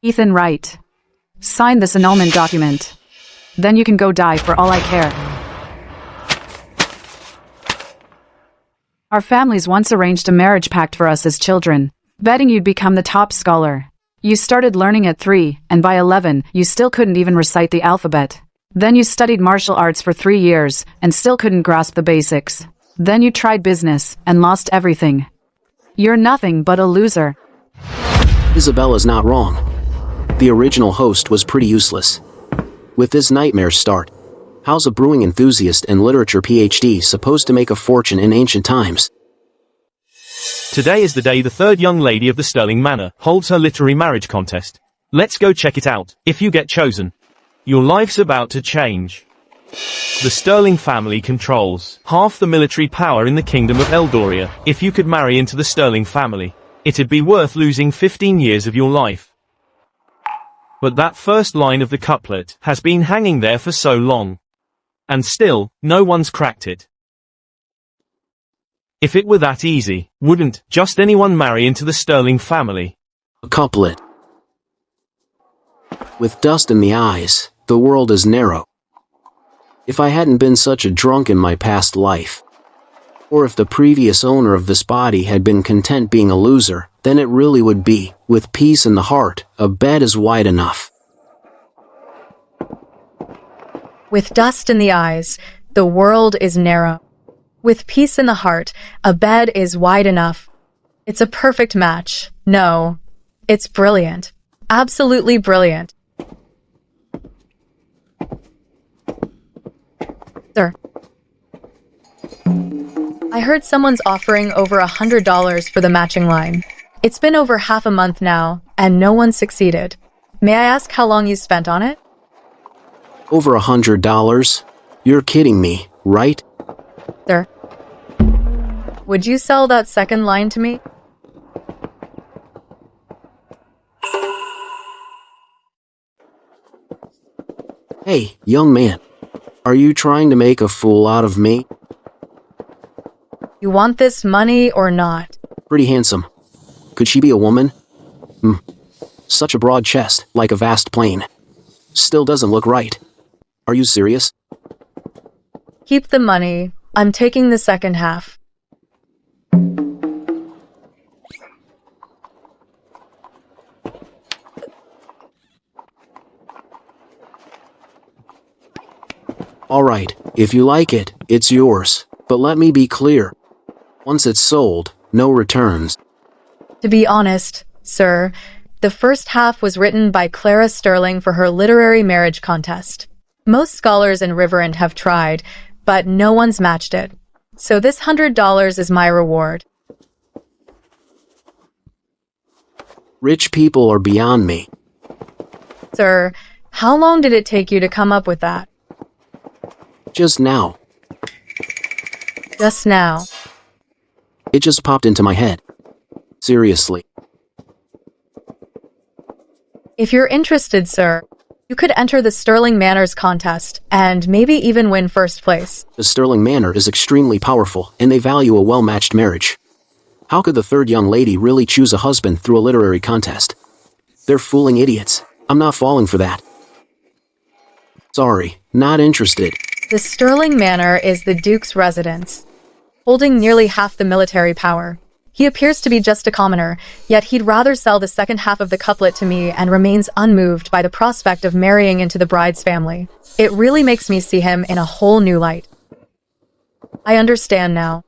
Ethan Wright. Sign this annulment document. Then you can go die for all I care. Our families once arranged a marriage pact for us as children, betting you'd become the top scholar. You started learning at 3, and by 11, you still couldn't even recite the alphabet. Then you studied martial arts for 3 years, and still couldn't grasp the basics. Then you tried business, and lost everything. You're nothing but a loser. Isabella's not wrong. The original host was pretty useless. With this nightmare start, how's a brewing enthusiast and literature PhD supposed to make a fortune in ancient times? Today is the day the third young lady of the Sterling Manor holds her literary marriage contest. Let's go check it out. If you get chosen, your life's about to change. The Sterling family controls half the military power in the kingdom of Eldoria. If you could marry into the Sterling family, it'd be worth losing 15 years of your life. But that first line of the couplet has been hanging there for so long. And still, no one's cracked it. If it were that easy, wouldn't just anyone marry into the Sterling family? A couplet. With dust in the eyes, the world is narrow. If I hadn't been such a drunk in my past life, or if the previous owner of this body had been content being a loser, then it really would be, with peace in the heart, a bed is wide enough. With dust in the eyes, the world is narrow. With peace in the heart, a bed is wide enough. It's a perfect match. No, it's brilliant. Absolutely brilliant. Sir, I heard someone's offering over $100 for the matching line. It's been over half a month now, and no one succeeded. May I ask how long you spent on it? Over $100? You're kidding me, right? Sir, would you sell that second line to me? Hey, young man. Are you trying to make a fool out of me? You want this money or not? Pretty handsome. Could she be a woman? Such a broad chest, like a vast plain. Still doesn't look right. Are you serious? Keep the money. I'm taking the second half. Alright, if you like it, it's yours. But let me be clear. Once it's sold, no returns. To be honest, sir, the first half was written by Clara Sterling for her literary marriage contest. Most scholars in Rewritten have tried, but no one's matched it. So this $100 is my reward. Rich people are beyond me. Sir, how long did it take you to come up with that? Just now. Just now. It just popped into my head. Seriously. If you're interested, sir, you could enter the Sterling Manor's contest, and maybe even win first place. The Sterling Manor is extremely powerful, and they value a well-matched marriage. How could the third young lady really choose a husband through a literary contest? They're fooling idiots. I'm not falling for that. Sorry, not interested. The Sterling Manor is the Duke's residence, holding nearly half the military power. He appears to be just a commoner, yet he'd rather sell the second half of the couplet to me and remains unmoved by the prospect of marrying into the bride's family. It really makes me see him in a whole new light. I understand now.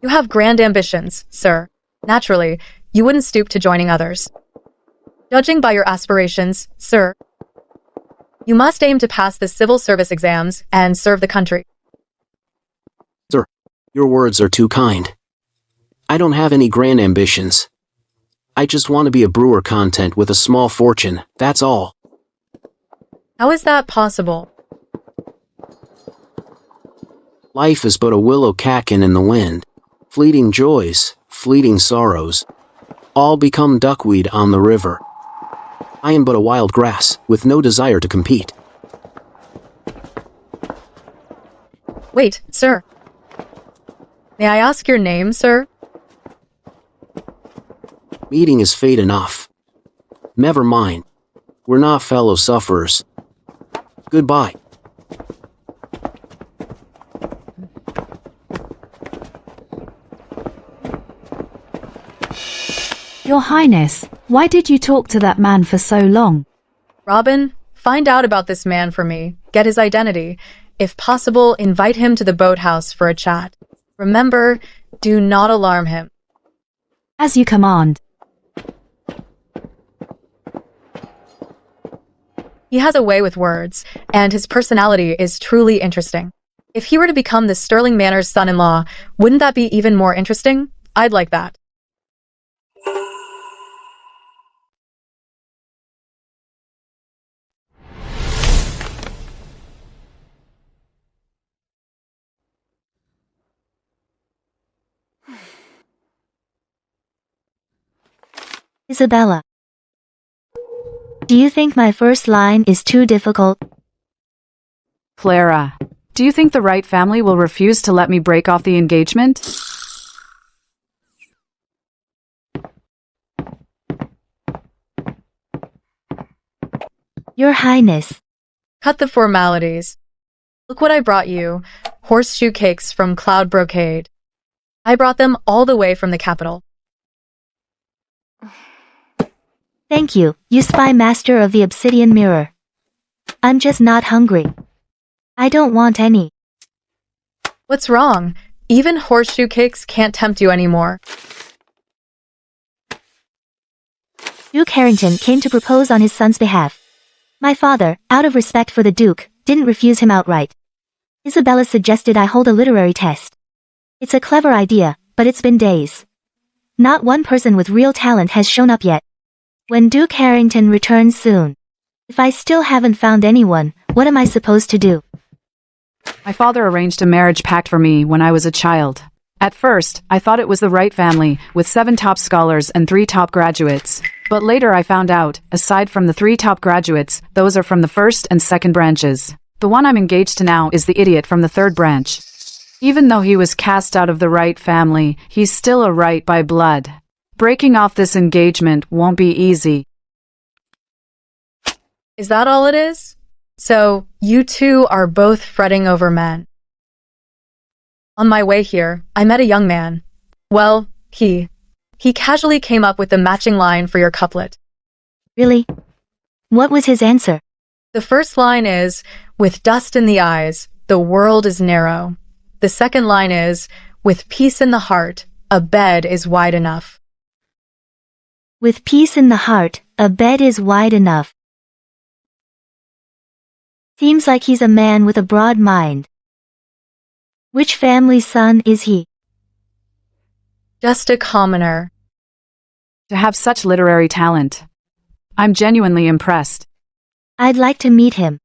You have grand ambitions, sir. Naturally, you wouldn't stoop to joining others. Judging by your aspirations, sir, you must aim to pass the civil service exams and serve the country. Sir, your words are too kind. I don't have any grand ambitions. I just want to be a brewer content with a small fortune, that's all. How is that possible? Life is but a willow catkin in the wind. Fleeting joys, fleeting sorrows, all become duckweed on the river. I am but a wild grass, with no desire to compete. Wait, sir. May I ask your name, sir? Meeting is fate enough. Never mind. We're not fellow sufferers. Goodbye. Your Highness, why did you talk to that man for so long? Robin, find out about this man for me. Get his identity. If possible, invite him to the boathouse for a chat. Remember, do not alarm him. As you command. He has a way with words, and his personality is truly interesting. If he were to become the Sterling Manor's son-in-law, wouldn't that be even more interesting? I'd like that. Isabella. Do you think my first line is too difficult? Clara, do you think the Wright family will refuse to let me break off the engagement? Your Highness. Cut the formalities. Look what I brought you. Horseshoe cakes from Cloud Brocade. I brought them all the way from the capital. Thank you, you spy master of the Obsidian mirror. I'm just not hungry. I don't want any. What's wrong? Even horseshoe cakes can't tempt you anymore. Duke Harrington came to propose on his son's behalf. My father, out of respect for the Duke, didn't refuse him outright. Isabella suggested I hold a literary test. It's a clever idea, but it's been days. Not one person with real talent has shown up yet. When Duke Harrington returns soon. If I still haven't found anyone, what am I supposed to do? My father arranged a marriage pact for me when I was a child. At first, I thought it was the Wright family, with 7 top scholars and 3 top graduates. But later I found out, aside from the 3 top graduates, those are from the first and second branches. The one I'm engaged to now is the idiot from the 3rd branch. Even though he was cast out of the Wright family, he's still a Wright by blood. Breaking off this engagement won't be easy. Is that all it is? So, you two are both fretting over men. On my way here, I met a young man. Well, he casually came up with the matching line for your couplet. Really? What was his answer? The first line is, with dust in the eyes, the world is narrow. The second line is, with peace in the heart, a bed is wide enough. With peace in the heart, a bed is wide enough. Seems like he's a man with a broad mind. Which family's son is he? Just a commoner. To have such literary talent. I'm genuinely impressed. I'd like to meet him.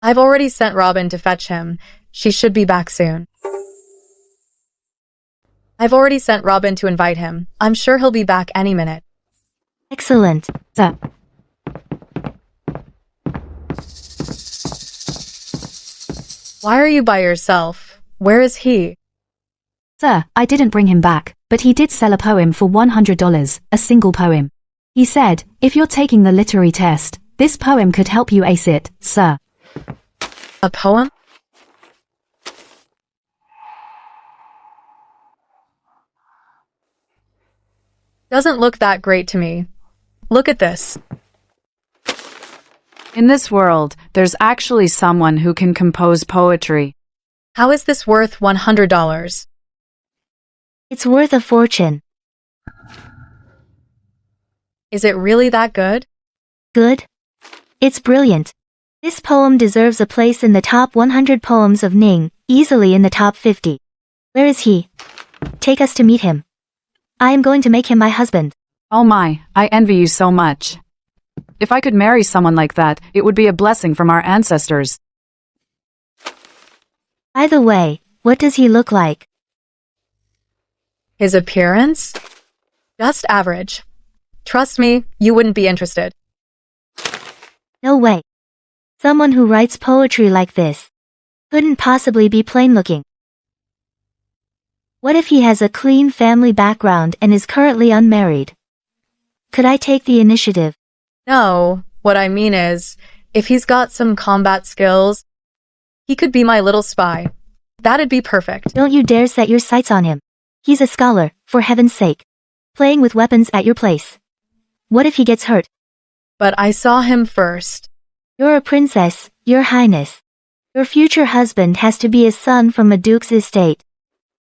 I've already sent Robin to fetch him. She should be back soon. I've already sent Robin to invite him. I'm sure he'll be back any minute. Excellent. Sir. Why are you by yourself? Where is he? Sir, I didn't bring him back, but he did sell a poem for $100, a single poem. He said, if you're taking the literary test, this poem could help you ace it, sir. A poem? Doesn't look that great to me. Look at this. In this world, there's actually someone who can compose poetry. How is this worth $100? It's worth a fortune. Is it really that good? Good? It's brilliant. This poem deserves a place in the top 100 poems of Ning, easily in the top 50. Where is he? Take us to meet him. I am going to make him my husband. Oh my, I envy you so much. If I could marry someone like that, it would be a blessing from our ancestors. By the way, what does he look like? His appearance? Just average. Trust me, you wouldn't be interested. No way. Someone who writes poetry like this couldn't possibly be plain-looking. What if he has a clean family background and is currently unmarried? Could I take the initiative? No, What I mean is, if he's got some combat skills, he could be my little spy. That'd be perfect. Don't you dare set your sights on him. He's a scholar, for heaven's sake. Playing with weapons at your place. What if he gets hurt? But I saw him first. You're a princess, your highness. Your future husband has to be a son from a duke's estate.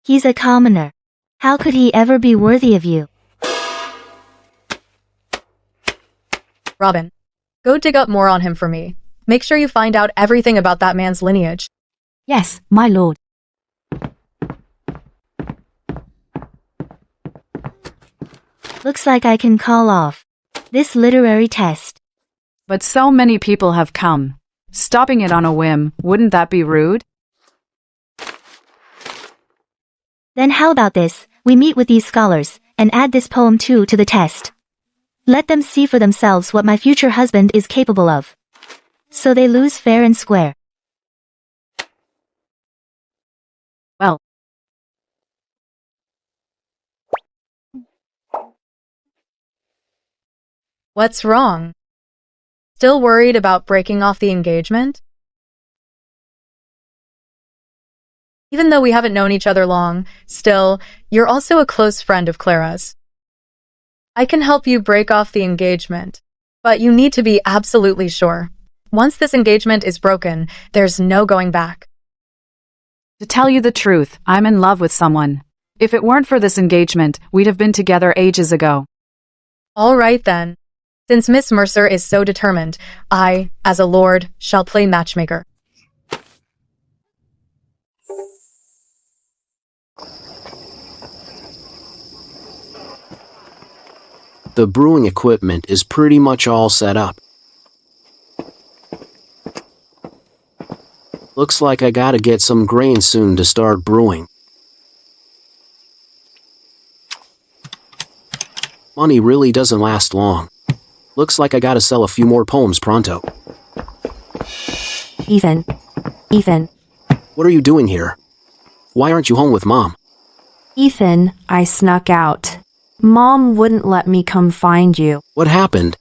He's a commoner. How could he ever be worthy of you? Robin, go dig up more on him for me. Make sure you find out everything about that man's lineage. Yes, my lord. Looks like I can call off this literary test. But so many people have come. Stopping it on a whim, wouldn't that be rude? Then how about this? We meet with these scholars, and add this poem too to the test. Let them see for themselves what my future husband is capable of. So they lose fair and square. Well, What's wrong? Still worried about breaking off the engagement? Even though we haven't known each other long, still, you're also a close friend of Clara's. I can help you break off the engagement, but you need to be absolutely sure. Once this engagement is broken, there's no going back. to tell you the truth, I'm in love with someone. If it weren't for this engagement, we'd have been together ages ago. All right then. Since Miss Mercer is so determined, I, as a lord, shall play matchmaker. The brewing equipment is pretty much all set up. Looks like I gotta get some grain soon to start brewing. Money really doesn't last long. Looks like I gotta sell a few more poems pronto. Ethan. What are you doing here? Why aren't you home with Mom? Ethan, I snuck out. Mom wouldn't let me come find you. What happened?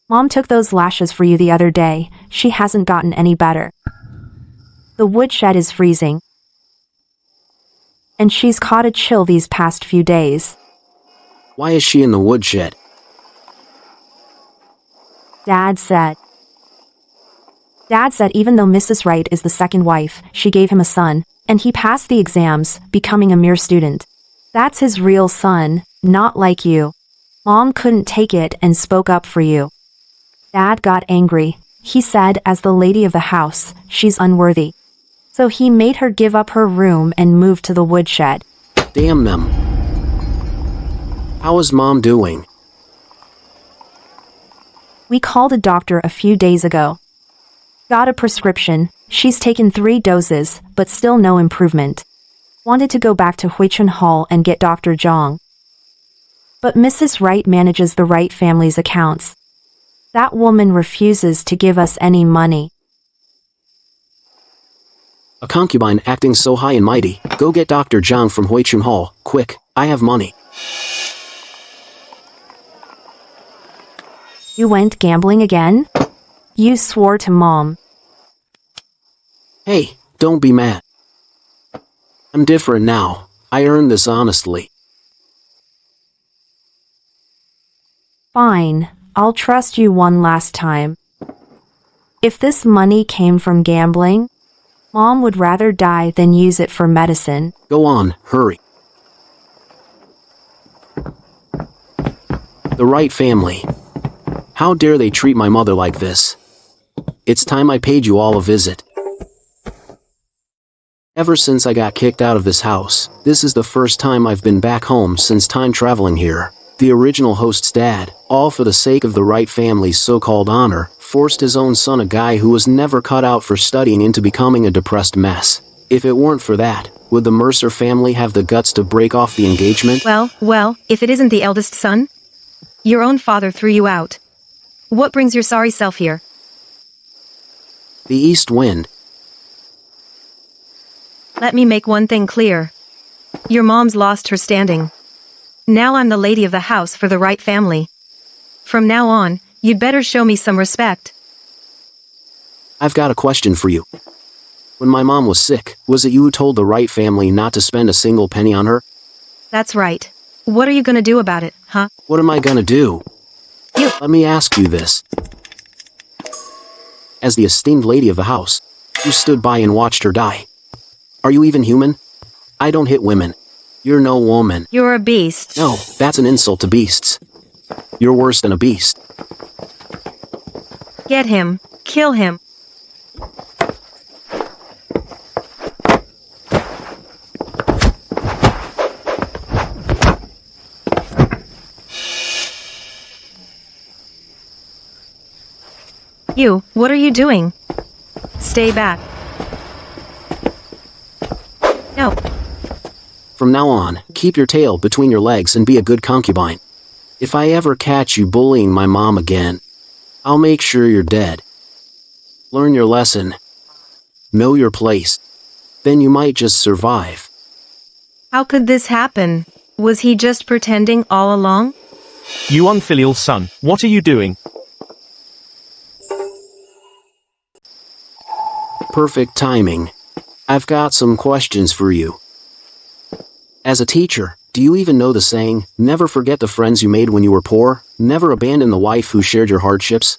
Mom took those lashes for you the other day. She hasn't gotten any better. The woodshed is freezing. And she's caught a chill these past few days. Why is she in the woodshed? Dad said even though Mrs. Wright is the second wife, she gave him a son, and he passed the exams, becoming a mere student. That's his real son, not like you. Mom couldn't take it and spoke up for you. Dad got angry. He said, as the lady of the house, she's unworthy. So he made her give up her room and move to the woodshed. Damn them. How is Mom doing? We called a doctor a few days ago. Got a prescription. She's taken 3 doses, but still no improvement. Wanted to go back to Huichun Hall and get Dr. Zhang. But Mrs. Wright manages the Wright family's accounts. That woman refuses to give us any money. A concubine acting so high and mighty. Go get Dr. Zhang from Huichun Hall, quick, I have money. You went gambling again? You swore to Mom. Hey, don't be mad. I'm different now. I earned this honestly. Fine, I'll trust you one last time. If this money came from gambling, Mom would rather die than use it for medicine. Go on, hurry. The Wright family. How dare they treat my mother like this? It's time I paid you all a visit. Ever since I got kicked out of this house, this is the first time I've been back home since time traveling here. The original host's dad, all for the sake of the Wright family's so-called honor, forced his own son, a guy who was never cut out for studying, into becoming a depressed mess. If it weren't for that, would the Mercer family have the guts to break off the engagement? Well, if it isn't the eldest son? Your own father threw you out. What brings your sorry self here? The east wind. Let me make one thing clear. Your mom's lost her standing. Now I'm the lady of the house for the Wright family. From now on, You'd better show me some respect. I've got a question for you. When my mom was sick, was it you who told the Wright family not to spend a single penny on her? That's right. What are you gonna do about it, huh? What am I gonna do? Let me ask you this. As the esteemed lady of the house, you stood by and watched her die. Are you even human? I don't hit women. You're no woman. You're a beast. No, that's an insult to beasts. You're worse than a beast. Get him. Kill him. You, what are you doing? Stay back. No. From now on, keep your tail between your legs and be a good concubine. If I ever catch you bullying my mom again, I'll make sure you're dead. Learn your lesson. Know your place. Then you might just survive. How could this happen? Was he just pretending all along? You unfilial son, what are you doing? Perfect timing. I've got some questions for you. As a teacher, do you even know the saying, never forget the friends you made when you were poor, never abandon the wife who shared your hardships?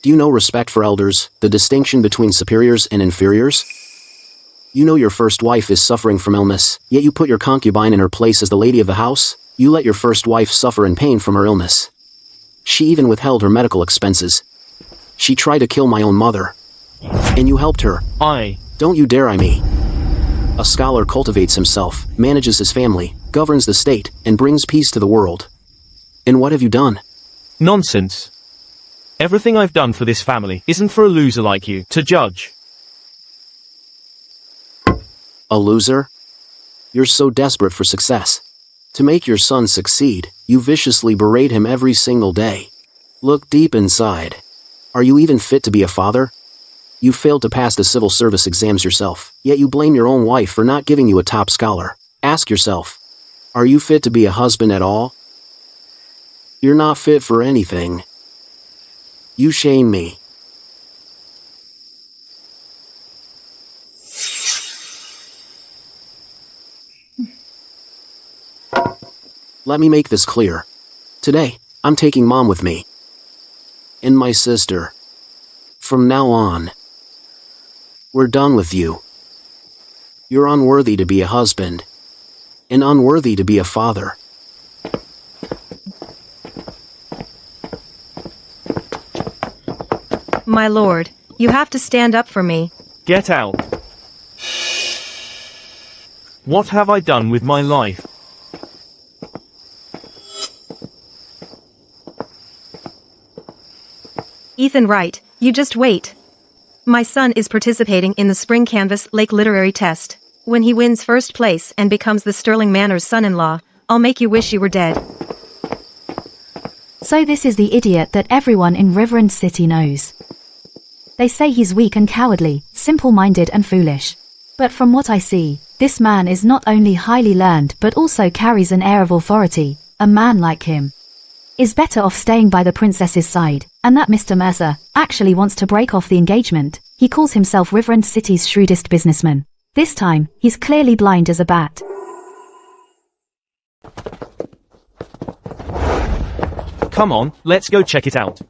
Do you know respect for elders, the distinction between superiors and inferiors? You know your first wife is suffering from illness, yet you put your concubine in her place as the lady of the house? You let your first wife suffer in pain from her illness. She even withheld her medical expenses. She tried to kill my own mother. And you helped her. Don't you dare me. A scholar cultivates himself, manages his family, governs the state, and brings peace to the world. And what have you done? Nonsense. Everything I've done for this family isn't for a loser like you to judge. A loser? You're so desperate for success. To make your son succeed, you viciously berate him every single day. Look deep inside. Are you even fit to be a father? You failed to pass the civil service exams yourself, yet you blame your own wife for not giving you a top scholar. Ask yourself, are you fit to be a husband at all? You're not fit for anything. You shame me. Let me make this clear. Today, I'm taking Mom with me. And my sister. From now on, we're done with you. You're unworthy to be a husband. And unworthy to be a father. My lord, you have to stand up for me. Get out. What have I done with my life? Ethan Wright, you just wait. My son is participating in the Spring Canvas Lake Literary Test. When he wins first place and becomes the Sterling Manor's son-in-law, I'll make you wish you were dead. So this is the idiot that everyone in Riverend City knows. They say he's weak and cowardly, simple-minded and foolish. But from what I see, this man is not only highly learned but also carries an air of authority. A man like him is better off staying by the princess's side, and that Mr. Mercer actually wants to break off the engagement. He calls himself Riverend City's shrewdest businessman. This time, he's clearly blind as a bat. Come on, let's go check it out.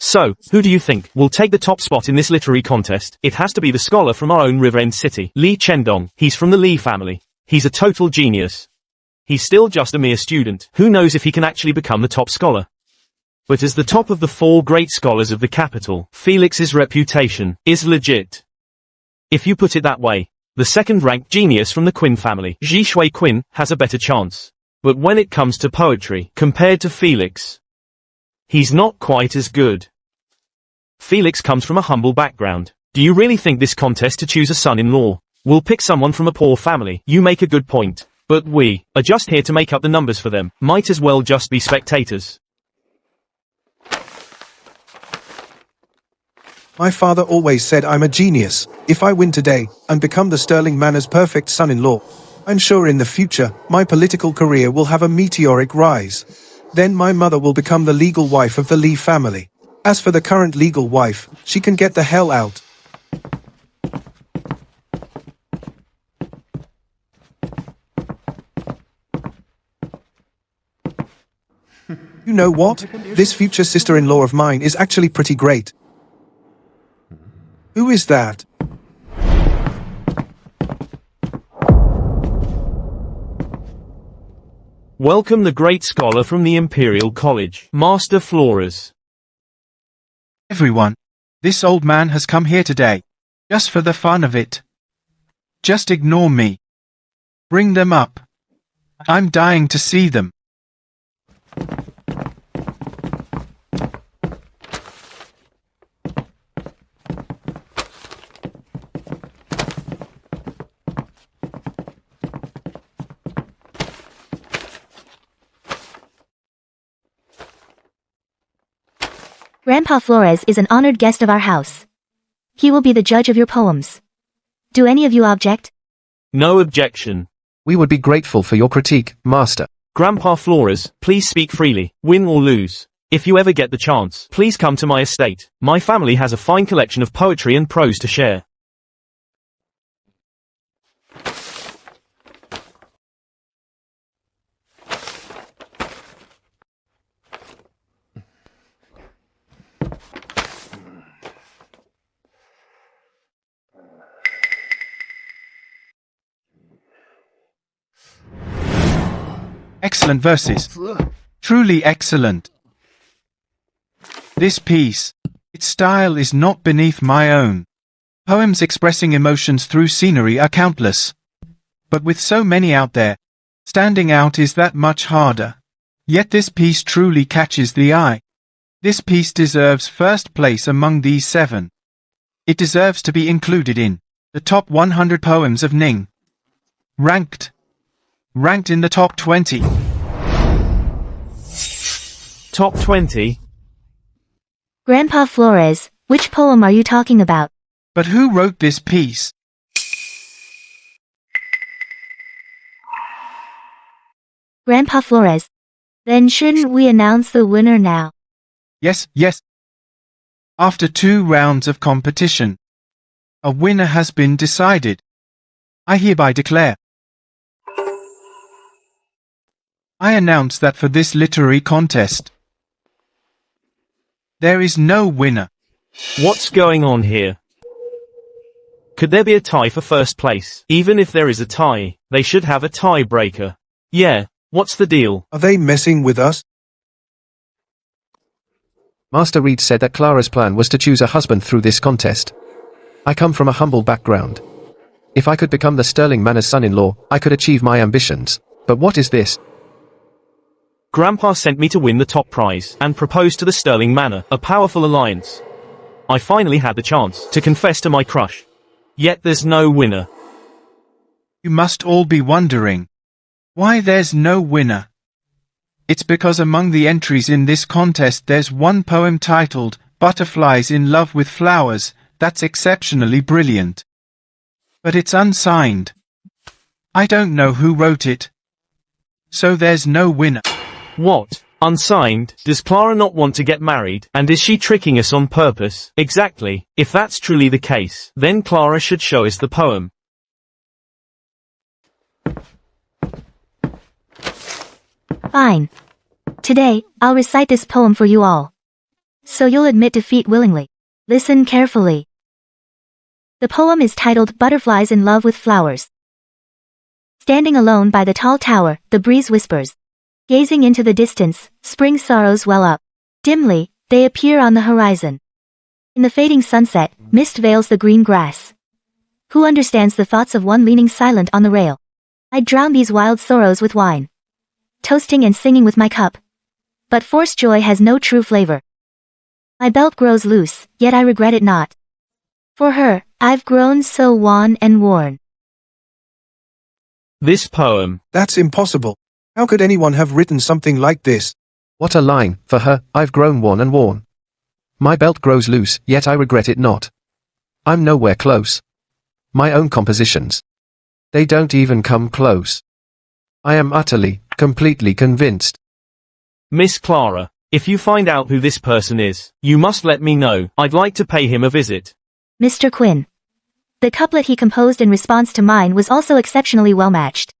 So, who do you think will take the top spot in this literary contest? It has to be the scholar from our own Riverend City, Lee Chendong. He's from the Lee family. He's a total genius. He's still just a mere student. Who knows if he can actually become the top scholar? But as the top of the 4 great scholars of the capital, Felix's reputation is legit. If you put it that way, the second-ranked genius from the Quinn family, Ji Shui Quinn, has a better chance. But when it comes to poetry, compared to Felix, he's not quite as good. Felix comes from a humble background. Do you really think this contest to choose a son-in-law will pick someone from a poor family? You make a good point. But we are just here to make up the numbers for them. Might as well just be spectators. My father always said I'm a genius. If I win today and become the Sterling Manor's perfect son-in-law, I'm sure in the future my political career will have a meteoric rise. Then my mother will become the legal wife of the Lee family. As for the current legal wife, she can get the hell out. You know what? This future sister-in-law of mine is actually pretty great. Who is that? Welcome the great scholar from the Imperial College, Master Flores. Everyone, this old man has come here today, just for the fun of it. Just ignore me. Bring them up. I'm dying to see them. Grandpa Flores is an honored guest of our house. He will be the judge of your poems. Do any of you object? No objection. We would be grateful for your critique, Master. Grandpa Flores, please speak freely, win or lose. If you ever get the chance, please come to my estate. My family has a fine collection of poetry and prose to share. Excellent verses. Truly excellent. This piece, its style is not beneath my own. Poems expressing emotions through scenery are countless. But with so many out there, standing out is that much harder. Yet this piece truly catches the eye. This piece deserves first place among these 7. It deserves to be included in the top 100 poems of Ning. Ranked in the top 20. Top 20? Grandpa Flores, which poem are you talking about? But who wrote this piece? Grandpa Flores. Then shouldn't we announce the winner now? Yes. After 2 rounds of competition, a winner has been decided. I hereby declare. I announce that for this literary contest, there is no winner. What's going on here? Could there be a tie for first place? Even if there is a tie, they should have a tiebreaker. Yeah, what's the deal? Are they messing with us? Master Reed said that Clara's plan was to choose a husband through this contest. I come from a humble background. If I could become the Sterling Manor's son-in-law, I could achieve my ambitions. But what is this? Grandpa sent me to win the top prize and propose to the Sterling Manor, a powerful alliance. I finally had the chance to confess to my crush. Yet there's no winner. You must all be wondering why there's no winner. It's because among the entries in this contest there's one poem titled Butterflies in Love with Flowers that's exceptionally brilliant. But it's unsigned. I don't know who wrote it. So there's no winner. What? Unsigned? Does Clara not want to get married? And is she tricking us on purpose? Exactly. If that's truly the case, then Clara should show us the poem. Fine. Today, I'll recite this poem for you all. So you'll admit defeat willingly. Listen carefully. The poem is titled Butterflies in Love with Flowers. Standing alone by the tall tower, the breeze whispers. Gazing into the distance, spring sorrows well up. Dimly, they appear on the horizon. In the fading sunset, mist veils the green grass. Who understands the thoughts of one leaning silent on the rail? I'd drown these wild sorrows with wine, toasting and singing with my cup. But forced joy has no true flavor. My belt grows loose, yet I regret it not. For her, I've grown so wan and worn. This poem. That's impossible. How could anyone have written something like this? What a line, for her, I've grown worn and worn. My belt grows loose, yet I regret it not. I'm nowhere close. My own compositions. They don't even come close. I am utterly, completely convinced. Miss Clara, if you find out who this person is, you must let me know. I'd like to pay him a visit. Mr. Quinn. The couplet he composed in response to mine was also exceptionally well matched.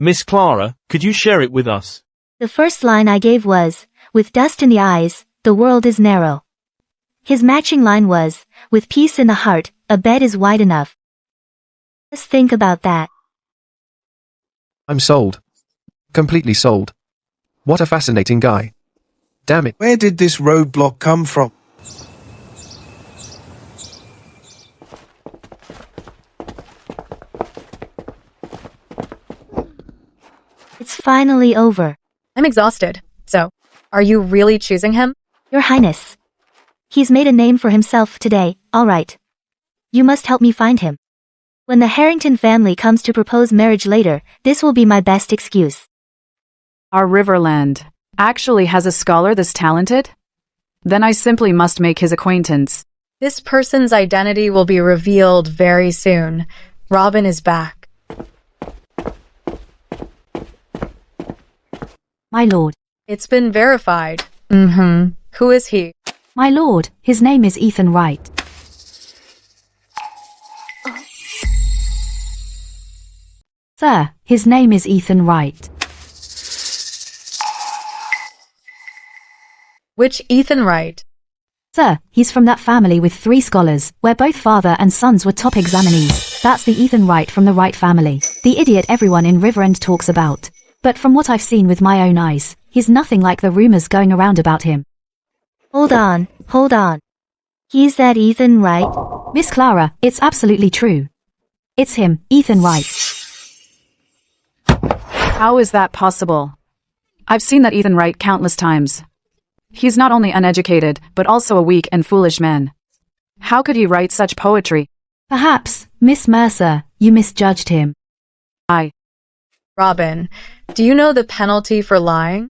Miss Clara, could you share it with us? The first line I gave was, with dust in the eyes, the world is narrow. His matching line was, with peace in the heart, a bed is wide enough. Just think about that. I'm sold. Completely sold. What a fascinating guy. Damn it. Where did this roadblock come from? It's finally over. I'm exhausted. So, are you really choosing him? Your Highness. He's made a name for himself today, all right. You must help me find him. When the Harrington family comes to propose marriage later, this will be my best excuse. Our Riverland actually has a scholar this talented? Then I simply must make his acquaintance. This person's identity will be revealed very soon. Robin is back. My lord. It's been verified. Who is he? My lord, his name is Ethan Wright. Sir, his name is Ethan Wright. Which Ethan Wright? Sir, he's from that family with 3 scholars, where both father and sons were top examinees. That's the Ethan Wright from the Wright family. The idiot everyone in Riverend talks about. But from what I've seen with my own eyes, he's nothing like the rumors going around about him. Hold on. He's that Ethan Wright? Miss Clara, it's absolutely true. It's him, Ethan Wright. How is that possible? I've seen that Ethan Wright countless times. He's not only uneducated, but also a weak and foolish man. How could he write such poetry? Perhaps, Miss Mercer, you misjudged him. Robin, do you know the penalty for lying?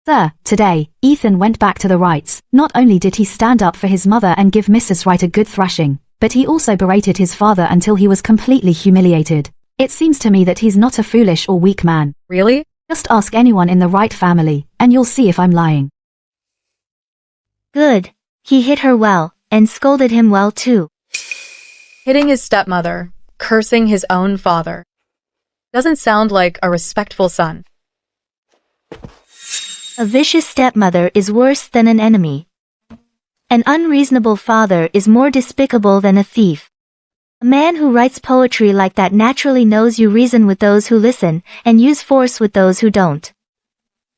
Sir, today, Ethan went back to the Wrights. Not only did he stand up for his mother and give Mrs. Wright a good thrashing, but he also berated his father until he was completely humiliated. It seems to me that he's not a foolish or weak man. Really? Just ask anyone in the Wright family, and you'll see if I'm lying. Good. He hit her well, and scolded him well too. Hitting his stepmother, cursing his own father. Doesn't sound like a respectful son. A vicious stepmother is worse than an enemy. An unreasonable father is more despicable than a thief. A man who writes poetry like that naturally knows you reason with those who listen, and use force with those who don't.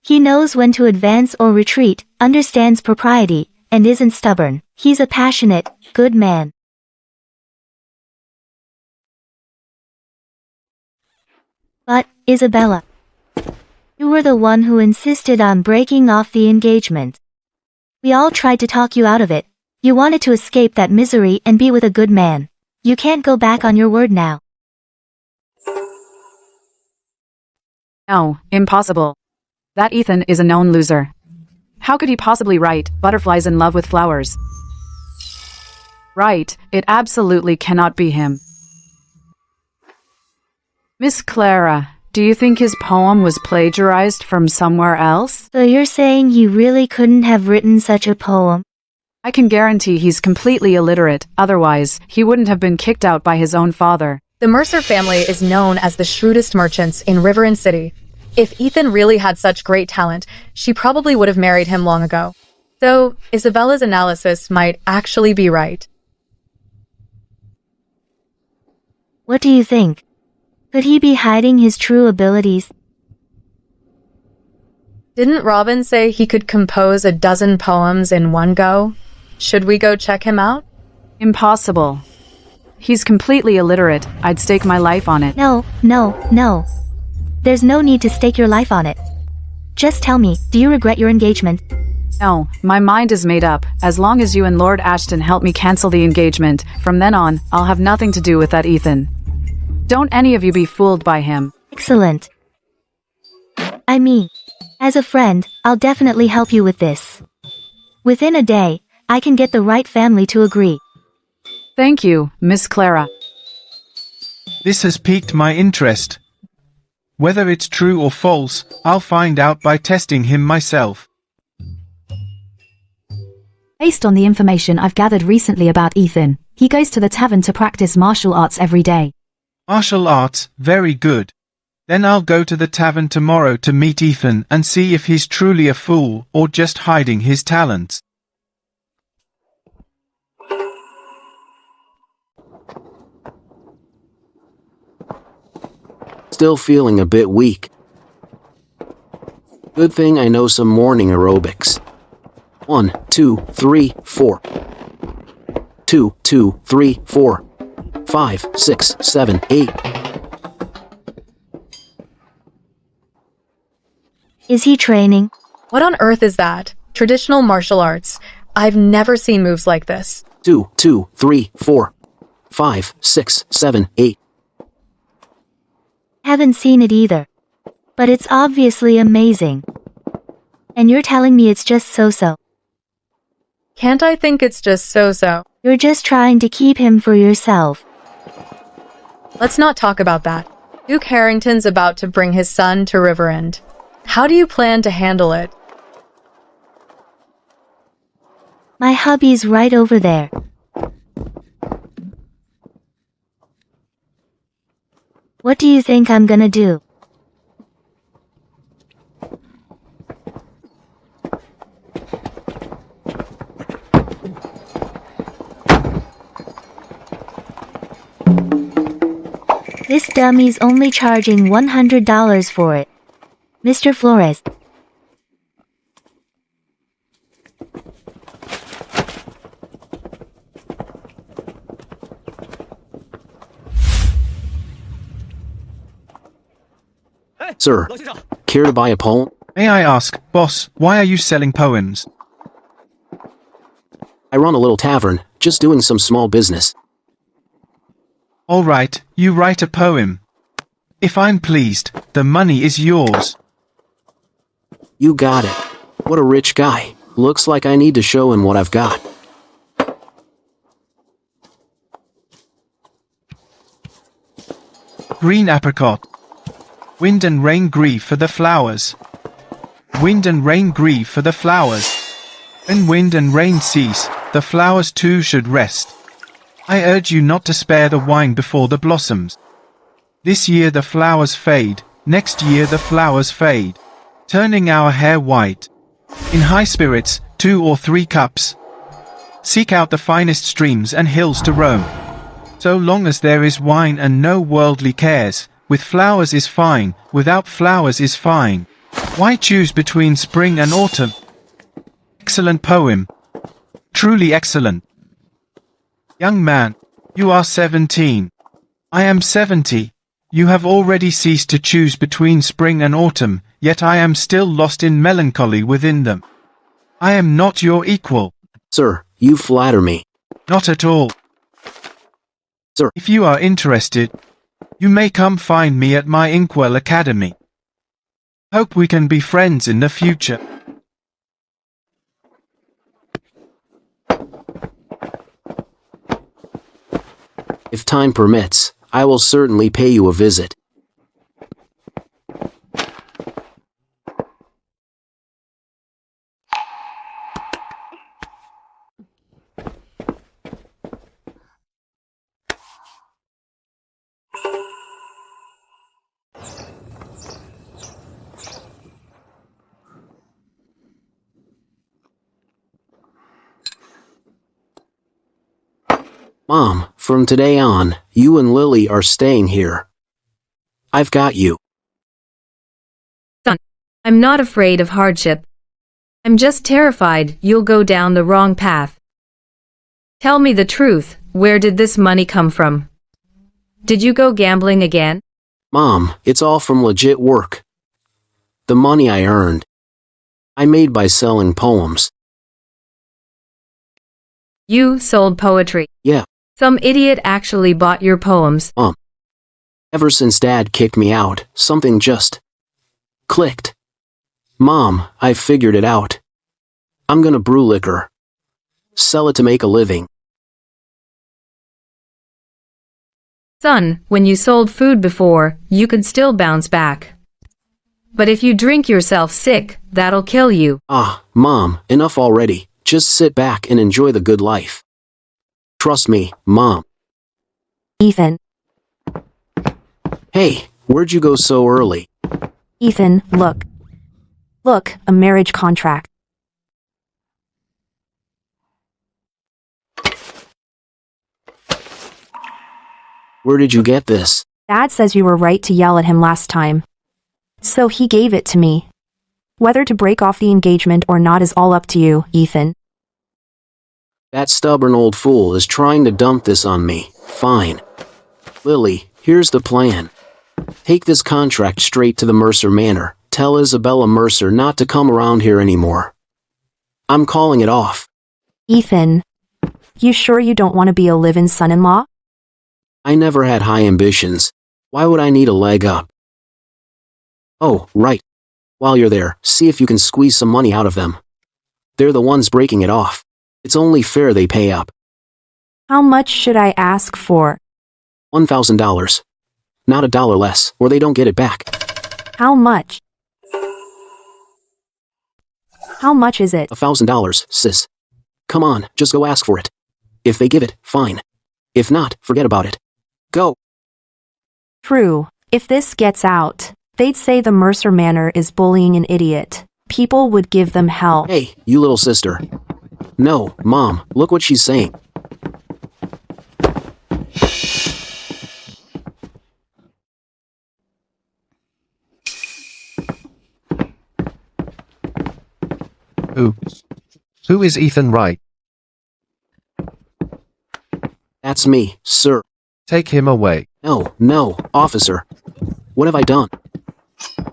He knows when to advance or retreat, understands propriety, and isn't stubborn. He's a passionate, good man. But, Isabella, you were the one who insisted on breaking off the engagement. We all tried to talk you out of it. You wanted to escape that misery and be with a good man. You can't go back on your word now. No, impossible. That Ethan is a known loser. How could he possibly write butterflies in love with flowers? Right, it absolutely cannot be him. Miss Clara, do you think his poem was plagiarized from somewhere else? So you're saying he really couldn't have written such a poem? I can guarantee he's completely illiterate, otherwise, he wouldn't have been kicked out by his own father. The Mercer family is known as the shrewdest merchants in River City. If Ethan really had such great talent, she probably would have married him long ago. So, Isabella's analysis might actually be right. What do you think? Could he be hiding his true abilities? Didn't Robin say he could compose 12 poems in one go? Should we go check him out? Impossible. He's completely illiterate. I'd stake my life on it. No. There's no need to stake your life on it. Just tell me, do you regret your engagement? No, my mind is made up. As long as you and Lord Ashton help me cancel the engagement, from then on, I'll have nothing to do with that Ethan. Don't any of you be fooled by him. Excellent. I mean, as a friend, I'll definitely help you with this. Within a day, I can get the right family to agree. Thank you, Miss Clara. This has piqued my interest. Whether it's true or false, I'll find out by testing him myself. Based on the information I've gathered recently about Ethan, he goes to the tavern to practice martial arts every day. Martial arts, very good. Then I'll go to the tavern tomorrow to meet Ethan and see if he's truly a fool or just hiding his talents. Still feeling a bit weak. Good thing I know some morning aerobics. 1, 2, 3, 4. 2, 2, 3, 4. 5, 6, 7, 8. Is he training? What on earth is that? Traditional martial arts. I've never seen moves like this. 2, 2, 3, 4. 5, 6, 7, 8. Haven't seen it either. But it's obviously amazing. And you're telling me it's just so-so. Can't I think it's just so-so? You're just trying to keep him for yourself. Let's not talk about that. Duke Harrington's about to bring his son to Riverend. How do you plan to handle it? My hubby's right over there. What do you think I'm gonna do? This dummy's only charging $100 for it. Mr. Flores. Sir, care to buy a poem? May I ask, boss, why are you selling poems? I run a little tavern, just doing some small business. All right, you write a poem. If I'm pleased, the money is yours. You got it. What a rich guy. Looks like I need to show him what I've got. Green apricot. Wind and rain grieve for the flowers. Wind and rain grieve for the flowers. When wind and rain cease, the flowers too should rest. I urge you not to spare the wine before the blossoms. This year the flowers fade, next year the flowers fade, turning our hair white. In high spirits, 2 or 3 cups. Seek out the finest streams and hills to roam. So long as there is wine and no worldly cares, with flowers is fine, without flowers is fine. Why choose between spring and autumn? Excellent poem. Truly excellent. Young man, you are 17. I am 70. You have already ceased to choose between spring and autumn, yet I am still lost in melancholy within them. I am not your equal. Sir, you flatter me. Not at all. Sir, if you are interested, you may come find me at my Inkwell Academy. Hope we can be friends in the future. If time permits, I will certainly pay you a visit. Mom, from today on, you and Lily are staying here. I've got you. Son, I'm not afraid of hardship. I'm just terrified you'll go down the wrong path. Tell me the truth, where did this money come from? Did you go gambling again? Mom, it's all from legit work. The money I earned, I made by selling poems. You sold poetry. Yeah. Some idiot actually bought your poems. Ever since Dad kicked me out, something just clicked. Mom, I've figured it out. I'm gonna brew liquor. Sell it to make a living. Son, when you sold food before, you could still bounce back. But if you drink yourself sick, that'll kill you. Ah, Mom, enough already. Just sit back and enjoy the good life. Trust me, Mom. Ethan. Hey, where'd you go so early? Ethan, look. Look, a marriage contract. Where did you get this? Dad says you were right to yell at him last time. So he gave it to me. Whether to break off the engagement or not is all up to you, Ethan. That stubborn old fool is trying to dump this on me. Fine. Lily, here's the plan. Take this contract straight to the Mercer Manor. Tell Isabella Mercer not to come around here anymore. I'm calling it off. Ethan, you sure you don't want to be a live-in son-in-law? I never had high ambitions. Why would I need a leg up? Oh, right. While you're there, see if you can squeeze some money out of them. They're the ones breaking it off. It's only fair they pay up. How much should I ask for? $1,000. Not $1 less, or they don't get it back. How much? How much is it? $1,000, sis. Come on, just go ask for it. If they give it, fine. If not, forget about it. Go. True. If this gets out, they'd say the Mercer Manor is bullying an idiot. People would give them hell. Hey, you little sister. No, Mom, look what she's saying. Who is Ethan Wright? That's me, sir. Take him away. No, officer. What have I done?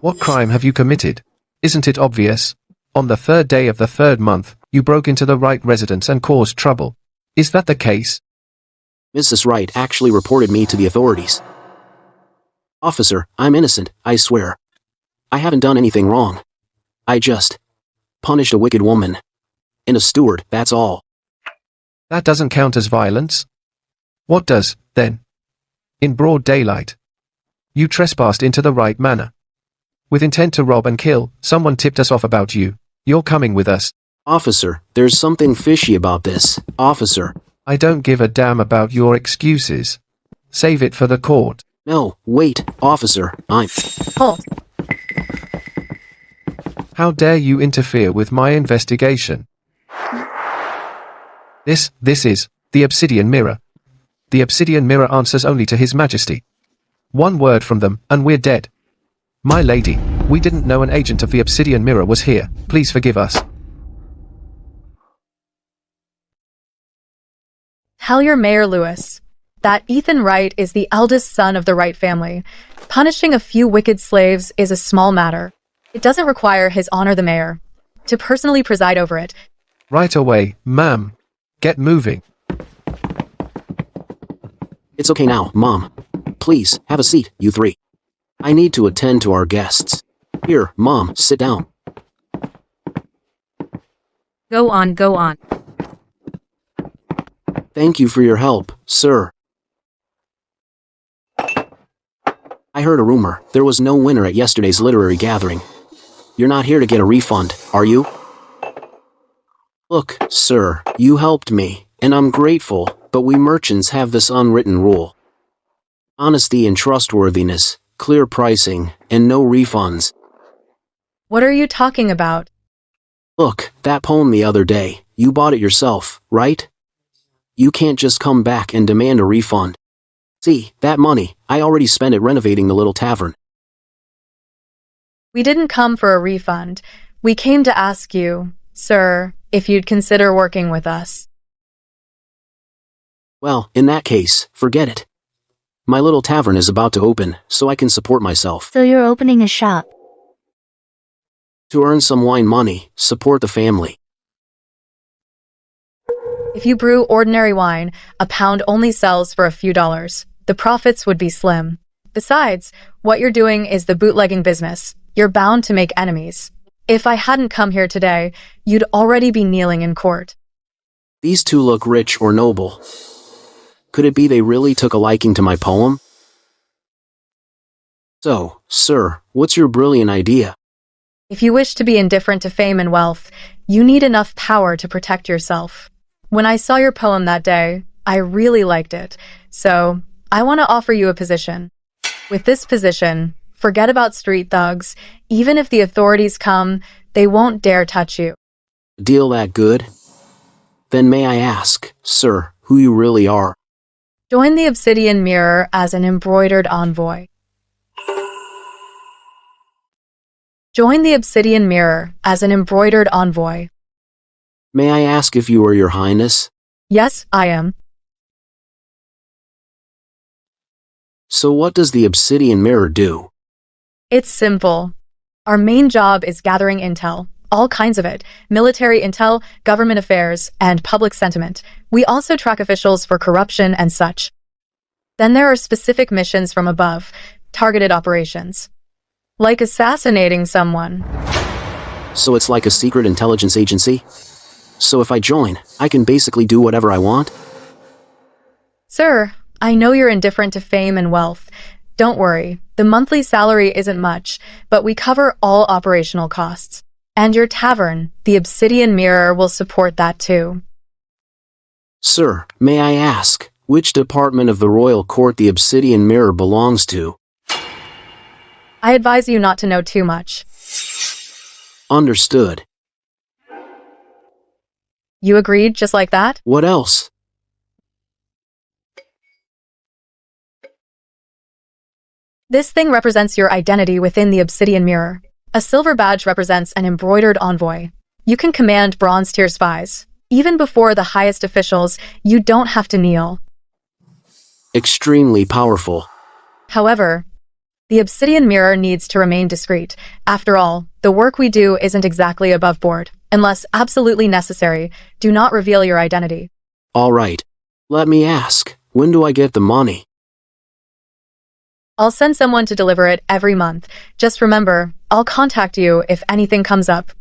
What crime have you committed? Isn't it obvious? On the 3rd day of the 3rd month, you broke into the Wright residence and caused trouble. Is that the case? Mrs. Wright actually reported me to the authorities. Officer, I'm innocent, I swear. I haven't done anything wrong. I just punished a wicked woman. And a steward, that's all. That doesn't count as violence. What does, then? In broad daylight. You trespassed into the Wright manor. With intent to rob and kill, someone tipped us off about you. You're coming with us. Officer, there's something fishy about this. Officer. I don't give a damn about your excuses. Save it for the court. No, wait, officer, I'm... Halt. How dare you interfere with my investigation? This is the Obsidian Mirror. The Obsidian Mirror answers only to His Majesty. One word from them, and we're dead. My lady, we didn't know an agent of the Obsidian Mirror was here. Please forgive us. Tell your Mayor Lewis that Ethan Wright is the eldest son of the Wright family. Punishing a few wicked slaves is a small matter. It doesn't require His Honor the Mayor to personally preside over it. Right away, ma'am. Get moving. It's okay now, Mom. Please, have a seat, you three. I need to attend to our guests. Here, Mom, sit down. Go on, go on. Thank you for your help, sir. I heard a rumor. There was no winner at yesterday's literary gathering. You're not here to get a refund, are you? Look, sir, you helped me, and I'm grateful, but we merchants have this unwritten rule. Honesty and trustworthiness, clear pricing, and no refunds. What are you talking about? Look, that poem the other day, you bought it yourself, right? You can't just come back and demand a refund. See, that money, I already spent it renovating the little tavern. We didn't come for a refund. We came to ask you, sir, if you'd consider working with us. Well, in that case, forget it. My little tavern is about to open, so I can support myself. So you're opening a shop. To earn some wine money, support the family. If you brew ordinary wine, a pound only sells for a few dollars. The profits would be slim. Besides, what you're doing is the bootlegging business. You're bound to make enemies. If I hadn't come here today, you'd already be kneeling in court. These two look rich or noble. Could it be they really took a liking to my poem? So, sir, what's your brilliant idea? If you wish to be indifferent to fame and wealth, you need enough power to protect yourself. When I saw your poem that day, I really liked it, so I want to offer you a position. With this position, forget about street thugs. Even if the authorities come, they won't dare touch you. Deal that good? Then may I ask, sir, who you really are? Join the Obsidian Mirror as an embroidered envoy. Join the Obsidian Mirror as an embroidered envoy. May I ask if you are your highness? Yes, I am. So what does the Obsidian Mirror do? It's simple. Our main job is gathering intel. All kinds of it. Military intel, government affairs, and public sentiment. We also track officials for corruption and such. Then there are specific missions from above, targeted operations. Like assassinating someone. So it's like a secret intelligence agency? So if I join, I can basically do whatever I want? Sir, I know you're indifferent to fame and wealth. Don't worry, the monthly salary isn't much, but we cover all operational costs. And your tavern, the Obsidian Mirror, will support that too. Sir, may I ask, which department of the royal court the Obsidian Mirror belongs to? I advise you not to know too much. Understood. You agreed just like that? What else? This thing represents your identity within the Obsidian Mirror. A silver badge represents an embroidered envoy. You can command bronze-tier spies. Even before the highest officials, you don't have to kneel. Extremely powerful. However, the Obsidian Mirror needs to remain discreet. After all, the work we do isn't exactly above board. Unless absolutely necessary, do not reveal your identity. All right. Let me ask, when do I get the money? I'll send someone to deliver it every month. Just remember, I'll contact you if anything comes up.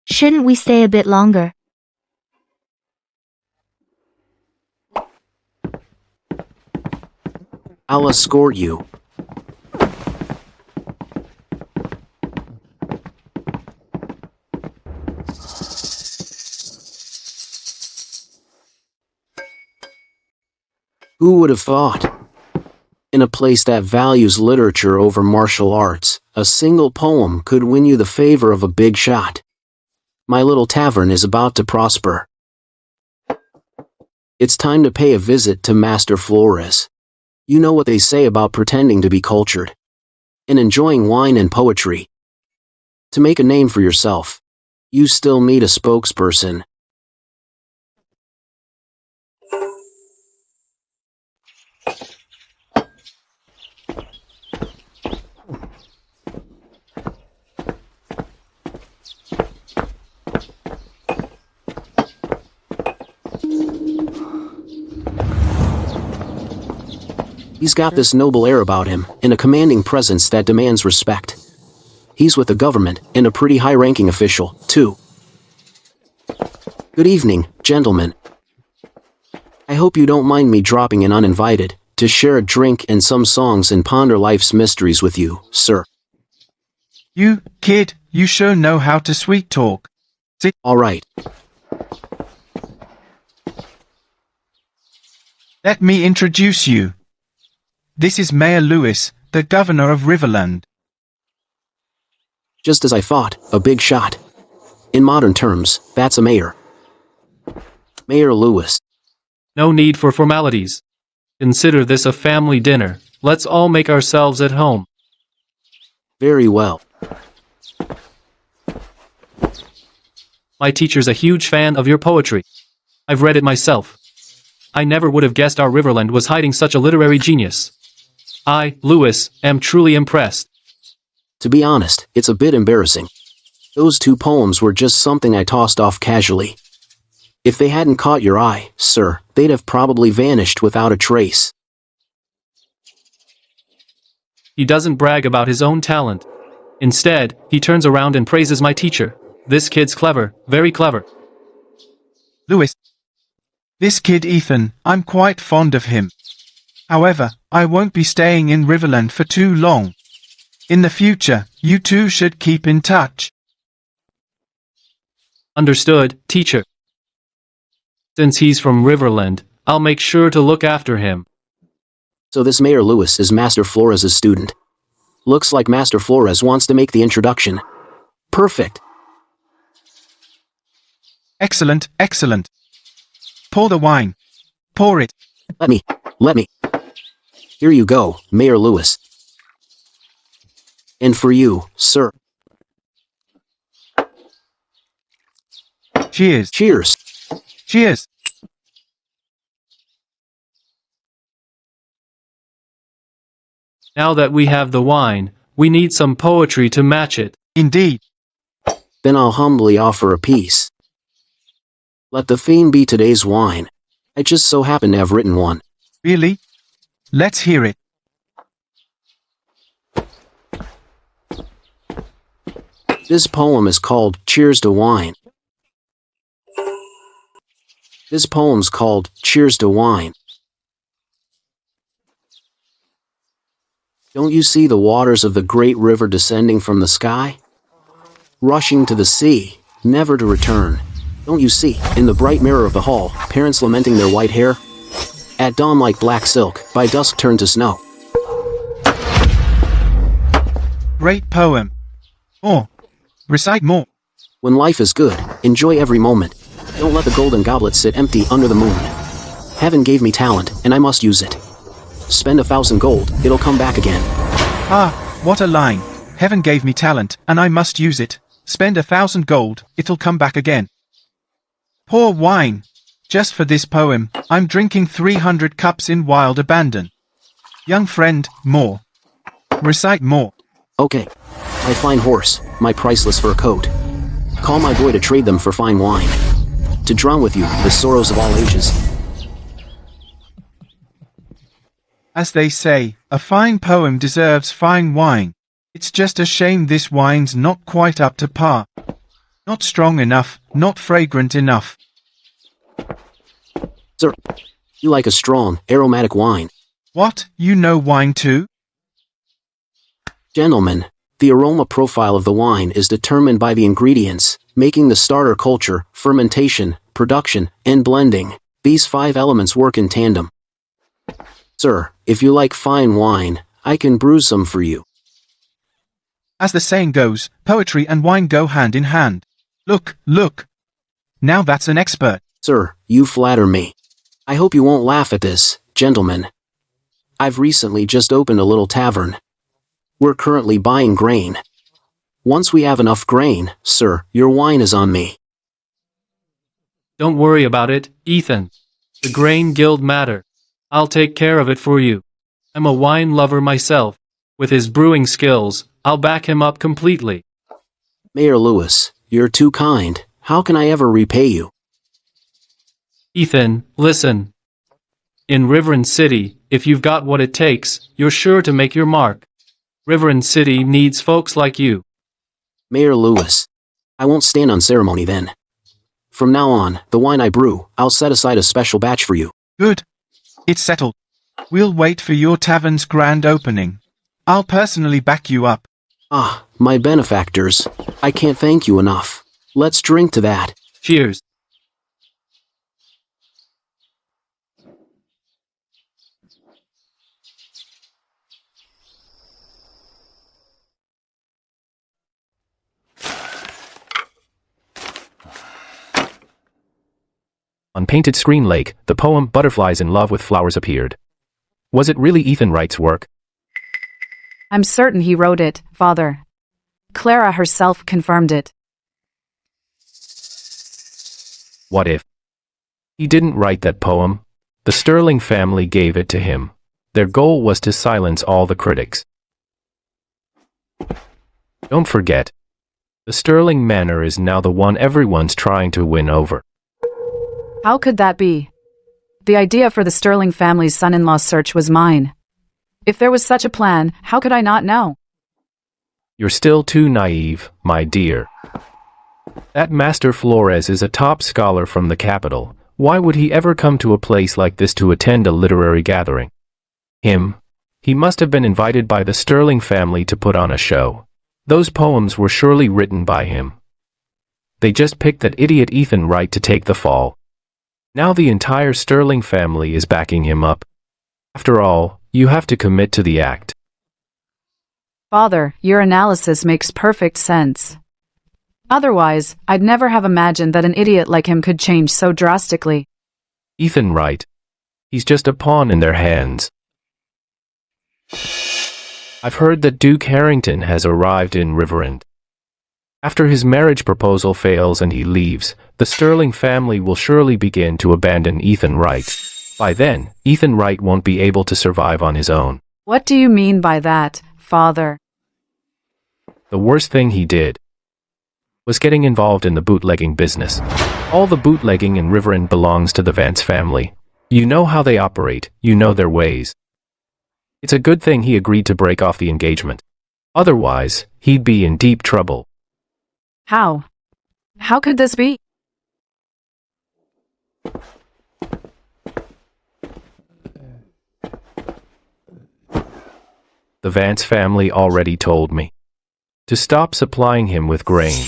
Shouldn't we stay a bit longer? I'll escort you. Who would have thought? In a place that values literature over martial arts, a single poem could win you the favor of a big shot. My little tavern is about to prosper. It's time to pay a visit to Master Flores. You know what they say about pretending to be cultured and enjoying wine and poetry. To make a name for yourself, you still need a spokesperson. He's got this noble air about him, and a commanding presence that demands respect. He's with the government, and a pretty high-ranking official, too. Good evening, gentlemen. I hope you don't mind me dropping in uninvited, to share a drink and some songs and ponder life's mysteries with you, sir. You, kid, you sure know how to sweet talk. Sit. All right. Let me introduce you. This is Mayor Lewis, the governor of Riverland. Just as I thought, a big shot. In modern terms, that's a mayor. Mayor Lewis. No need for formalities. Consider this a family dinner. Let's all make ourselves at home. Very well. My teacher's a huge fan of your poetry. I've read it myself. I never would have guessed our Riverland was hiding such a literary genius. I, Lewis, am truly impressed. To be honest, it's a bit embarrassing. Those two poems were just something I tossed off casually. If they hadn't caught your eye, sir, they'd have probably vanished without a trace. He doesn't brag about his own talent. Instead, he turns around and praises my teacher. This kid's clever, very clever. Lewis. This kid Ethan, I'm quite fond of him. However, I won't be staying in Riverland for too long. In the future, you two should keep in touch. Understood, teacher. Since he's from Riverland, I'll make sure to look after him. So this Mayor Lewis is Master Flores' student. Looks like Master Flores wants to make the introduction. Perfect. Excellent, excellent. Pour the wine. Pour it. Let me. Here you go, Mayor Lewis. And for you, sir. Cheers. Cheers. Cheers. Now that we have the wine, we need some poetry to match it. Indeed. Then I'll humbly offer a piece. Let the theme be today's wine. I just so happen to have written one. Really? Let's hear it. This poem is called Cheers to Wine. This poem's called Cheers to Wine. Don't you see the waters of the great river descending from the sky? Rushing to the sea, never to return. Don't you see, in the bright mirror of the hall, parents lamenting their white hair? At dawn like black silk, by dusk turned to snow. Great poem. More. Recite more. When life is good, enjoy every moment. Don't let the golden goblet sit empty under the moon. Heaven gave me talent, and I must use it. Spend 1,000 gold, it'll come back again. Ah, what a line. Heaven gave me talent, and I must use it. Spend 1,000 gold, it'll come back again. Pour wine. Just for this poem, I'm drinking 300 cups in wild abandon. Young friend, more. Recite more. Okay. My fine horse, my priceless fur coat. Call my boy to trade them for fine wine. To drown with you the sorrows of all ages. As they say, a fine poem deserves fine wine. It's just a shame this wine's not quite up to par. Not strong enough, not fragrant enough. Sir, you like a strong, aromatic wine. What, you know wine too? Gentlemen, the aroma profile of the wine is determined by the ingredients, making the starter culture, fermentation, production, and blending. These 5 elements work in tandem. Sir, if you like fine wine, I can brew some for you. As the saying goes, poetry and wine go hand in hand. Look, look. Now that's an expert. Sir, you flatter me. I hope you won't laugh at this, gentlemen. I've recently just opened a little tavern. We're currently buying grain. Once we have enough grain, sir, your wine is on me. Don't worry about it, Ethan. The grain guild matter. I'll take care of it for you. I'm a wine lover myself. With his brewing skills, I'll back him up completely. Mayor Lewis, you're too kind. How can I ever repay you? Ethan, listen. In Riverend City, if you've got what it takes, you're sure to make your mark. Riverend City needs folks like you. Mayor Lewis, I won't stand on ceremony then. From now on, the wine I brew, I'll set aside a special batch for you. Good. It's settled. We'll wait for your tavern's grand opening. I'll personally back you up. Ah, my benefactors. I can't thank you enough. Let's drink to that. Cheers. On Painted Screen Lake, the poem Butterflies in Love with Flowers appeared. Was it really Ethan Wright's work? I'm certain he wrote it, Father. Clara herself confirmed it. What if he didn't write that poem? The Sterling family gave it to him. Their goal was to silence all the critics. Don't forget, the Sterling Manor is now the one everyone's trying to win over. How could that be? The idea for the Sterling family's son-in-law search was mine. If there was such a plan, how could I not know? You're still too naive, my dear. That Master Flores is a top scholar from the capital. Why would he ever come to a place like this to attend a literary gathering? He must have been invited by the Sterling family to put on a show. Those poems were surely written by him. They just picked that idiot Ethan Wright to take the fall. Now the entire Sterling family is backing him up. After all, you have to commit to the act. Father, your analysis makes perfect sense. Otherwise, I'd never have imagined that an idiot like him could change so drastically. Ethan Wright. He's just a pawn in their hands. I've heard that Duke Harrington has arrived in Riverend. After his marriage proposal fails and he leaves, the Sterling family will surely begin to abandon Ethan Wright. By then, Ethan Wright won't be able to survive on his own. What do you mean by that, Father? The worst thing he did was getting involved in the bootlegging business. All the bootlegging in Riverend belongs to the Vance family. You know how they operate, you know their ways. It's a good thing he agreed to break off the engagement. Otherwise, he'd be in deep trouble. How? How could this be? The Vance family already told me to stop supplying him with grain.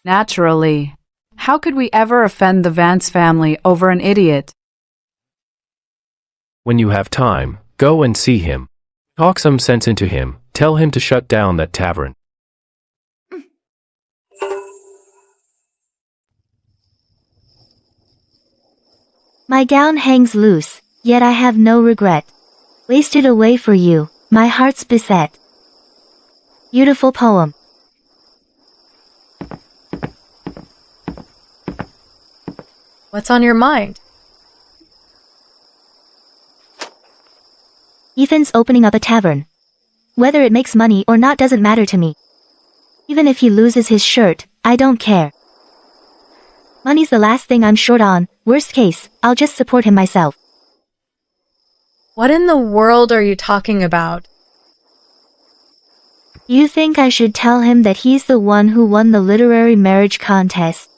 Naturally. How could we ever offend the Vance family over an idiot? When you have time, go and see him. Talk some sense into him. Tell him to shut down that tavern. My gown hangs loose, yet I have no regret. Wasted away for you, my heart's beset. Beautiful poem. What's on your mind? Ethan's opening up a tavern. Whether it makes money or not doesn't matter to me. Even if he loses his shirt, I don't care. Money's the last thing I'm short on. Worst case, I'll just support him myself. What in the world are you talking about? You think I should tell him that he's the one who won the literary marriage contest?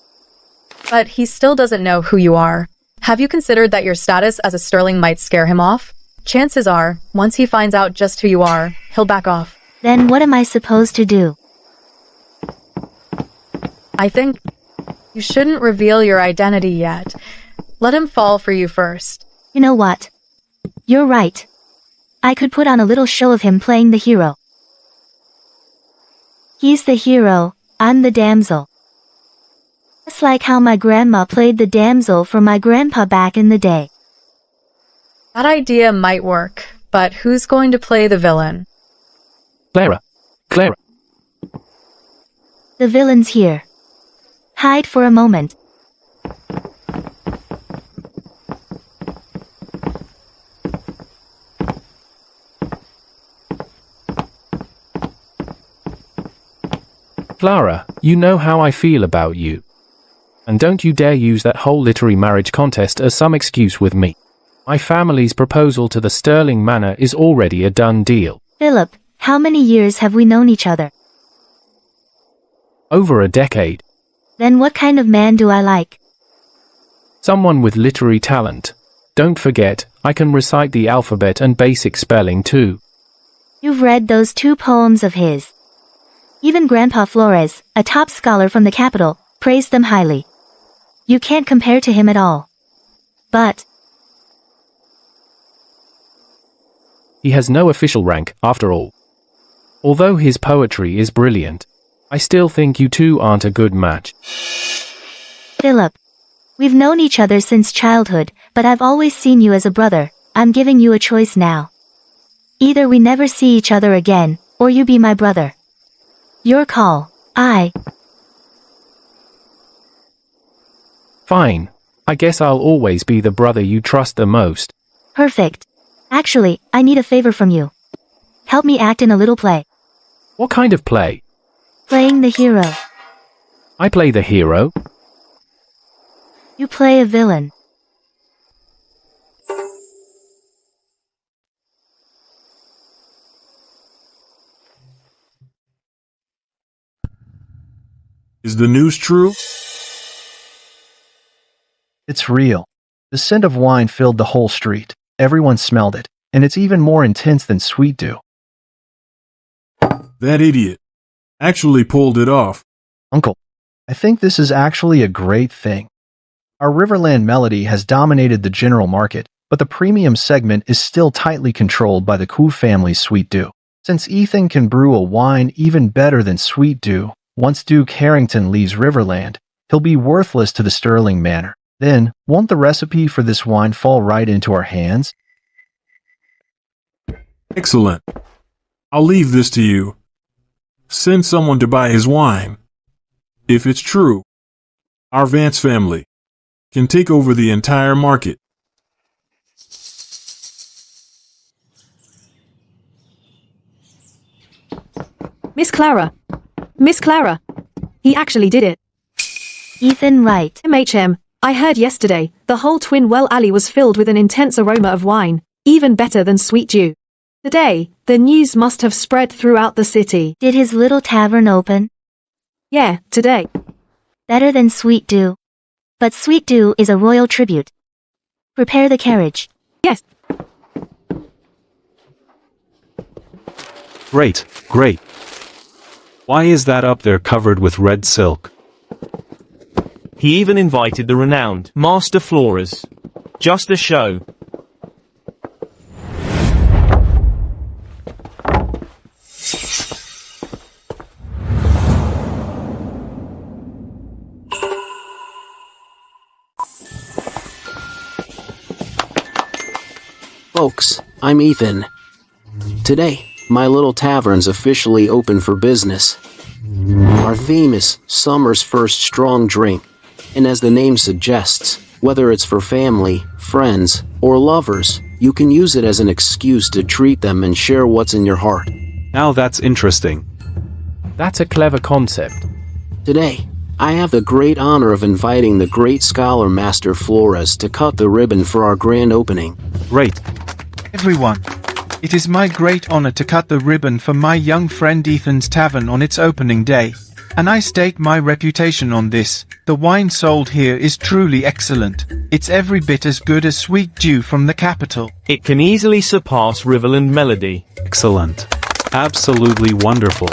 But he still doesn't know who you are. Have you considered that your status as a Sterling might scare him off? Chances are, once he finds out just who you are, he'll back off. Then what am I supposed to do? I think you shouldn't reveal your identity yet. Let him fall for you first. You know what? You're right. I could put on a little show of him playing the hero. He's the hero, I'm the damsel. Just like how my grandma played the damsel for my grandpa back in the day. That idea might work, but who's going to play the villain? Clara. Clara. The villain's here. Hide for a moment. Clara, you know how I feel about you. And don't you dare use that whole literary marriage contest as some excuse with me. My family's proposal to the Sterling Manor is already a done deal. Philip, how many years have we known each other? Over a decade. Then what kind of man do I like? Someone with literary talent. Don't forget, I can recite the alphabet and basic spelling too. You've read those 2 poems of his. Even Grandpa Flores, a top scholar from the capital, praised them highly. You can't compare to him at all. But he has no official rank, after all. Although his poetry is brilliant, I still think you two aren't a good match. Philip, we've known each other since childhood, but I've always seen you as a brother. I'm giving you a choice now. Either we never see each other again, or you be my brother. Your call. Fine. I guess I'll always be the brother you trust the most. Perfect. Actually, I need a favor from you. Help me act in a little play. What kind of play? Playing the hero. I play the hero? You play a villain. Is the news true? It's real. The scent of wine filled the whole street. Everyone smelled it, and it's even more intense than sweet dew. That idiot actually pulled it off. Uncle, I think this is actually a great thing. Our Riverland melody has dominated the general market, but the premium segment is still tightly controlled by the Koo family's sweet dew. Since Ethan can brew a wine even better than sweet dew, once Duke Harrington leaves Riverland, he'll be worthless to the Sterling Manor. Then, won't the recipe for this wine fall right into our hands? Excellent. I'll leave this to you. Send someone to buy his wine. If it's true, our Vance family can take over the entire market. Miss Clara. Miss Clara. He actually did it. Ethan Wright. MHM, I heard yesterday, the whole Twin Well Alley was filled with an intense aroma of wine, even better than sweet dew. Today, the news must have spread throughout the city. Did his little tavern open? Yeah, today. Better than sweet dew. But sweet dew is a royal tribute. Prepare the carriage. Yes. Great, great. Why is that up there covered with red silk? He even invited the renowned Master Flores. Just a show. Folks, I'm Ethan. Today, my little tavern's officially open for business. Our theme is summer's first strong drink, and as the name suggests, whether it's for family, friends, or lovers, you can use it as an excuse to treat them and share what's in your heart. Now that's interesting. That's a clever concept. Today, I have the great honor of inviting the great scholar Master Flores to cut the ribbon for our grand opening. Great. Everyone, it is my great honor to cut the ribbon for my young friend Ethan's tavern on its opening day, and I stake my reputation on this. The wine sold here is truly excellent. It's every bit as good as sweet dew from the capital. It can easily surpass Riverland Melody. Excellent. Absolutely wonderful.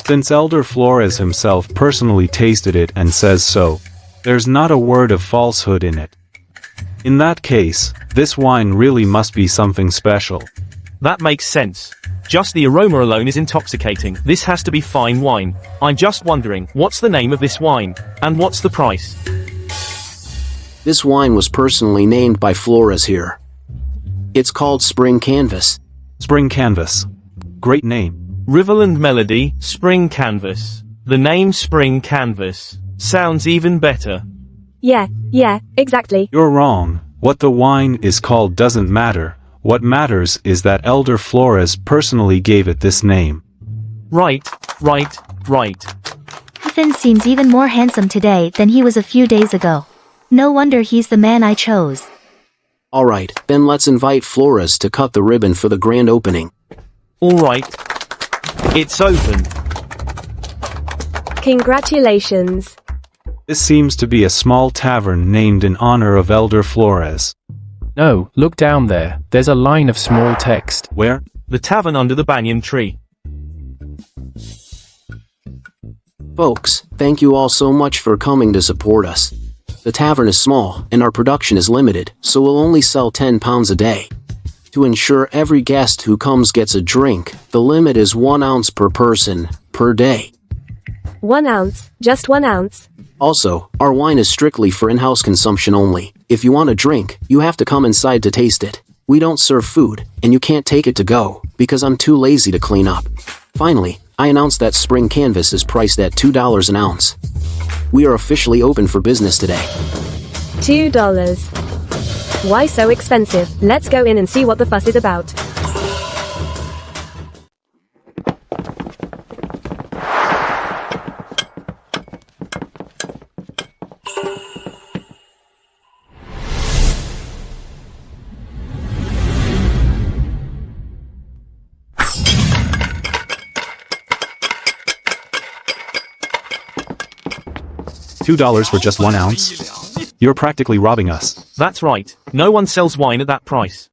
Since Elder Flores himself personally tasted it and says so, there's not a word of falsehood in it. In that case, this wine really must be something special. That makes sense. Just the aroma alone is intoxicating. This has to be fine wine. I'm just wondering, what's the name of this wine? And what's the price? This wine was personally named by Flores here. It's called Spring Canvas. Spring Canvas. Great name. Riverland Melody, Spring Canvas. The name Spring Canvas sounds even better. Yeah, exactly. You're wrong. What the wine is called doesn't matter. What matters is that Elder Flores personally gave it this name. Right. Ethan seems even more handsome today than he was a few days ago. No wonder he's the man I chose. Alright, then let's invite Flores to cut the ribbon for the grand opening. Alright. It's open. Congratulations. This seems to be a small tavern named in honor of Elder Flores. No, look down there. There's a line of small text. Where? The tavern under the banyan tree. Folks, thank you all so much for coming to support us. The tavern is small, and our production is limited, so we'll only sell 10 pounds a day. To ensure every guest who comes gets a drink, the limit is 1 ounce per person, per day. 1 ounce, just 1 ounce. Also, our wine is strictly for in-house consumption only. If you want a drink, you have to come inside to taste it. We don't serve food, and you can't take it to go, because I'm too lazy to clean up. Finally, I announce that Spring Canvas is priced at $2 an ounce. We are officially open for business today. $2. Why so expensive? Let's go in and see what the fuss is about. $2 for just 1 ounce? You're practically robbing us. That's right, no one sells wine at that price.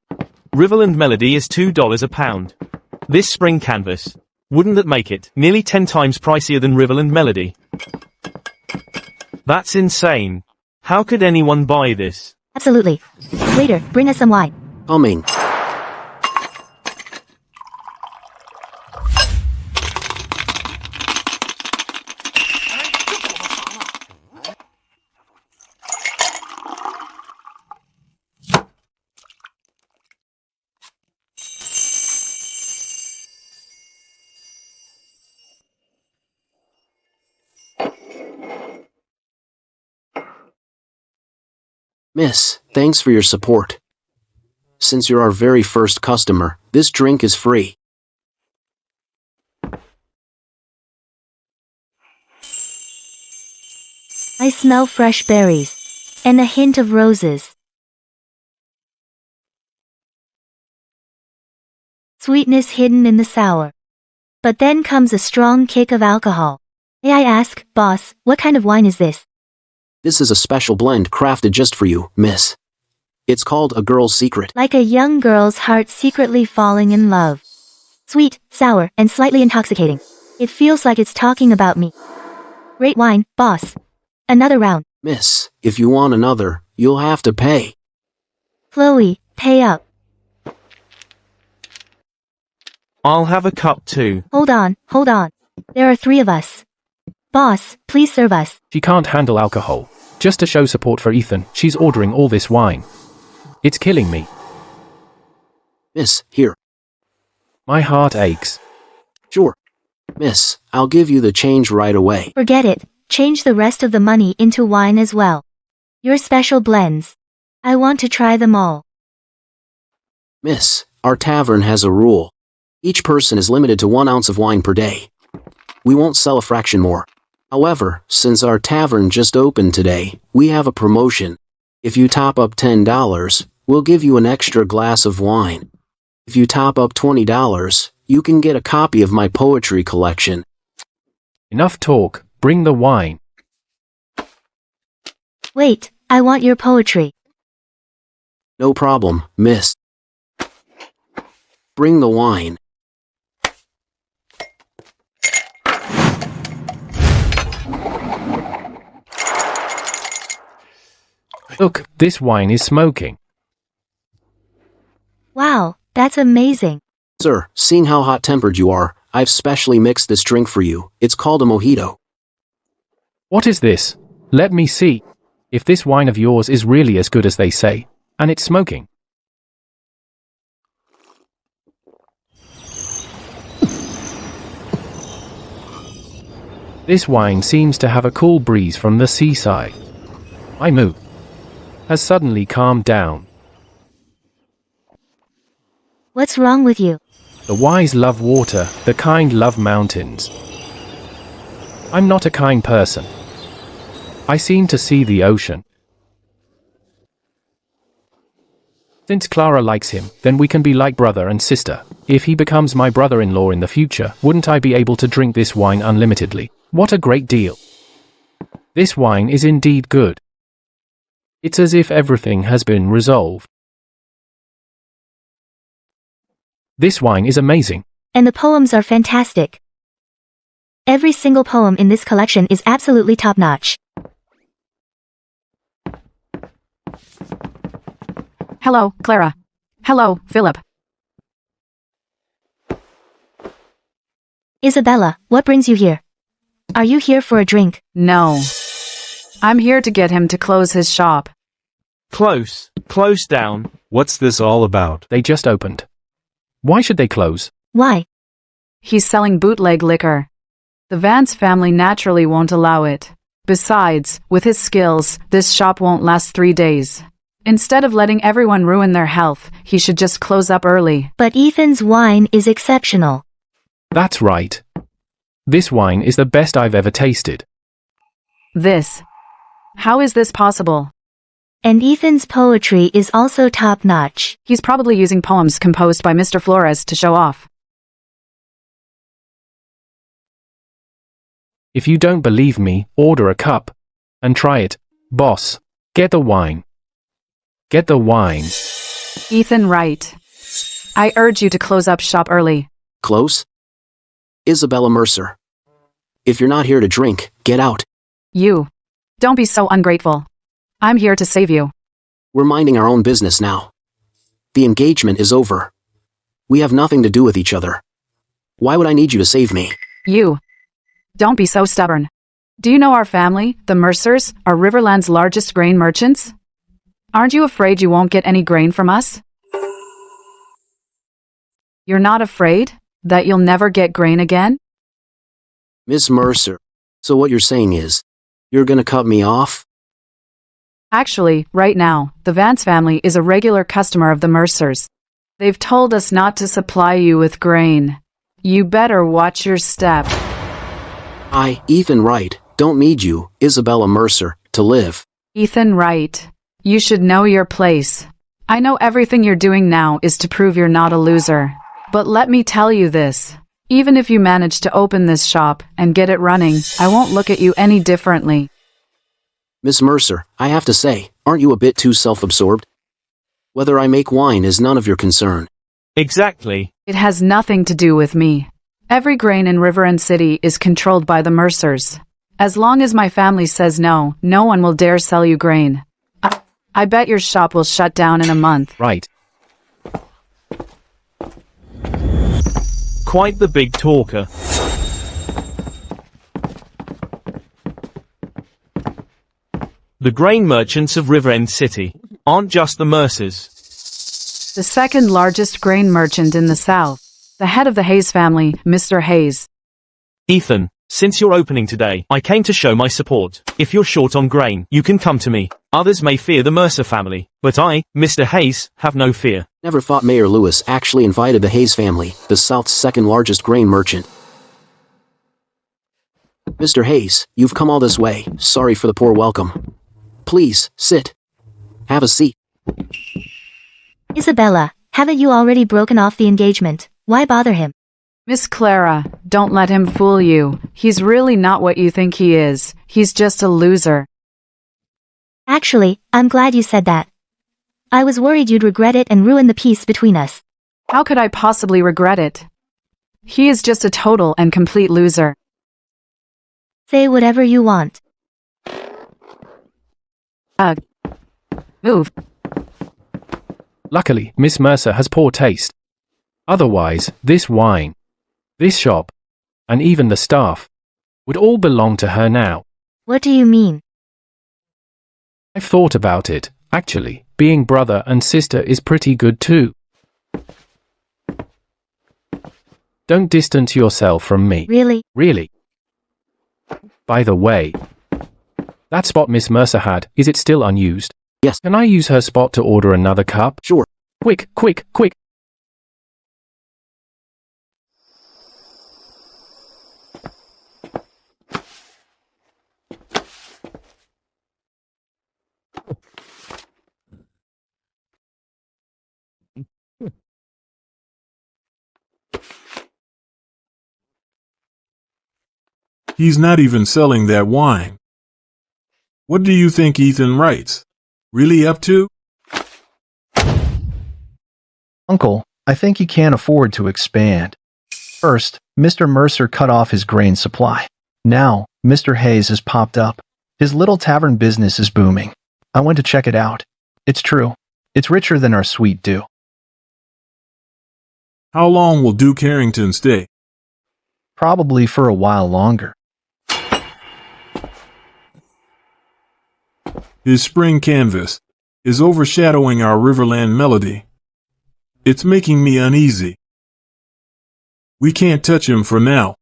Riverland Melody is $2 a pound. This spring canvas. Wouldn't that make it nearly 10 times pricier than Riverland Melody? That's insane. How could anyone buy this? Absolutely. Waiter, bring us some wine. Coming. Miss, thanks for your support. Since you're our very first customer, this drink is free. I smell fresh berries. And a hint of roses. Sweetness hidden in the sour. But then comes a strong kick of alcohol. May I ask, boss, what kind of wine is this? This is a special blend crafted just for you, miss. It's called A Girl's Secret. Like a young girl's heart secretly falling in love. Sweet, sour, and slightly intoxicating. It feels like it's talking about me. Great wine, boss. Another round. Miss, if you want another, you'll have to pay. Chloe, pay up. I'll have a cup too. Hold on. There are 3 of us. Boss, please serve us. She can't handle alcohol. Just to show support for Ethan, she's ordering all this wine. It's killing me. Miss, here. My heart aches. Sure. Miss, I'll give you the change right away. Forget it. Change the rest of the money into wine as well. Your special blends. I want to try them all. Miss, our tavern has a rule. Each person is limited to 1 ounce of wine per day. We won't sell a fraction more. However, since our tavern just opened today, we have a promotion. If you top up $10, we'll give you an extra glass of wine. If you top up $20, you can get a copy of my poetry collection. Enough talk, bring the wine. Wait, I want your poetry. No problem, miss. Bring the wine. Look, this wine is smoking. Wow, that's amazing. Sir, seeing how hot-tempered you are, I've specially mixed this drink for you. It's called a mojito. What is this? Let me see. If this wine of yours is really as good as they say, and it's smoking. This wine seems to have a cool breeze from the seaside. My mood has suddenly calmed down. What's wrong with you? The wise love water, the kind love mountains. I'm not a kind person. I seem to see the ocean. Since Clara likes him, then we can be like brother and sister. If he becomes my brother-in-law in the future, wouldn't I be able to drink this wine unlimitedly? What a great deal. This wine is indeed good. It's as if everything has been resolved. This wine is amazing. And the poems are fantastic. Every single poem in this collection is absolutely top-notch. Hello, Clara. Hello, Philip. Isabella, what brings you here? Are you here for a drink? No. I'm here to get him to close his shop. Close down. What's this all about? They just opened. Why should they close? Why? He's selling bootleg liquor. The Vance family naturally won't allow it. Besides, with his skills, this shop won't last 3 days. Instead of letting everyone ruin their health, he should just close up early. But Ethan's wine is exceptional. That's right. This wine is the best I've ever tasted. This. How is this possible? And Ethan's poetry is also top-notch. He's probably using poems composed by Mr. Flores to show off. If you don't believe me, order a cup. And try it, boss. Get the wine. Get the wine. Ethan Wright. I urge you to close up shop early. Close? Isabella Mercer. If you're not here to drink, get out. You. Don't be so ungrateful. I'm here to save you. We're minding our own business now. The engagement is over. We have nothing to do with each other. Why would I need you to save me? You. Don't be so stubborn. Do you know our family, the Mercers, are Riverland's largest grain merchants? Aren't you afraid you won't get any grain from us? You're not afraid that you'll never get grain again? Miss Mercer, so what you're saying is, you're gonna cut me off? Actually, right now, the Vance family is a regular customer of the Mercers. They've told us not to supply you with grain. You better watch your step. I, Ethan Wright, don't need you, Isabella Mercer, to live. Ethan Wright, you should know your place. I know everything you're doing now is to prove you're not a loser. But let me tell you this. Even if you manage to open this shop and get it running, I won't look at you any differently. Miss Mercer, I have to say, aren't you a bit too self-absorbed? Whether I make wine is none of your concern. Exactly. It has nothing to do with me. Every grain in Riverend City is controlled by the Mercers. As long as my family says no, no one will dare sell you grain. I bet your shop will shut down in a month. Right. Quite the big talker. The grain merchants of Riverend City aren't just the Mercers. The second largest grain merchant in the South. The head of the Hayes family, Mr. Hayes. Ethan, since you're opening today, I came to show my support. If you're short on grain, you can come to me. Others may fear the Mercer family, but I, Mr. Hayes, have no fear. Never thought Mayor Lewis actually invited the Hayes family, the South's second largest grain merchant. Mr. Hayes, you've come all this way. Sorry for the poor welcome. Please, sit. Have a seat. Isabella, haven't you already broken off the engagement? Why bother him? Miss Clara, don't let him fool you. He's really not what you think he is. He's just a loser. Actually, I'm glad you said that. I was worried you'd regret it and ruin the peace between us. How could I possibly regret it? He is just a total and complete loser. Say whatever you want. Move. Luckily, Miss Mercer has poor taste. Otherwise, this wine, this shop, and even the staff would all belong to her now. What do you mean? I've thought about it. Actually, being brother and sister is pretty good too. Don't distance yourself from me. Really? Really? By the way, that spot Miss Mercer had, is it still unused? Yes. Can I use her spot to order another cup? Sure. Quick, quick, quick. He's not even selling that wine. What do you think Ethan Wrights really up to? Uncle, I think he can't afford to expand. First, Mr. Mercer cut off his grain supply. Now, Mr. Hayes has popped up. His little tavern business is booming. I went to check it out. It's true. It's richer than our sweet Dew. How long will Duke Harrington stay? Probably for a while longer. His spring canvas is overshadowing our Riverland melody. It's making me uneasy. We can't touch him for now,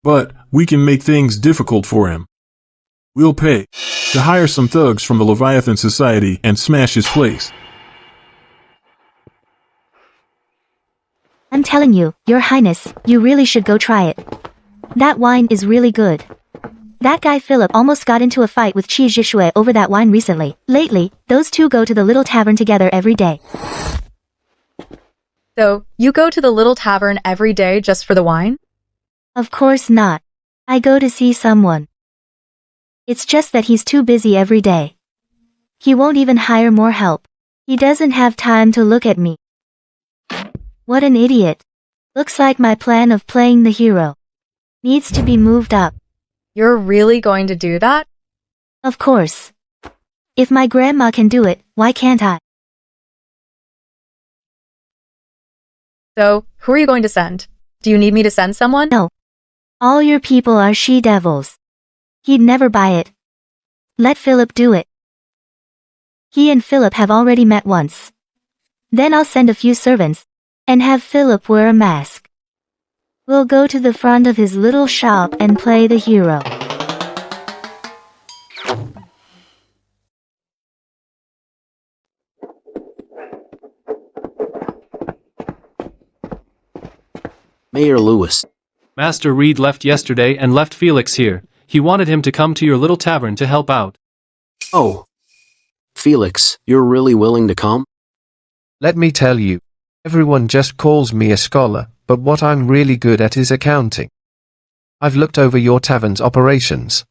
but we can make things difficult for him. We'll pay to hire some thugs from the Leviathan Society and smash his place. I'm telling you, Your Highness, you really should go try it. That wine is really good. That guy Philip almost got into a fight with Chi Jishue over that wine recently. Lately, those two go to the little tavern together every day. So, you go to the little tavern every day just for the wine? Of course not. I go to see someone. It's just that he's too busy every day. He won't even hire more help. He doesn't have time to look at me. What an idiot. Looks like my plan of playing the hero needs to be moved up. You're really going to do that? Of course. If my grandma can do it, why can't I? So, who are you going to send? Do you need me to send someone? No. All your people are she-devils. He'd never buy it. Let Philip do it. He and Philip have already met once. Then I'll send a few servants, and have Philip wear a mask. We'll go to the front of his little shop and play the hero. Mayor Lewis. Master Reed left yesterday and left Felix here. He wanted him to come to your little tavern to help out. Oh. Felix, you're really willing to come? Let me tell you. Everyone just calls me a scholar, but what I'm really good at is accounting. I've looked over your tavern's operations.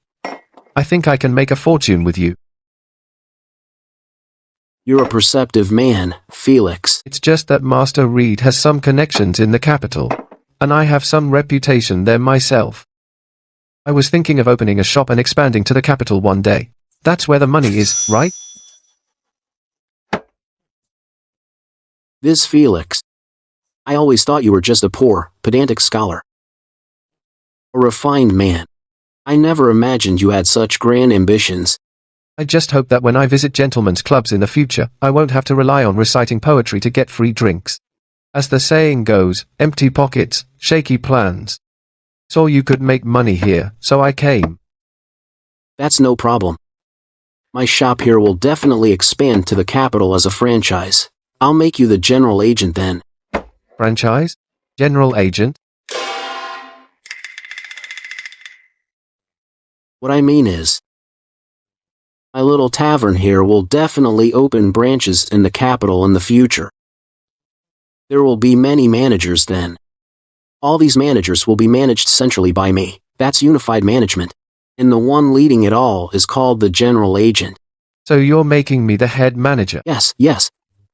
I think I can make a fortune with you. You're a perceptive man, Felix. It's just that Master Reed has some connections in the capital, and I have some reputation there myself. I was thinking of opening a shop and expanding to the capital one day. That's where the money is, right? This Felix. I always thought you were just a poor, pedantic scholar. A refined man. I never imagined you had such grand ambitions. I just hope that when I visit gentlemen's clubs in the future, I won't have to rely on reciting poetry to get free drinks. As the saying goes, empty pockets, shaky plans. Saw you could make money here, so I came. That's no problem. My shop here will definitely expand to the capital as a franchise. I'll make you the general agent then. Franchise? General agent? What I mean is, my little tavern here will definitely open branches in the capital in the future. There will be many managers then. All these managers will be managed centrally by me. That's unified management. And the one leading it all is called the general agent. So you're making me the head manager? Yes,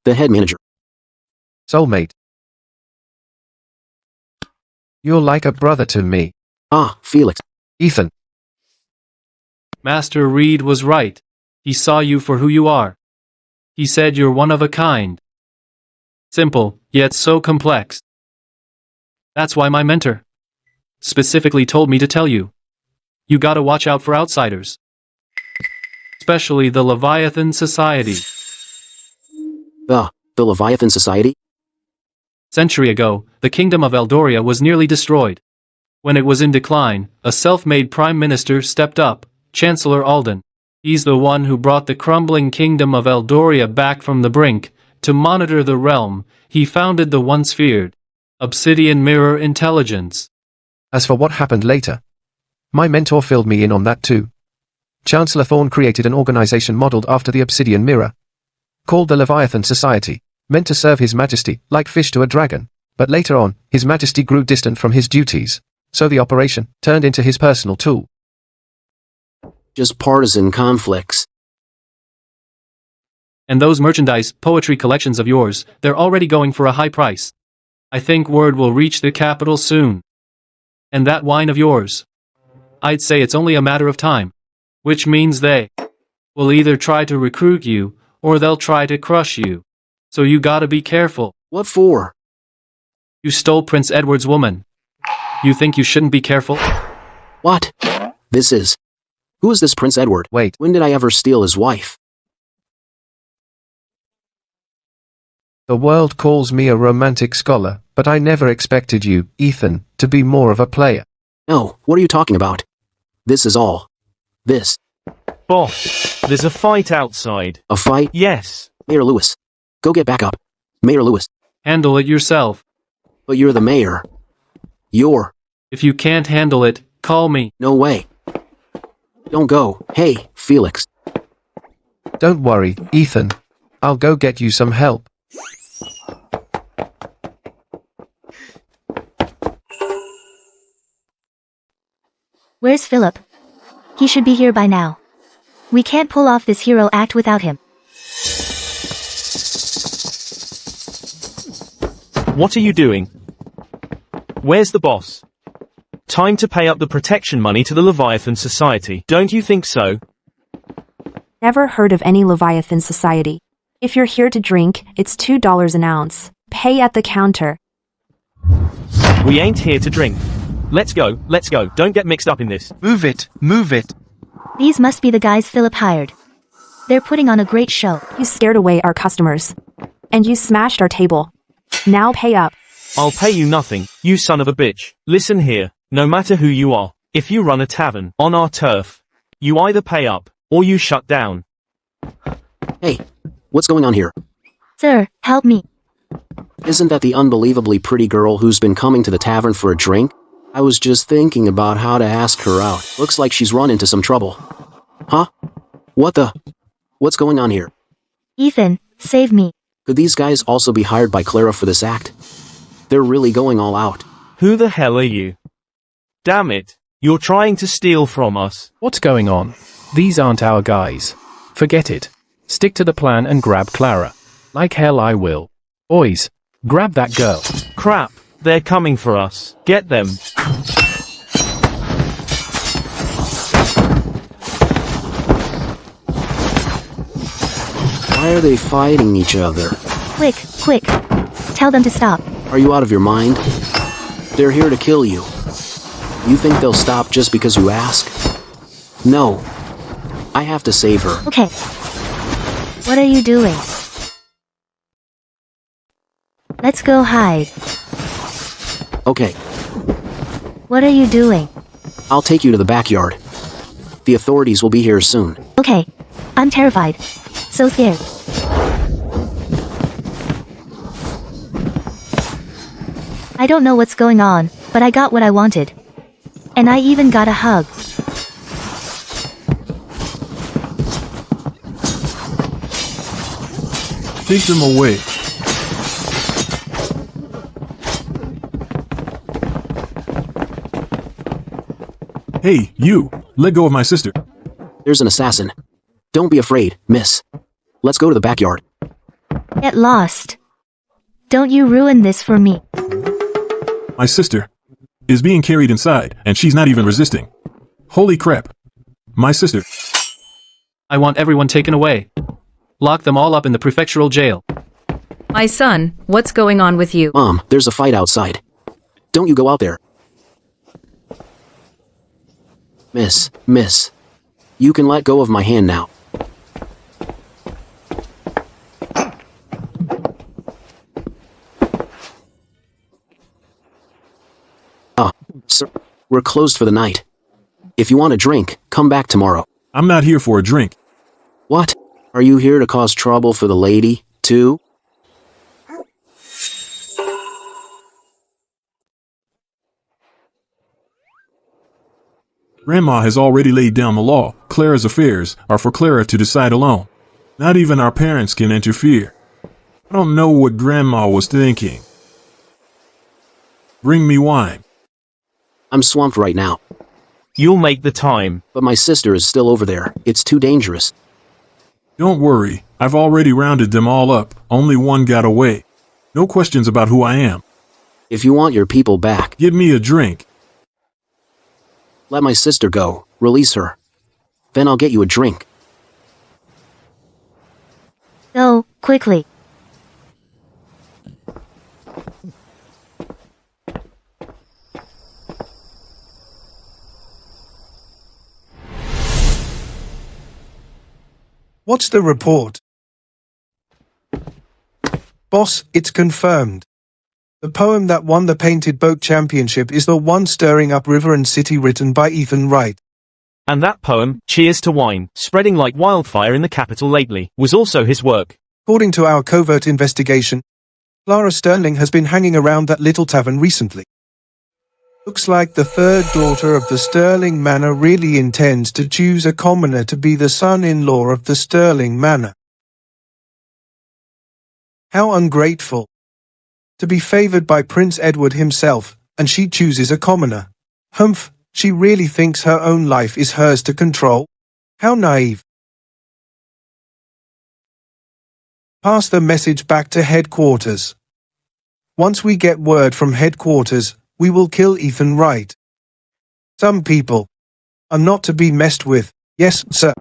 the head manager. Soulmate. You're like a brother to me. Ah, Felix. Ethan. Master Reed was right. He saw you for who you are. He said you're one of a kind. Simple, yet so complex. That's why my mentor specifically told me to tell you. You gotta watch out for outsiders. Especially the Leviathan Society. The Leviathan Society? Century ago, the kingdom of Eldoria was nearly destroyed. When it was in decline, a self-made prime minister stepped up, Chancellor Alden. He's the one who brought the crumbling kingdom of Eldoria back from the brink. To monitor the realm, he founded the once feared Obsidian Mirror Intelligence. As for what happened later, my mentor filled me in on that too. Chancellor Thorne created an organization modeled after the Obsidian Mirror, called the Leviathan Society, meant to serve His Majesty, like fish to a dragon, but later on, His Majesty grew distant from his duties, so the operation turned into his personal tool. Just partisan conflicts. And those merchandise, poetry collections of yours, they're already going for a high price. I think word will reach the capital soon. And that wine of yours, I'd say it's only a matter of time. Which means they will either try to recruit you, or they'll try to crush you. So you gotta be careful. What for? You stole Prince Edward's woman. You think you shouldn't be careful? What? Who is this Prince Edward? Wait. When did I ever steal his wife? The world calls me a romantic scholar, but I never expected you, Ethan, to be more of a player. No, what are you talking about? This is all. This. Boss, there's a fight outside. A fight? Yes. Mayor Lewis. Go get back up. Mayor Lewis. Handle it yourself. But you're the mayor. If you can't handle it, call me. No way. Don't go. Hey, Felix. Don't worry, Ethan. I'll go get you some help. Where's Philip? He should be here by now. We can't pull off this hero act without him. What are you doing? Where's the boss? Time to pay up the protection money to the Leviathan Society, don't you think so? Never heard of any Leviathan Society. If you're here to drink, it's $2 an ounce. Pay at the counter. We ain't here to drink. Let's go, don't get mixed up in this. Move it, move it. These must be the guys Philip hired. They're putting on a great show. You scared away our customers. And you smashed our table. Now pay up. I'll pay you nothing, you son of a bitch. Listen here, no matter who you are, if you run a tavern on our turf, you either pay up, or you shut down. Hey, what's going on here? Sir, help me. Isn't that the unbelievably pretty girl who's been coming to the tavern for a drink? I was just thinking about how to ask her out. Looks like she's run into some trouble. Huh? What's going on here? Ethan, save me. Could these guys also be hired by Clara for this act? They're really going all out. Who the hell are you? Damn it, you're trying to steal from us. What's going on? These aren't our guys. Forget it. Stick to the plan and grab Clara. Like hell I will. Boys, grab that girl. Crap, they're coming for us. Get them. Why are they fighting each other? Quick. Tell them to stop. Are you out of your mind? They're here to kill you. You think they'll stop just because you ask? No. I have to save her. Okay. What are you doing? Let's go hide. Okay. What are you doing? I'll take you to the backyard. The authorities will be here soon. Okay. I'm terrified. So scared. I don't know what's going on, but I got what I wanted. And I even got a hug. Take them away. Hey, you! Let go of my sister. There's an assassin. Don't be afraid, miss. Let's go to the backyard. Get lost. Don't you ruin this for me. My sister is being carried inside, and she's not even resisting. Holy crap. My sister. I want everyone taken away. Lock them all up in the prefectural jail. My son, what's going on with you? Mom, there's a fight outside. Don't you go out there. Miss. You can let go of my hand now. Sir, we're closed for the night. If you want a drink, come back tomorrow. I'm not here for a drink. What? Are you here to cause trouble for the lady, too? Grandma has already laid down the law. Clara's affairs are for Clara to decide alone. Not even our parents can interfere. I don't know what Grandma was thinking. Bring me wine. I'm swamped right now. You'll make the time. But my sister is still over there. It's too dangerous. Don't worry. I've already rounded them all up. Only one got away. No questions about who I am. If you want your people back, give me a drink. Let my sister go. Release her. Then I'll get you a drink. Go, quickly. What's the report? Boss, it's confirmed. The poem that won the Painted Boat Championship is the one stirring up river and city, written by Ethan Wright. And that poem, Cheers to Wine, spreading like wildfire in the capital lately, was also his work. According to our covert investigation, Clara Sterling has been hanging around that little tavern recently. Looks like the third daughter of the Sterling Manor really intends to choose a commoner to be the son-in-law of the Sterling Manor. How ungrateful. To be favoured by Prince Edward himself, and she chooses a commoner. Humph, She really thinks her own life is hers to control. How naive. Pass the message back to headquarters. Once we get word from headquarters, we will kill Ethan Wright. Some people are not to be messed with. Yes, sir.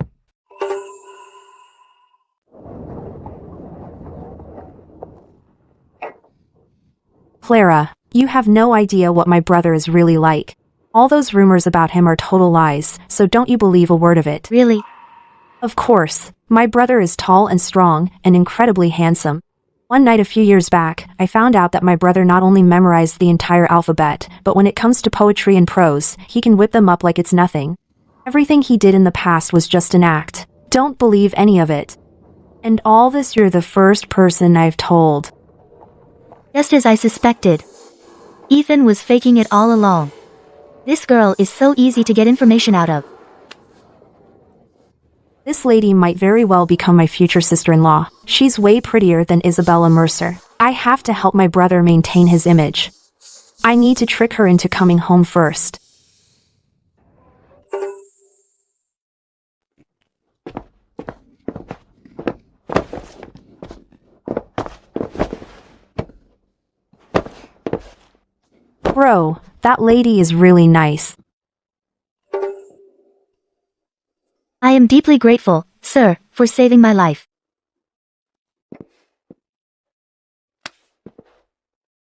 Clara, you have no idea what my brother is really like. All those rumors about him are total lies, so don't you believe a word of it. Really? Of course. My brother is tall and strong, and incredibly handsome. One night a few years back, I found out that my brother not only memorized the entire alphabet, but when it comes to poetry and prose, he can whip them up like it's nothing. Everything he did in the past was just an act. Don't believe any of it. And all this you're the first person I've told. Just as I suspected. Ethan was faking it all along. This girl is so easy to get information out of. This lady might very well become my future sister-in-law. She's way prettier than Isabella Mercer. I have to help my brother maintain his image. I need to trick her into coming home first. Bro, that lady is really nice. I am deeply grateful, sir, for saving my life.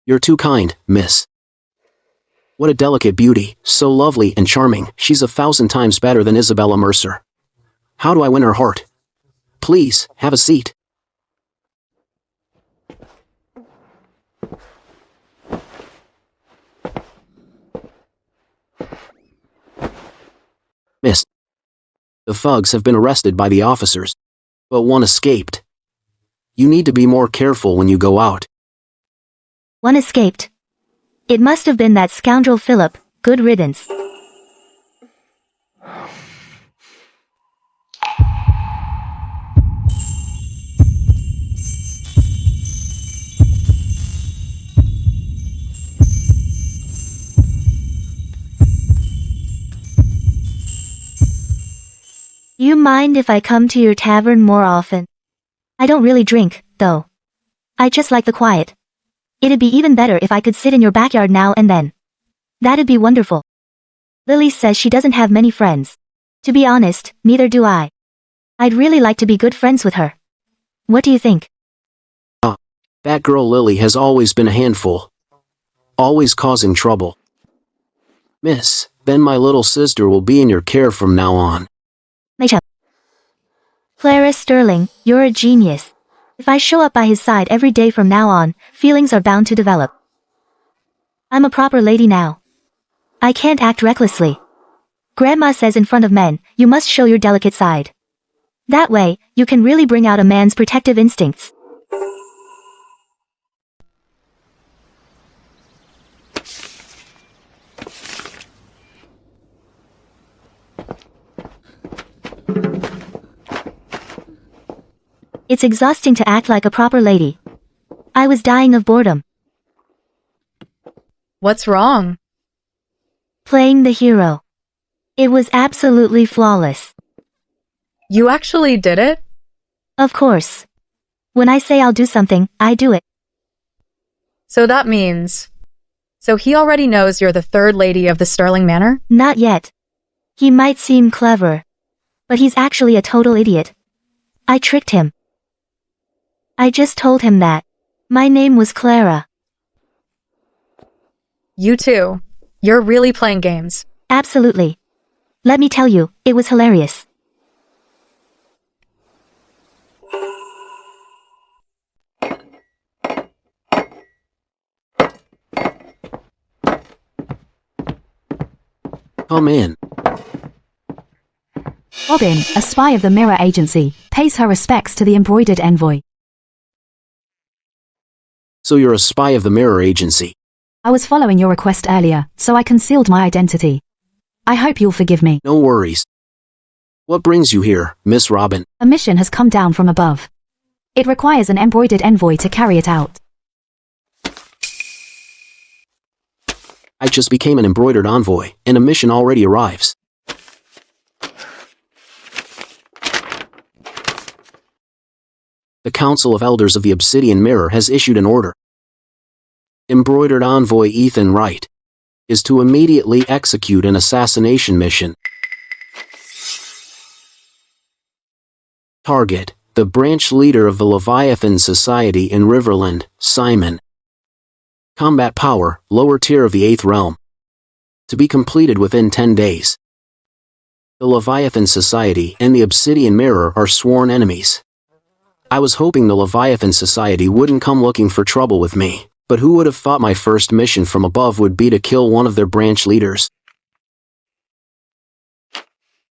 You're too kind, miss. What a delicate beauty, so lovely and charming. She's 1,000 times better than Isabella Mercer. How do I win her heart? Please, have a seat. Miss. The thugs have been arrested by the officers, but one escaped. You need to be more careful when you go out. One escaped. It must have been that scoundrel Philip. Good riddance. Do you mind if I come to your tavern more often? I don't really drink, though. I just like the quiet. It'd be even better if I could sit in your backyard now and then. That'd be wonderful. Lily says she doesn't have many friends. To be honest, neither do I. I'd really like to be good friends with her. What do you think? That girl Lily has always been a handful. Always causing trouble. Miss, then my little sister will be in your care from now on. Clara Sterling, you're a genius. If I show up by his side every day from now on, feelings are bound to develop. I'm a proper lady now. I can't act recklessly. Grandma says in front of men, you must show your delicate side. That way, you can really bring out a man's protective instincts. It's exhausting to act like a proper lady. I was dying of boredom. What's wrong? Playing the hero. It was absolutely flawless. You actually did it? Of course. When I say I'll do something, I do it. So that means... So he already knows you're the third lady of the Sterling Manor? Not yet. He might seem clever, but he's actually a total idiot. I tricked him. I just told him that my name was Clara. You too. You're really playing games. Absolutely. Let me tell you, it was hilarious. Come in. Robin, a spy of the Mirror Agency, pays her respects to the embroidered envoy. So you're a spy of the Mirror Agency. I was following your request earlier, so I concealed my identity. I hope you'll forgive me. No worries. What brings you here, Miss Robin? A mission has come down from above. It requires an embroidered envoy to carry it out. I just became an embroidered envoy, and a mission already arrives. The Council of Elders of the Obsidian Mirror has issued an order. Embroidered envoy Ethan Wright is to immediately execute an assassination mission. Target: the branch leader of the Leviathan Society in Riverland, Simon. Combat power: lower tier of the 8th realm. To be completed within 10 days. The Leviathan Society and the Obsidian Mirror are sworn enemies. I was hoping the Leviathan Society wouldn't come looking for trouble with me, but who would have thought my first mission from above would be to kill one of their branch leaders?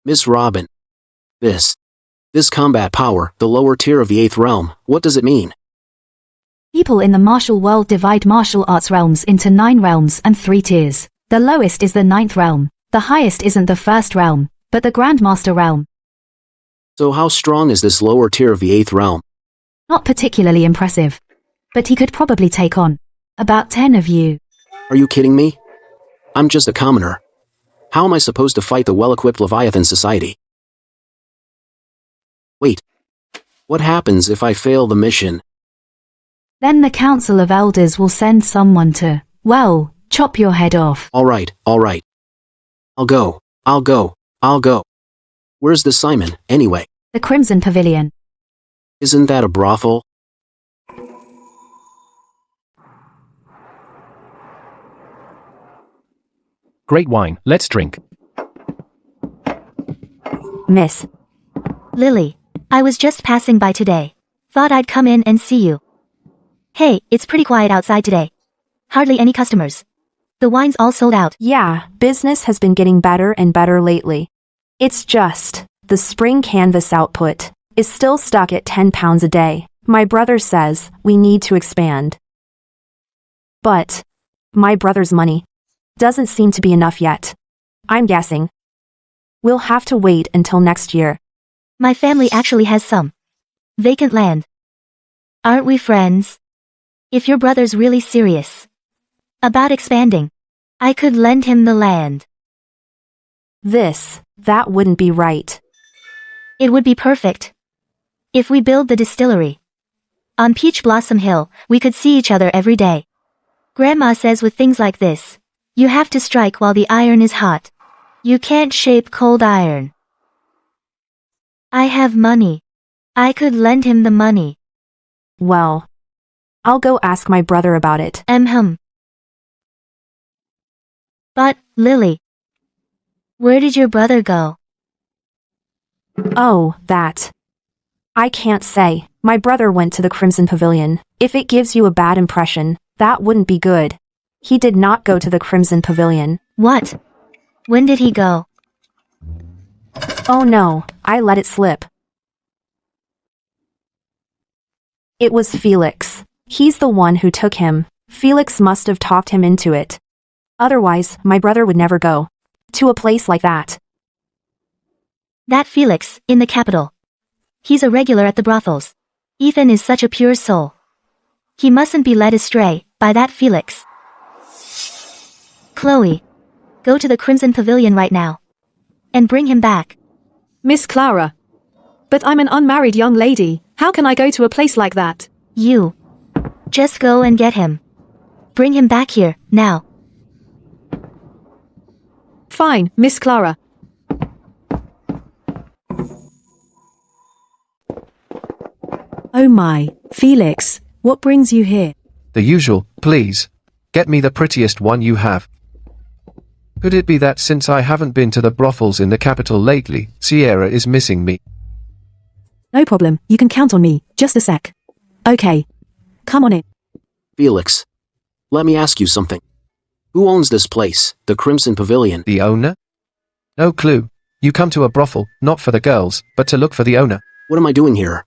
Miss Robin. This combat power, the lower tier of the 8th realm, what does it mean? People in the martial world divide martial arts realms into 9 realms and 3 tiers. The lowest is the 9th realm. The highest isn't the 1st realm, but the Grandmaster realm. So how strong is this lower tier of the 8th realm? Not particularly impressive. But he could probably take on about 10 of you. Are you kidding me? I'm just a commoner. How am I supposed to fight the well-equipped Leviathan Society? Wait. What happens if I fail the mission? Then the Council of Elders will send someone to, well, chop your head off. Alright. I'll go. Where's the Simon, anyway? The Crimson Pavilion. Isn't that a brothel? Great wine, let's drink. Miss. Lily, I was just passing by today. Thought I'd come in and see you. Hey, it's pretty quiet outside today. Hardly any customers. The wine's all sold out. Yeah, business has been getting better and better lately. It's just, the spring canvas output is still stuck at 10 pounds a day. My brother says we need to expand. But my brother's money doesn't seem to be enough yet. I'm guessing we'll have to wait until next year. My family actually has some vacant land. Aren't we friends? If your brother's really serious about expanding, I could lend him the land. That wouldn't be right. It would be perfect. If we build the distillery on Peach Blossom Hill, we could see each other every day. Grandma says with things like this, you have to strike while the iron is hot. You can't shape cold iron. I have money. I could lend him the money. Well, I'll go ask my brother about it. But, Lily, where did your brother go? Oh, that. I can't say. My brother went to the Crimson Pavilion. If it gives you a bad impression, that wouldn't be good. He did not go to the Crimson Pavilion. What? When did he go? Oh no, I let it slip. It was Felix. He's the one who took him. Felix must have talked him into it. Otherwise, my brother would never go to a place like that. That Felix, in the capital. He's a regular at the brothels. Ethan is such a pure soul. He mustn't be led astray by that Felix. Chloe, go to the Crimson Pavilion right now. And bring him back. Miss Clara. But I'm an unmarried young lady. How can I go to a place like that? You. Just go and get him. Bring him back here, now. Fine, Miss Clara. Oh my, Felix, what brings you here? The usual, please. Get me the prettiest one you have. Could it be that since I haven't been to the brothels in the capital lately, Sierra is missing me? No problem, you can count on me. Just a sec. Okay. Come on in. Felix, let me ask you something. Who owns this place, the Crimson Pavilion? The owner? No clue. You come to a brothel, not for the girls, but to look for the owner. What am I doing here?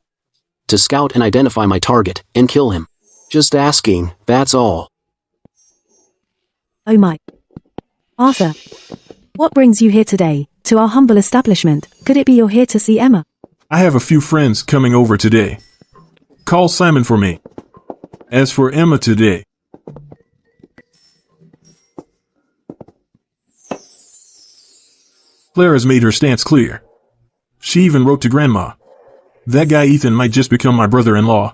To scout and identify my target, and kill him. Just asking, that's all. Oh my. Arthur. What brings you here today, to our humble establishment? Could it be you're here to see Emma? I have a few friends coming over today. Call Simon for me. As for Emma today, Clara's made her stance clear. She even wrote to Grandma. That guy Ethan might just become my brother-in-law.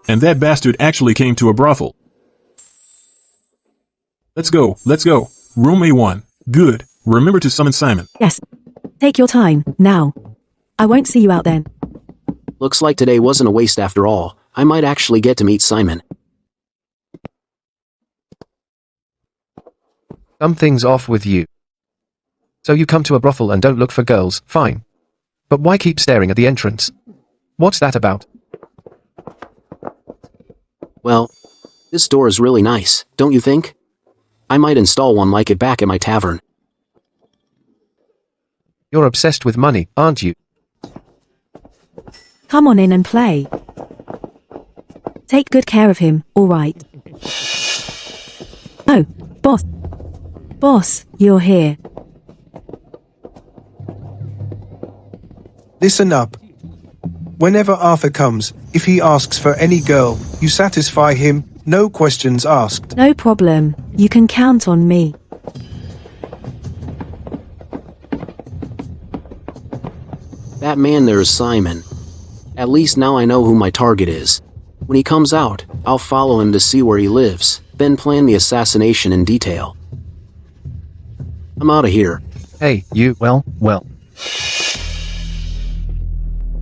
And that bastard actually came to a brothel. Let's go. Room A1. Good. Remember to summon Simon. Yes. Take your time, now. I won't see you out then. Looks like today wasn't a waste after all. I might actually get to meet Simon. Something's off with you. So you come to a brothel and don't look for girls, fine. But why keep staring at the entrance? What's that about? Well, this door is really nice, don't you think? I might install one like it back at my tavern. You're obsessed with money, aren't you? Come on in and play. Take good care of him, all right? Oh, boss. Boss, you're here. Listen up. Whenever Arthur comes, if he asks for any girl, you satisfy him, no questions asked. No problem. You can count on me. That man there is Simon. At least now I know who my target is. When he comes out, I'll follow him to see where he lives, then plan the assassination in detail. I'm out of here. Hey, you, well.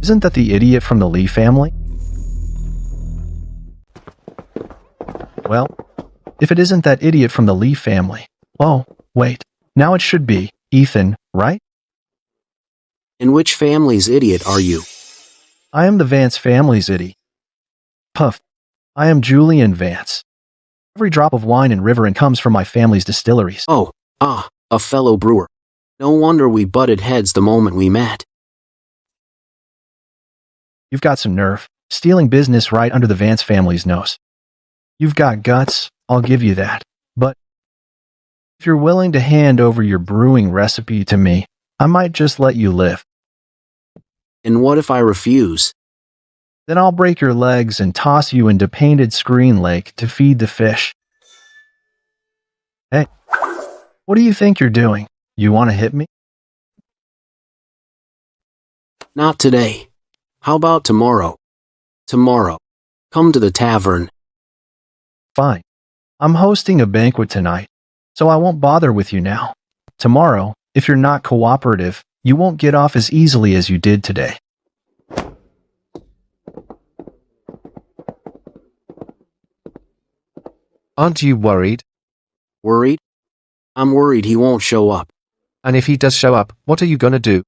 Isn't that the idiot from the Lee family? Well, if it isn't that idiot from the Lee family, oh, wait, now it should be Ethan, right? And which family's idiot are you? I am the Vance family's idiot. Puff. I am Julian Vance. Every drop of wine in Riveren comes from my family's distilleries. Oh, a fellow brewer. No wonder we butted heads the moment we met. You've got some nerve, stealing business right under the Vance family's nose. You've got guts, I'll give you that. But if you're willing to hand over your brewing recipe to me, I might just let you live. And what if I refuse? Then I'll break your legs and toss you into Painted Screen Lake to feed the fish. Hey, what do you think you're doing? You want to hit me? Not today. How about tomorrow? Tomorrow. Come to the tavern. Fine. I'm hosting a banquet tonight, so I won't bother with you now. Tomorrow, if you're not cooperative, you won't get off as easily as you did today. Aren't you worried? Worried? I'm worried he won't show up. And if he does show up, what are you gonna do?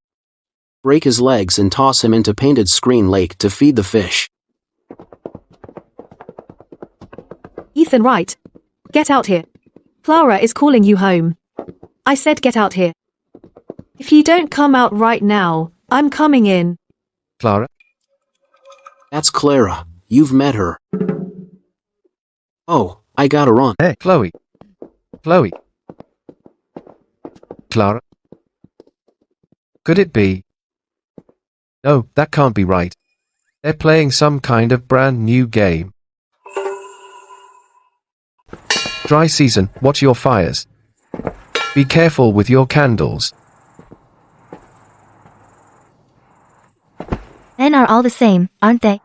Break his legs and toss him into Painted Screen Lake to feed the fish. Ethan Wright. Get out here. Clara is calling you home. I said get out here. If you don't come out right now, I'm coming in. Clara? That's Clara. You've met her. Oh, I gotta run. Hey, Chloe. Clara? Could it be? No, that can't be right. They're playing some kind of brand new game. Dry season, watch your fires. Be careful with your candles. Men are all the same, aren't they?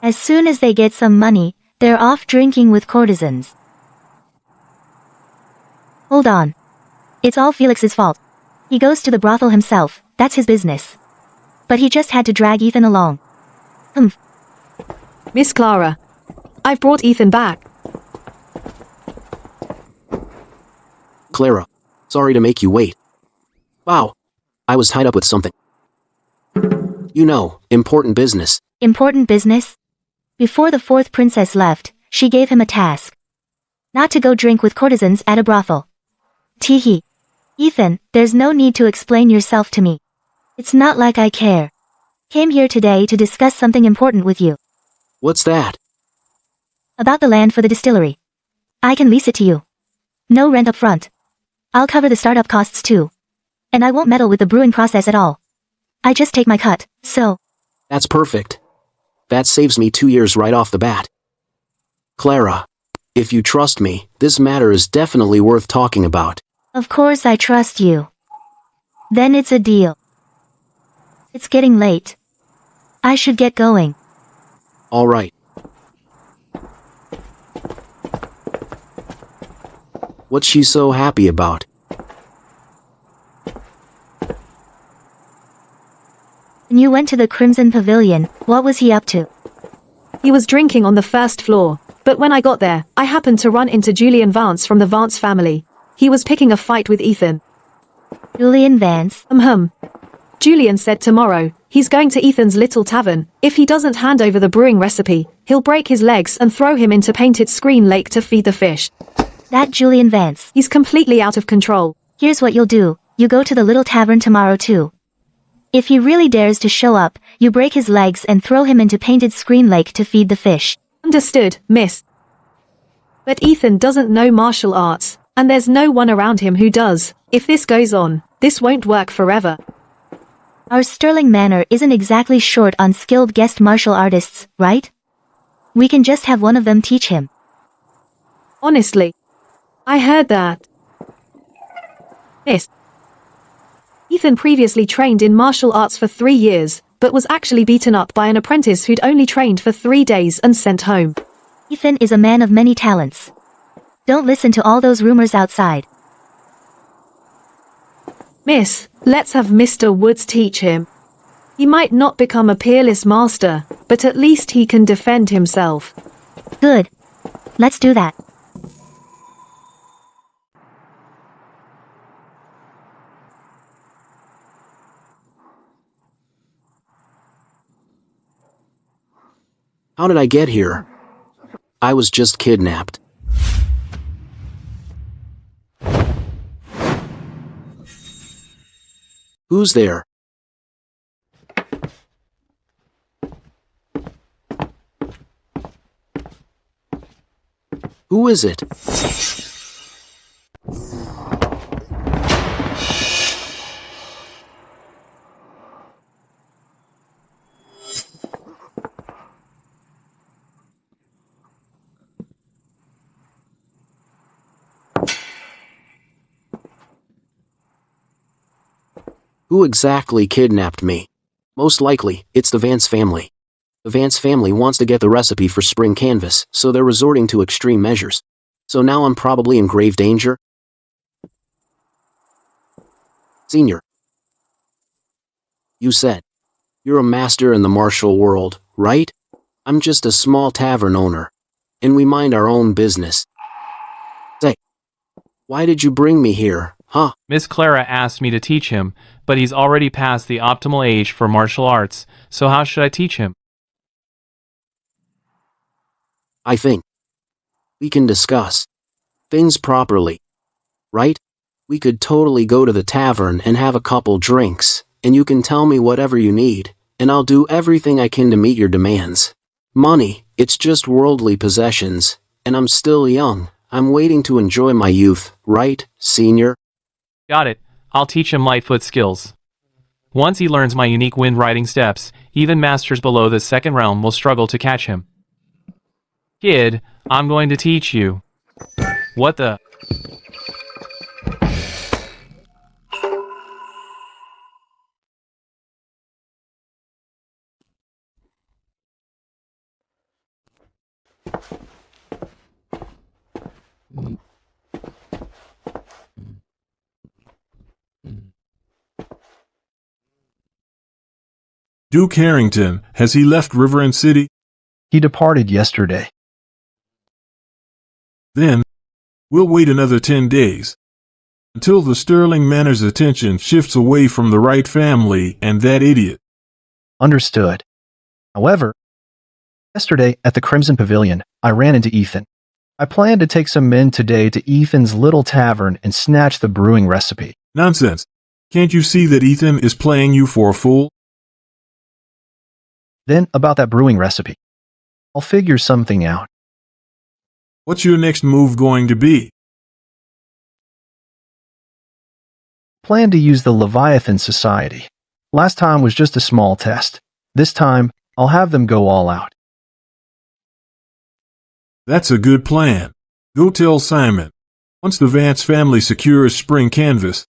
As soon as they get some money, they're off drinking with courtesans. Hold on. It's all Felix's fault. He goes to the brothel himself, that's his business. But he just had to drag Ethan along. Miss Clara. I've brought Ethan back. Clara, sorry to make you wait. Wow, I was tied up with something. You know, important business. Important business? Before the fourth princess left, she gave him a task. Not to go drink with courtesans at a brothel. Teehee. Ethan, there's no need to explain yourself to me. It's not like I care. Came here today to discuss something important with you. What's that? About the land for the distillery. I can lease it to you. No rent up front. I'll cover the startup costs too. And I won't meddle with the brewing process at all. I just take my cut, so... That's perfect. That saves me 2 years right off the bat. Clara, if you trust me, this matter is definitely worth talking about. Of course I trust you. Then it's a deal. It's getting late. I should get going. All right. What's she so happy about? When you went to the Crimson Pavilion, what was he up to? He was drinking on the first floor, but when I got there, I happened to run into Julian Vance from the Vance family. He was picking a fight with Ethan. Julian Vance? Julian said tomorrow, he's going to Ethan's little tavern. If he doesn't hand over the brewing recipe, he'll break his legs and throw him into Painted Screen Lake to feed the fish. That Julian Vance. He's completely out of control. Here's what you'll do. You go to the little tavern tomorrow too. If he really dares to show up, you break his legs and throw him into Painted Screen Lake to feed the fish. Understood, miss. But Ethan doesn't know martial arts, and there's no one around him who does. If this goes on, this won't work forever. Our Sterling Manor isn't exactly short on skilled guest martial artists, right? We can just have one of them teach him. Honestly, I heard that. Miss. Ethan previously trained in martial arts for 3 years, but was actually beaten up by an apprentice who'd only trained for 3 days and sent home. Ethan is a man of many talents. Don't listen to all those rumors outside. Miss, let's have Mr. Woods teach him. He might not become a peerless master, but at least he can defend himself. Good. Let's do that. How did I get here? I was just kidnapped. Who's there? Who is it? Who exactly kidnapped me? Most likely, it's the Vance family. The Vance family wants to get the recipe for spring canvas, so they're resorting to extreme measures. So now I'm probably in grave danger? Senior. You said. You're a master in the martial world, right? I'm just a small tavern owner. And we mind our own business. Say, why did you bring me here, huh? Miss Clara asked me to teach him, but he's already past the optimal age for martial arts, so how should I teach him? I think we can discuss things properly, right? We could totally go to the tavern and have a couple drinks, and you can tell me whatever you need, and I'll do everything I can to meet your demands. Money, it's just worldly possessions, and I'm still young. I'm waiting to enjoy my youth, right, senior? Got it. I'll teach him Lightfoot skills. Once he learns my unique wind riding steps, even masters below the second realm will struggle to catch him. Kid, I'm going to teach you. What the? Duke Harrington, has he left Riverend City? He departed yesterday. Then, we'll wait another 10 days. Until the Sterling Manor's attention shifts away from the Wright family and that idiot. Understood. However, yesterday at the Crimson Pavilion, I ran into Ethan. I plan to take some men today to Ethan's little tavern and snatch the brewing recipe. Nonsense. Can't you see that Ethan is playing you for a fool? Then, about that brewing recipe. I'll figure something out. What's your next move going to be? Plan to use the Leviathan Society. Last time was just a small test. This time, I'll have them go all out. That's a good plan. Go tell Simon. Once the Vance family secures spring canvas,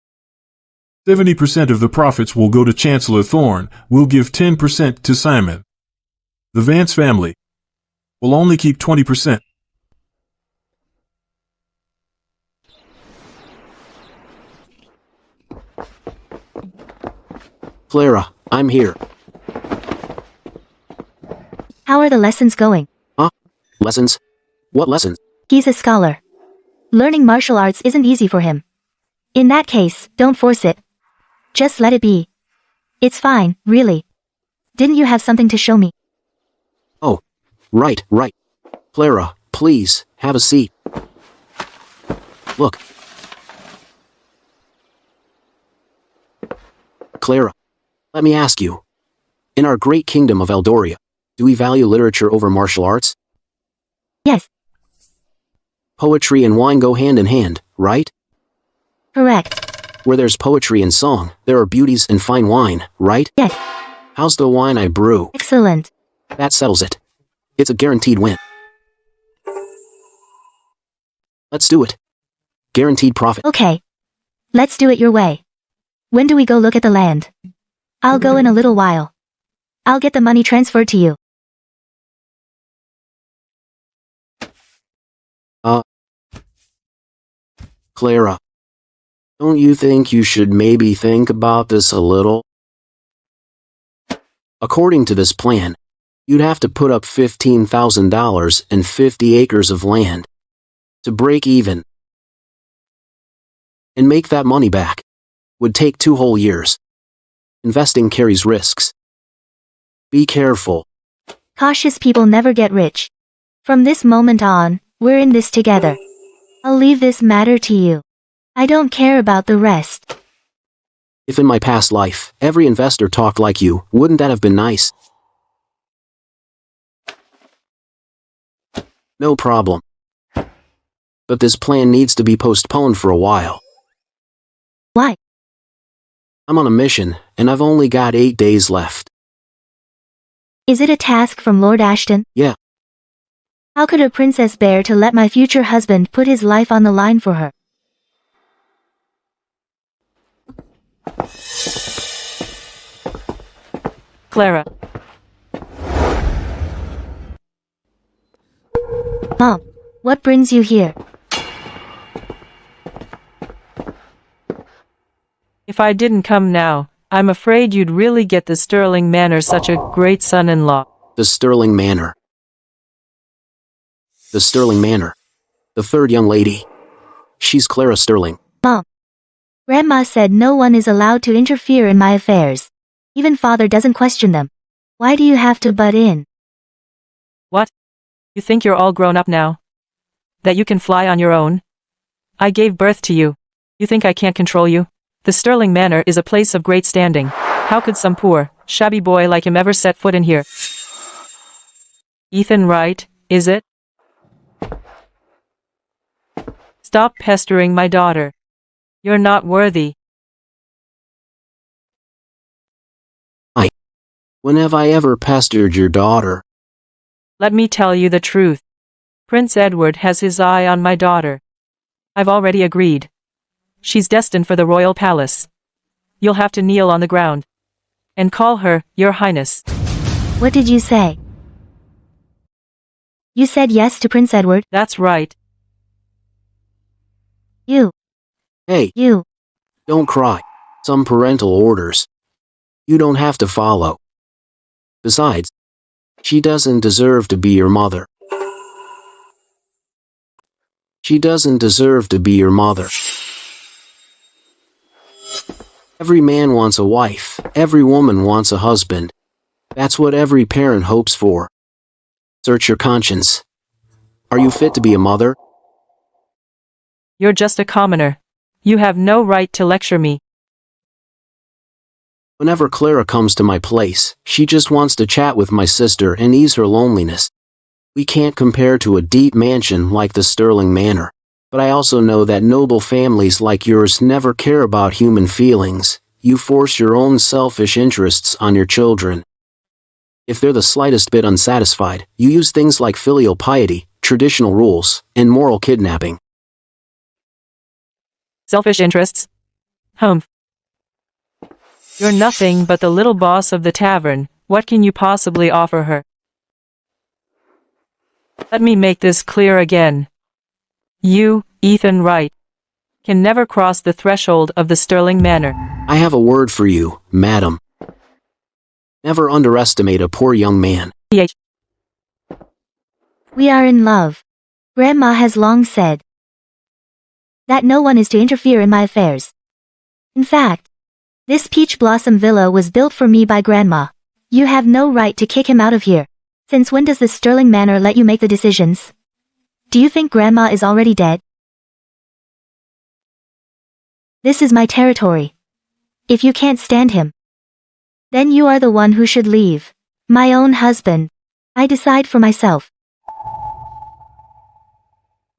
70% of the profits will go to Chancellor Thorne. We'll give 10% to Simon. The Vance family will only keep 20%. Clara, I'm here. How are the lessons going? Huh? Lessons? What lessons? He's a scholar. Learning martial arts isn't easy for him. In that case, don't force it. Just let it be. It's fine, really. Didn't you have something to show me? Oh, right. Clara, please, have a seat. Look. Clara, let me ask you. In our great kingdom of Eldoria, do we value literature over martial arts? Yes. Poetry and wine go hand in hand, right? Correct. Where there's poetry and song, there are beauties and fine wine, right? Yes. How's the wine I brew? Excellent. That settles it. It's a guaranteed win. Let's do it. Guaranteed profit. Okay. Let's do it your way. When do we go look at the land? I'll go in a little while. I'll get the money transferred to you. Clara, don't you think you should maybe think about this a little? According to this plan, you'd have to put up $15,000 and 50 acres of land to break even. And make that money back would take 2 whole years. Investing carries risks. Be careful. Cautious people never get rich. From this moment on, we're in this together. I'll leave this matter to you. I don't care about the rest. If in my past life, every investor talked like you, wouldn't that have been nice? No problem. But this plan needs to be postponed for a while. Why? I'm on a mission, and I've only got 8 days left. Is it a task from Lord Ashton? Yeah. How could a princess bear to let my future husband put his life on the line for her? Clara. Mom, what brings you here? If I didn't come now, I'm afraid you'd really get the Sterling Manor such a great son-in-law. The Sterling Manor. The Sterling Manor. The third young lady. She's Clara Sterling. Mom. Grandma said no one is allowed to interfere in my affairs. Even father doesn't question them. Why do you have to butt in? What? You think you're all grown up now? That you can fly on your own? I gave birth to you. You think I can't control you? The Sterling Manor is a place of great standing. How could some poor, shabby boy like him ever set foot in here? Ethan Wright, is it? Stop pestering my daughter. You're not worthy. When have I ever pestered your daughter? Let me tell you the truth. Prince Edward has his eye on my daughter. I've already agreed. She's destined for the royal palace. You'll have to kneel on the ground and call her, Your Highness. What did you say? You said yes to Prince Edward? That's right. You. Hey. You. Don't cry. Some parental orders. You don't have to follow. Besides, she doesn't deserve to be your mother. She doesn't deserve to be your mother. Every man wants a wife. Every woman wants a husband. That's what every parent hopes for. Search your conscience. Are you fit to be a mother? You're just a commoner. You have no right to lecture me. Whenever Clara comes to my place, she just wants to chat with my sister and ease her loneliness. We can't compare to a deep mansion like the Sterling Manor, but I also know that noble families like yours never care about human feelings. You force your own selfish interests on your children. If they're the slightest bit unsatisfied, you use things like filial piety, traditional rules, and moral kidnapping. Selfish interests? Humph. You're nothing but the little boss of the tavern. What can you possibly offer her? Let me make this clear again. You, Ethan Wright, can never cross the threshold of the Sterling Manor. I have a word for you, madam. Never underestimate a poor young man. We are in love. Grandma has long said that no one is to interfere in my affairs. In fact, this peach blossom villa was built for me by Grandma. You have no right to kick him out of here. Since when does the Sterling Manor let you make the decisions? Do you think Grandma is already dead? This is my territory. If you can't stand him, then you are the one who should leave. My own husband. I decide for myself.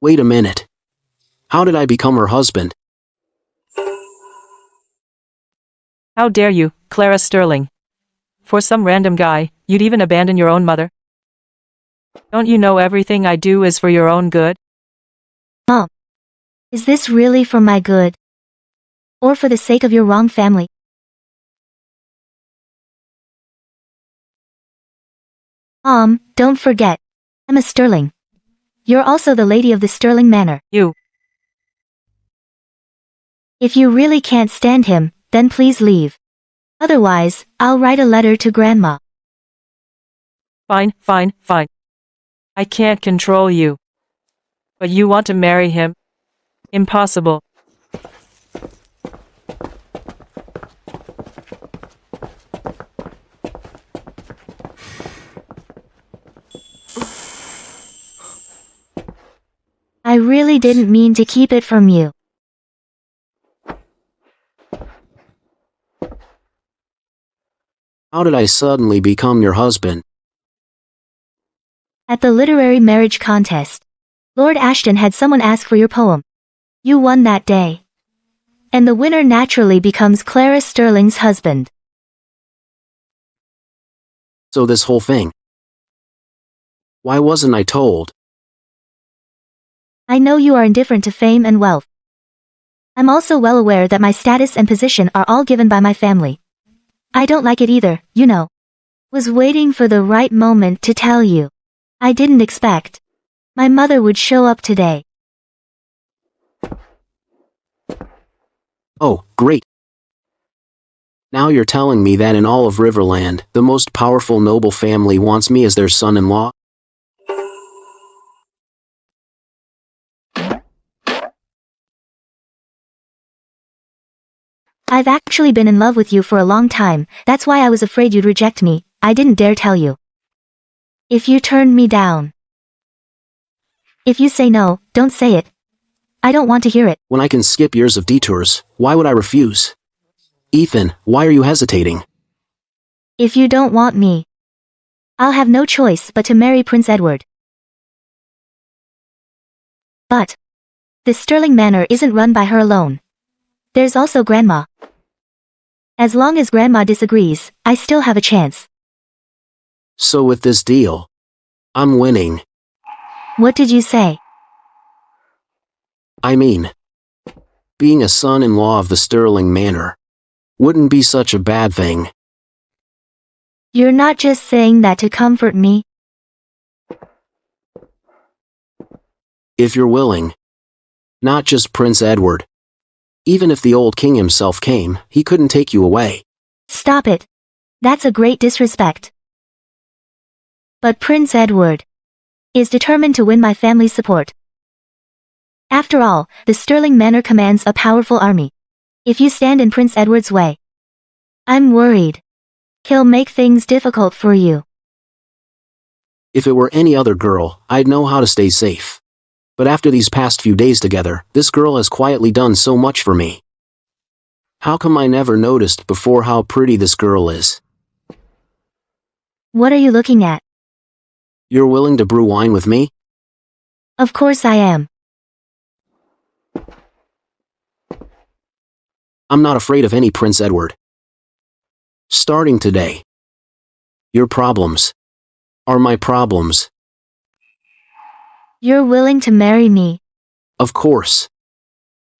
Wait a minute. How did I become her husband? How dare you, Clara Sterling? For some random guy, you'd even abandon your own mother? Don't you know everything I do is for your own good? Mom, is this really for my good? Or for the sake of your wrong family? Mom, don't forget. I'm a Sterling. You're also the lady of the Sterling Manor. You. If you really can't stand him, then please leave. Otherwise, I'll write a letter to Grandma. Fine, fine, fine. I can't control you. But you want to marry him? Impossible. I really didn't mean to keep it from you. How did I suddenly become your husband? At the literary marriage contest, Lord Ashton had someone ask for your poem. You won that day. And the winner naturally becomes Clara Sterling's husband. So this whole thing. Why wasn't I told? I know you are indifferent to fame and wealth. I'm also well aware that my status and position are all given by my family. I don't like it either, you know. Was waiting for the right moment to tell you. I didn't expect my mother would show up today. Oh, great. Now you're telling me that in all of Riverland, the most powerful noble family wants me as their son-in-law? I've actually been in love with you for a long time, that's why I was afraid you'd reject me. I didn't dare tell you. If you turned me down. If you say no, don't say it. I don't want to hear it. When I can skip years of detours, why would I refuse? Ethan, why are you hesitating? If you don't want me, I'll have no choice but to marry Prince Edward. But the Sterling Manor isn't run by her alone. There's also Grandma. As long as Grandma disagrees, I still have a chance. So with this deal, I'm winning. What did you say? I mean, being a son-in-law of the Sterling Manor wouldn't be such a bad thing. You're not just saying that to comfort me? If you're willing. Not just Prince Edward. Even if the old king himself came, he couldn't take you away. Stop it. That's a great disrespect. But Prince Edward is determined to win my family's support. After all, the Sterling Manor commands a powerful army. If you stand in Prince Edward's way, I'm worried he'll make things difficult for you. If it were any other girl, I'd know how to stay safe. But after these past few days together, this girl has quietly done so much for me. How come I never noticed before how pretty this girl is? What are you looking at? You're willing to brew wine with me? Of course I am. I'm not afraid of any Prince Edward. Starting today, your problems are my problems. You're willing to marry me? Of course.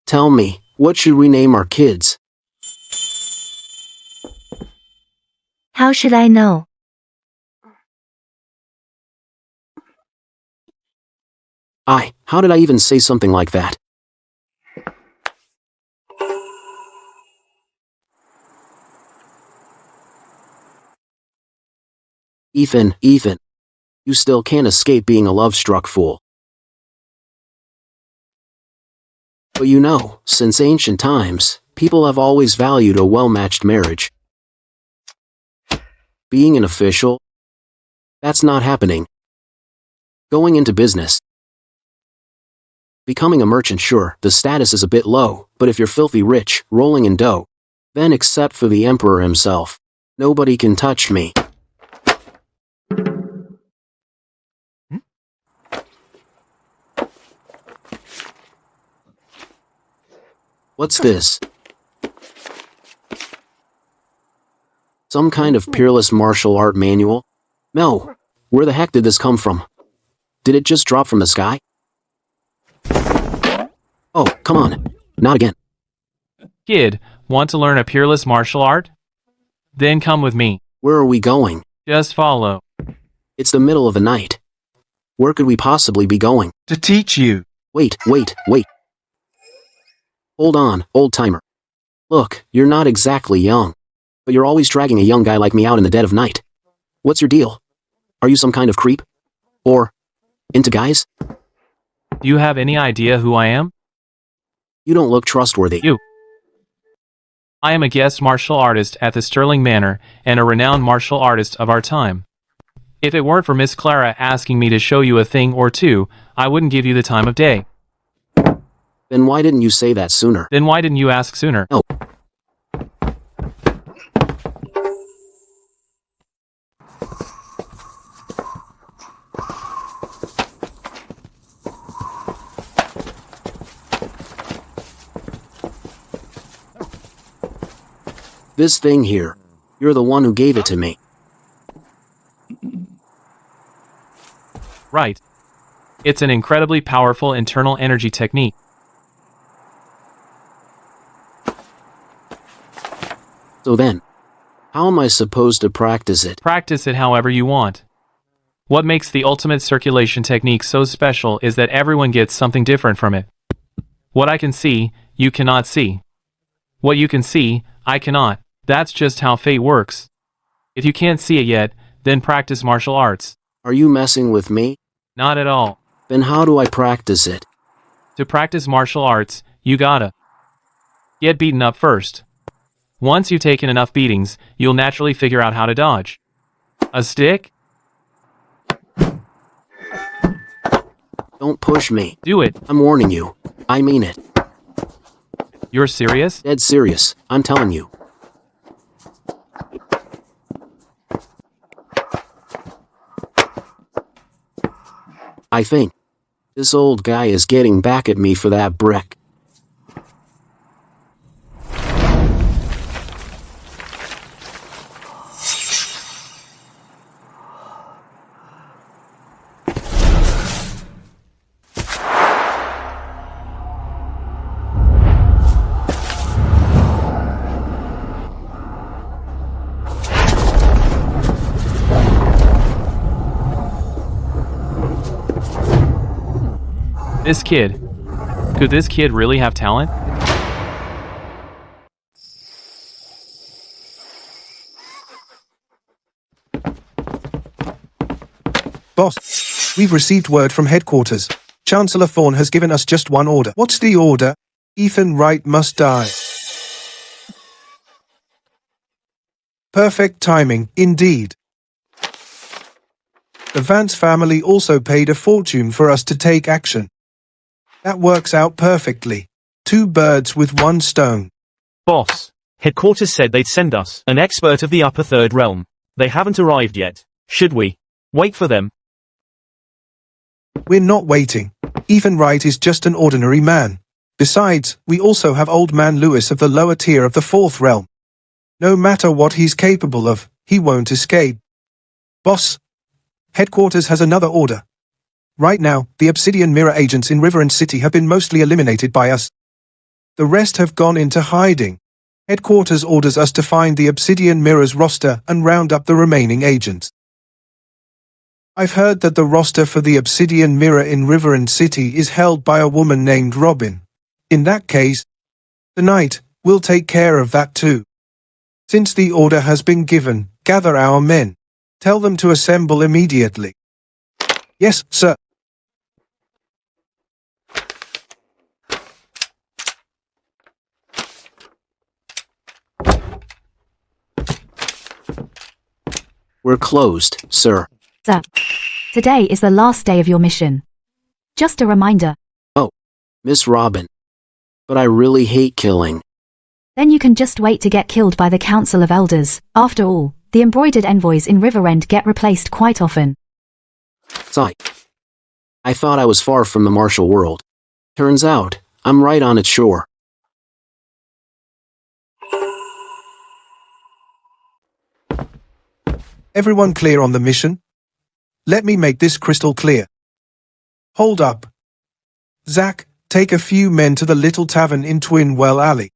Tell me, what should we name our kids? How should I know? How did I even say something like that? Ethan, you still can't escape being a love-struck fool. But you know, since ancient times, people have always valued a well-matched marriage. Being an official? That's not happening. Going into business. Becoming a merchant, sure, the status is a bit low, but if you're filthy rich, rolling in dough, then except for the emperor himself, nobody can touch me. What's this? Some kind of Peerless martial art manual? No. Where the heck did this come from? Did it just drop from the sky? Oh, come on. Not again. Kid, want to learn a Peerless martial art? Then come with me. Where are we going? Just follow. It's the middle of the night. Where could we possibly be going? To teach you. Wait. Hold on, old-timer. Look, you're not exactly young, but you're always dragging a young guy like me out in the dead of night. What's your deal? Are you some kind of creep? Or into guys? Do you have any idea who I am? You don't look trustworthy. I am a guest martial artist at the Sterling Manor and a renowned martial artist of our time. If it weren't for Miss Clara asking me to show you a thing or two, I wouldn't give you the time of day. Then why didn't you say that sooner? Then why didn't you ask sooner? No. This thing here, you're the one who gave it to me. Right. It's an incredibly powerful internal energy technique. So then, how am I supposed to practice it? Practice it however you want. What makes the ultimate circulation technique so special is that everyone gets something different from it. What I can see, you cannot see. What you can see, I cannot. That's just how fate works. If you can't see it yet, then practice martial arts. Are you messing with me? Not at all. Then how do I practice it? To practice martial arts, you gotta get beaten up first. Once you've taken enough beatings, you'll naturally figure out how to dodge. A stick? Don't push me. Do it. I'm warning you. I mean it. You're serious? Dead serious. I'm telling you. I think this old guy is getting back at me for that brick. This kid. Could this kid really have talent? Boss, we've received word from headquarters. Chancellor Thorne has given us just one order. What's the order? Ethan Wright must die. Perfect timing, indeed. The Vance family also paid a fortune for us to take action. That works out perfectly. 2 birds with 1 stone. Boss, headquarters said they'd send us an expert of the upper third realm. They haven't arrived yet. Should we wait for them? We're not waiting. Ethan Wright is just an ordinary man. Besides, we also have old man Lewis of the lower tier of the 4th realm. No matter what he's capable of, he won't escape. Boss, headquarters has another order. Right now, the Obsidian mirror agents in River and City have been mostly eliminated by us. The rest have gone into hiding. Headquarters orders us to find the Obsidian Mirror's roster and round up the remaining agents. I've heard that the roster for the Obsidian Mirror in Rewritten City is held by a woman named Robin. In that case, tonight, we'll take care of that too. Since the order has been given, gather our men. Tell them to assemble immediately. Yes, sir. We're closed, sir. Sir, today is the last day of your mission. Just a reminder. Oh, Miss Robin. But I really hate killing. Then you can just wait to get killed by the Council of Elders. After all, the embroidered envoys in Riverend get replaced quite often. Sigh. I thought I was far from the martial world. Turns out, I'm right on its shore. Everyone clear on the mission? Let me make this crystal clear. Hold up. Zach, take a few men to the little tavern in Twin Well Alley.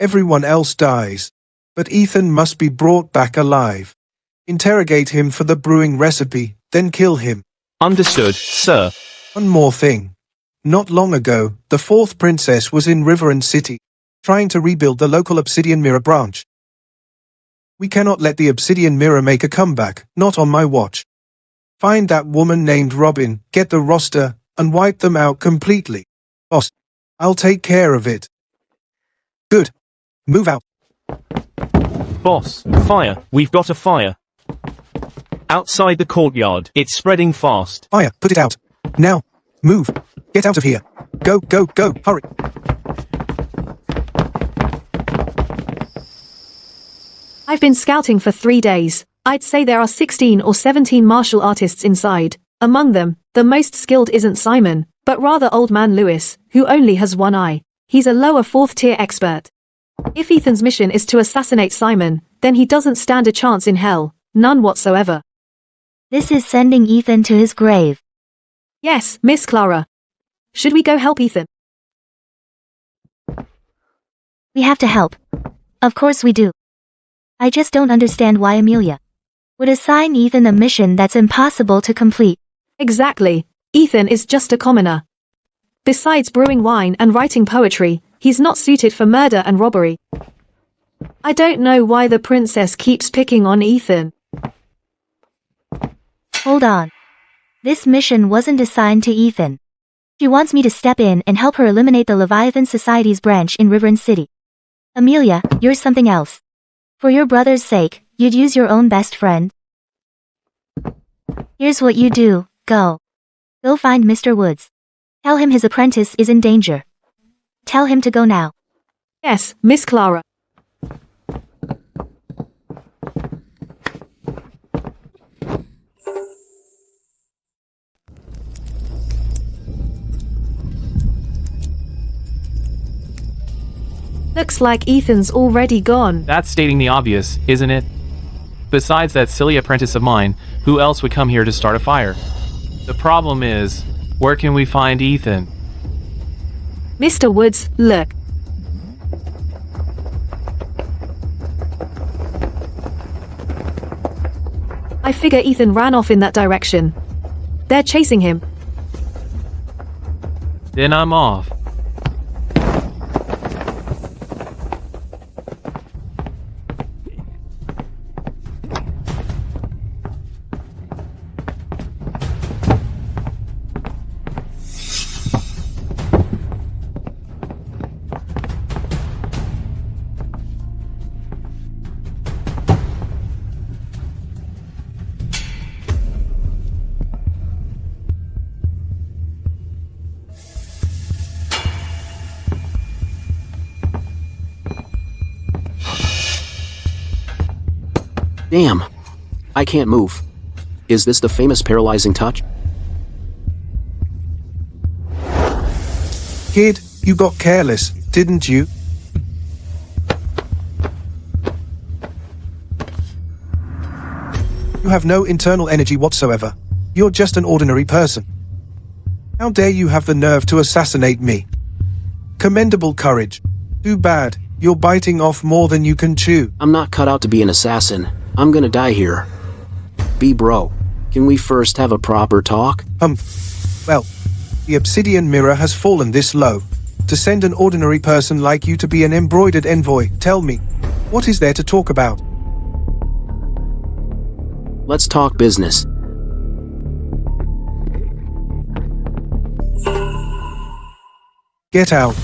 Everyone else dies, but Ethan must be brought back alive. Interrogate him for the brewing recipe, then kill him. Understood, sir. One more thing. Not long ago, the fourth princess was in Rewritten City, trying to rebuild the local Obsidian Mirror branch. We cannot let the Obsidian Mirror make a comeback, not on my watch. Find that woman named Robin, get the roster, and wipe them out completely. Boss, I'll take care of it. Good. Move out. Boss, fire. We've got a fire. Outside the courtyard. It's spreading fast. Fire, put it out. Now. Move. Get out of here. Go, go, go, hurry. I've been scouting for 3 days. I'd say there are 16 or 17 martial artists inside. Among them, the most skilled isn't Simon, but rather Old Man Lewis, who only has one eye. He's a lower 4th-tier expert. If Ethan's mission is to assassinate Simon, then he doesn't stand a chance in hell. None whatsoever. This is sending Ethan to his grave. Yes, Miss Clara. Should we go help Ethan? We have to help. Of course we do. I just don't understand why Amelia would assign Ethan a mission that's impossible to complete. Exactly. Ethan is just a commoner. Besides brewing wine and writing poetry, he's not suited for murder and robbery. I don't know why the princess keeps picking on Ethan. Hold on. This mission wasn't assigned to Ethan. She wants me to step in and help her eliminate the Leviathan Society's branch in Rewritten City. Amelia, you're something else. For your brother's sake, you'd use your own best friend? Here's what you do, go. Go find Mr. Woods. Tell him his apprentice is in danger. Tell him to go now. Yes, Miss Clara. Looks like Ethan's already gone. That's stating the obvious, isn't it? Besides that silly apprentice of mine, who else would come here to start a fire? The problem is, where can we find Ethan? Mr. Woods, look. I figure Ethan ran off in that direction. They're chasing him. Then I'm off. Damn. I can't move. Is this the famous paralyzing touch? Kid, you got careless, didn't you? You have no internal energy whatsoever. You're just an ordinary person. How dare you have the nerve to assassinate me? Commendable courage. Too bad, You're biting off more than you can chew. I'm not cut out to be an assassin. I'm gonna die here. Bro, can we first have a proper talk? Well, the Obsidian mirror has fallen this low. To send an ordinary person like you to be an embroidered envoy, tell me, what is there to talk about? Let's talk business. Get out.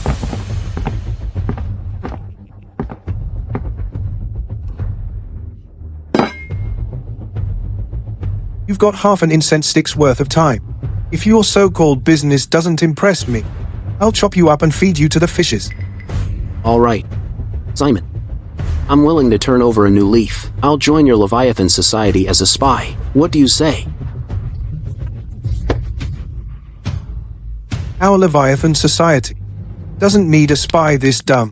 You've got half an incense stick's worth of time. If your so-called business doesn't impress me, I'll chop you up and feed you to the fishes. All right. Simon, I'm willing to turn over a new leaf. I'll join your Leviathan Society as a spy. What do you say? Our Leviathan Society doesn't need a spy this dumb.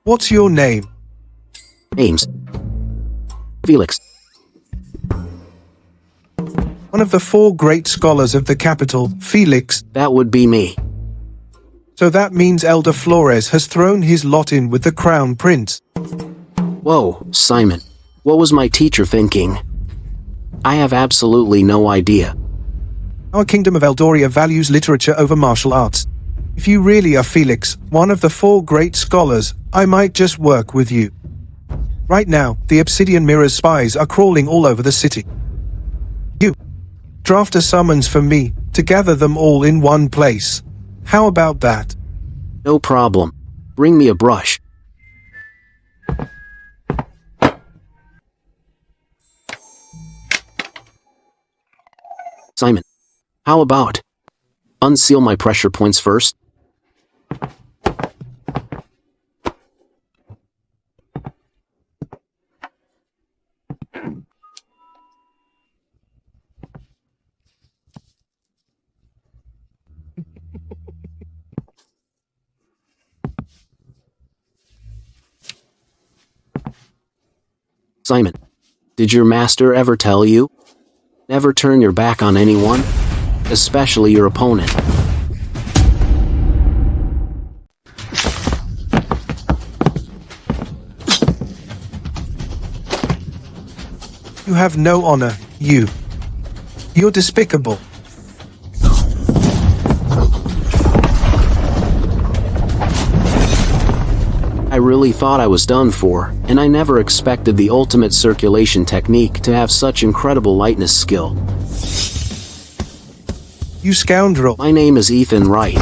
What's your name? Name's Felix. One of the 4 great scholars of the capital, Felix. That would be me. So that means Elder Flores has thrown his lot in with the Crown Prince. Whoa, Simon. What was my teacher thinking? I have absolutely no idea. Our kingdom of Eldoria values literature over martial arts. If you really are Felix, one of the 4 great scholars, I might just work with you. Right now, the Obsidian Mirror's spies are crawling all over the city. You draft a summons for me to gather them all in one place. How about that? No problem. Bring me a brush. Simon, how about unseal my pressure points first? Simon, did your master ever tell you? Never turn your back on anyone, especially your opponent. You have no honor, you. You're despicable. I really thought I was done for, and I never expected the ultimate circulation technique to have such incredible lightness skill. You scoundrel. My name is Ethan Wright.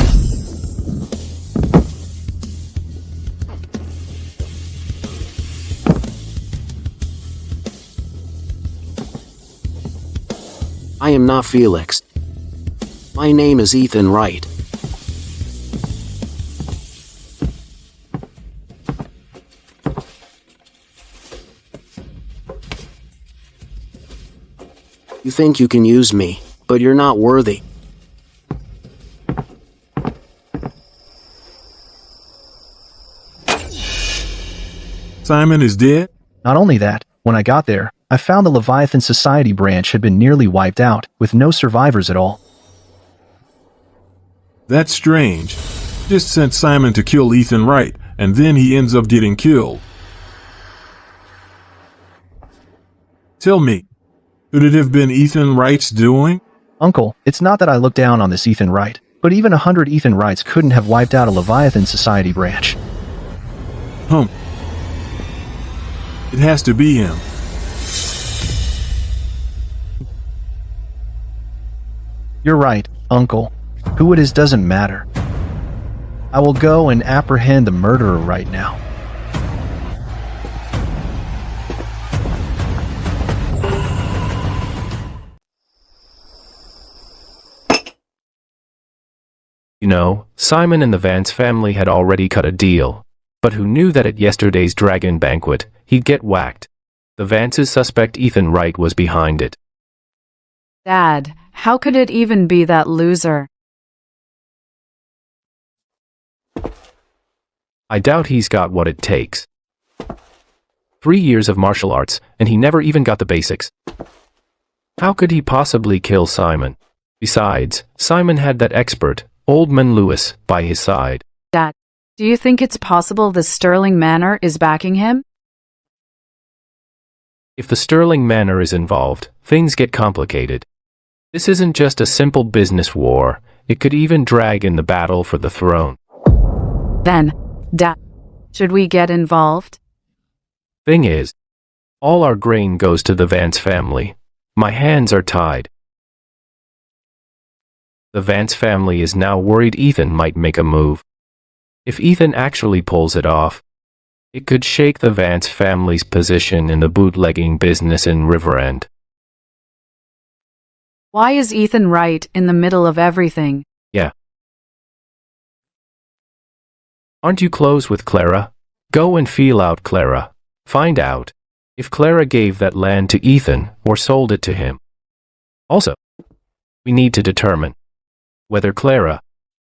I am not Felix. My name is Ethan Wright. You think you can use me, but you're not worthy. Simon is dead? Not only that, when I got there, I found the Leviathan Society branch had been nearly wiped out, with no survivors at all. That's strange. Just sent Simon to kill Ethan Wright, and then he ends up getting killed. Tell me, could it have been Ethan Wright's doing? Uncle, it's not that I look down on this Ethan Wright, but even 100 Ethan Wrights couldn't have wiped out a Leviathan Society branch. It has to be him. You're right, Uncle. Who it is doesn't matter. I will go and apprehend the murderer right now. You know, Simon and the Vance family had already cut a deal. But who knew that at yesterday's dragon banquet, he'd get whacked? The Vance's suspect Ethan Wright was behind it. Dad, how could it even be that loser? I doubt he's got what it takes. 3 years of martial arts, and he never even got the basics. How could he possibly kill Simon? Besides, Simon had that expert, Old Man Lewis, by his side. Dad, Do you think it's possible the Sterling Manor is backing him? If the Sterling Manor is involved, things get complicated. This isn't just a simple business war, it could even drag in the battle for the throne. Then, should we get involved? Thing is, all our grain goes to the Vance family. My hands are tied. The Vance family is now worried Ethan might make a move. If Ethan actually pulls it off, it could shake the Vance family's position in the bootlegging business in Riverend. Why is Ethan Wright in the middle of everything? Yeah. Aren't you close with Clara? Go and feel out Clara. Find out if Clara gave that land to Ethan or sold it to him. Also, we need to determine whether Clara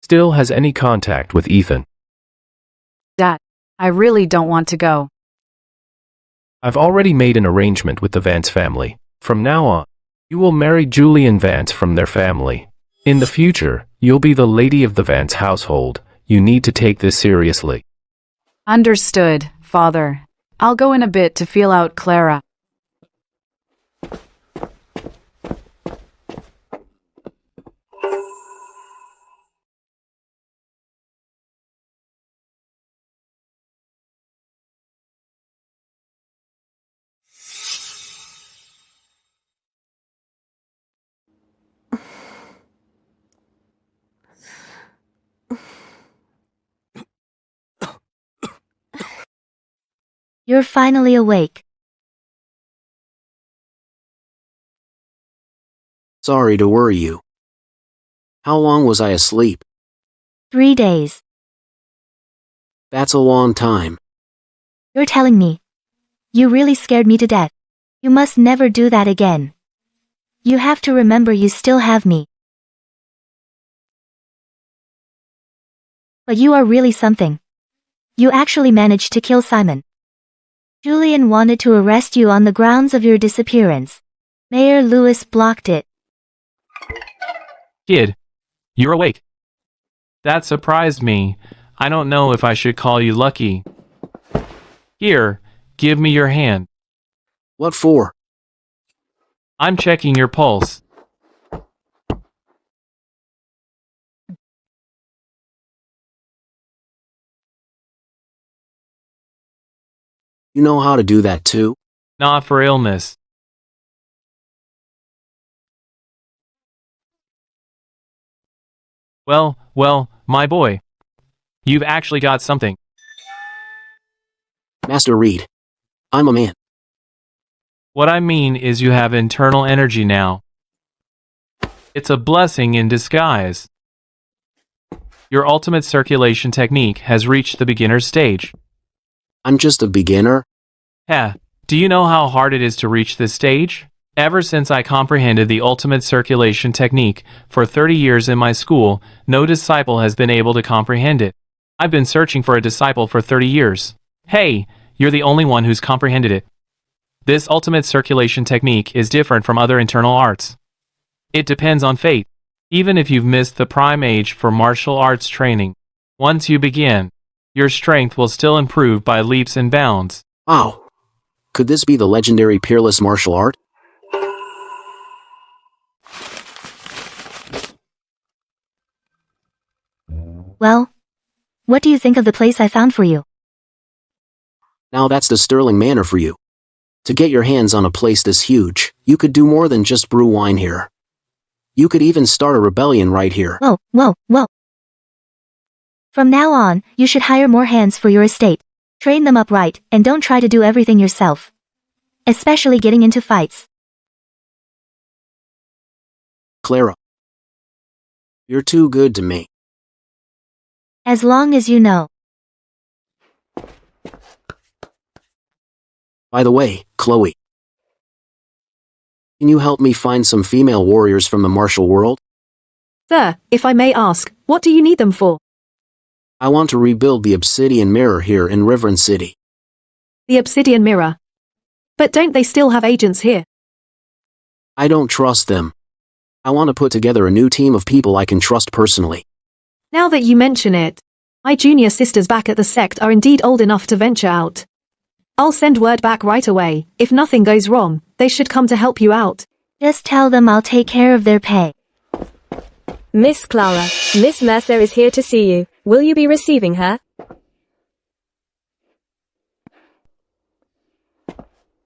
still has any contact with Ethan. Dad, I really don't want to go. I've already made an arrangement with the Vance family. From now on, you will marry Julian Vance from their family. In the future, you'll be the lady of the Vance household. You need to take this seriously. Understood, Father. I'll go in a bit to feel out Clara. You're finally awake. Sorry to worry you. How long was I asleep? 3 days. That's a long time. You're telling me. You really scared me to death. You must never do that again. You have to remember you still have me. But you are really something. You actually managed to kill Simon. Julian wanted to arrest you on the grounds of your disappearance. Mayor Lewis blocked it. Kid, you're awake. That surprised me. I don't know if I should call you lucky. Here, give me your hand. What for? I'm checking your pulse. You know how to do that too? Not for illness. Well, my boy. You've actually got something. Master Reed. I'm a man. What I mean is you have internal energy now. It's a blessing in disguise. Your ultimate circulation technique has reached the beginner stage. I'm just a beginner? Yeah. Do you know how hard it is to reach this stage? Ever since I comprehended the ultimate circulation technique for 30 years in my school, no disciple has been able to comprehend it. I've been searching for a disciple for 30 years. Hey, you're the only one who's comprehended it. This ultimate circulation technique is different from other internal arts. It depends on fate. Even if you've missed the prime age for martial arts training, once you begin, your strength will still improve by leaps and bounds. Wow. Could this be the legendary Peerless martial art? Well, what do you think of the place I found for you? Now that's the Sterling Manor for you. To get your hands on a place this huge, you could do more than just brew wine here. You could even start a rebellion right here. Whoa. From now on, you should hire more hands for your estate. Train them up right, and don't try to do everything yourself. Especially getting into fights. Clara. You're too good to me. As long as you know. By the way, Chloe. Can you help me find some female warriors from the martial world? Sir, if I may ask, what do you need them for? I want to rebuild the Obsidian mirror here in Riverend City. The Obsidian mirror. But don't they still have agents here? I don't trust them. I want to put together a new team of people I can trust personally. Now that you mention it, My junior sisters back at the sect are indeed old enough to venture out. I'll send word back right away. If nothing goes wrong, they should come to help you out. Just tell them I'll take care of their pay. Miss Clara, Miss Mercer is here to see you. Will you be receiving her?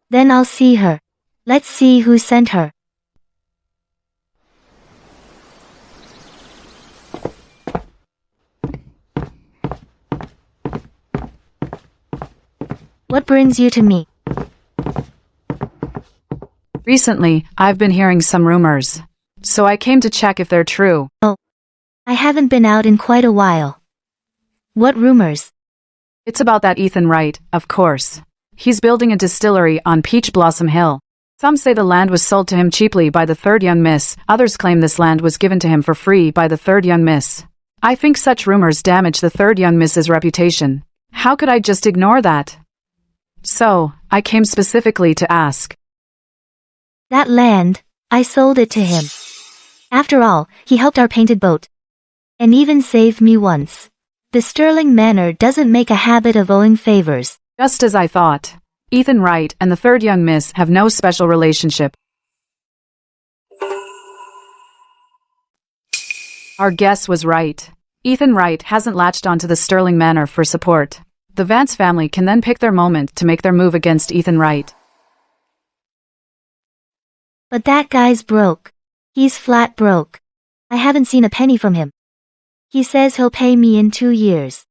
Then I'll see her. Let's see who sent her. What brings you to me? Recently, I've been hearing some rumors. So I came to check if they're true. Oh. I haven't been out in quite a while. What rumors? It's about that Ethan Wright, of course. He's building a distillery on Peach Blossom Hill. Some say the land was sold to him cheaply by the third young miss. Others claim this land was given to him for free by the third young miss. I think such rumors damage the third young miss's reputation. How could I just ignore that? So, I came specifically to ask. That land, I sold it to him. After all, he helped our painted boat. And even saved me once. The Sterling Manor doesn't make a habit of owing favors. Just as I thought. Ethan Wright and the third young miss have no special relationship. Our guess was right. Ethan Wright hasn't latched onto the Sterling Manor for support. The Vance family can then pick their moment to make their move against Ethan Wright. But that guy's broke. He's flat broke. I haven't seen a penny from him. He says he'll pay me in 2 years.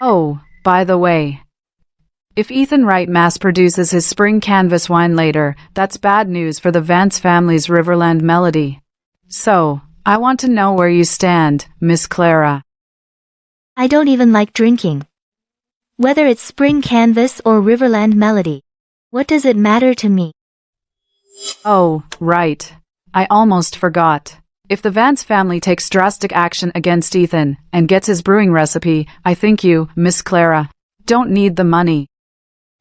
Oh, by the way. If Ethan Wright mass-produces his spring canvas wine later, that's bad news for the Vance family's Riverland Melody. So, I want to know where you stand, Miss Clara. I don't even like drinking. Whether it's spring canvas or Riverland Melody. What does it matter to me? Oh, right. I almost forgot. If the Vance family takes drastic action against Ethan and gets his brewing recipe, I think you, Miss Clara, don't need the money.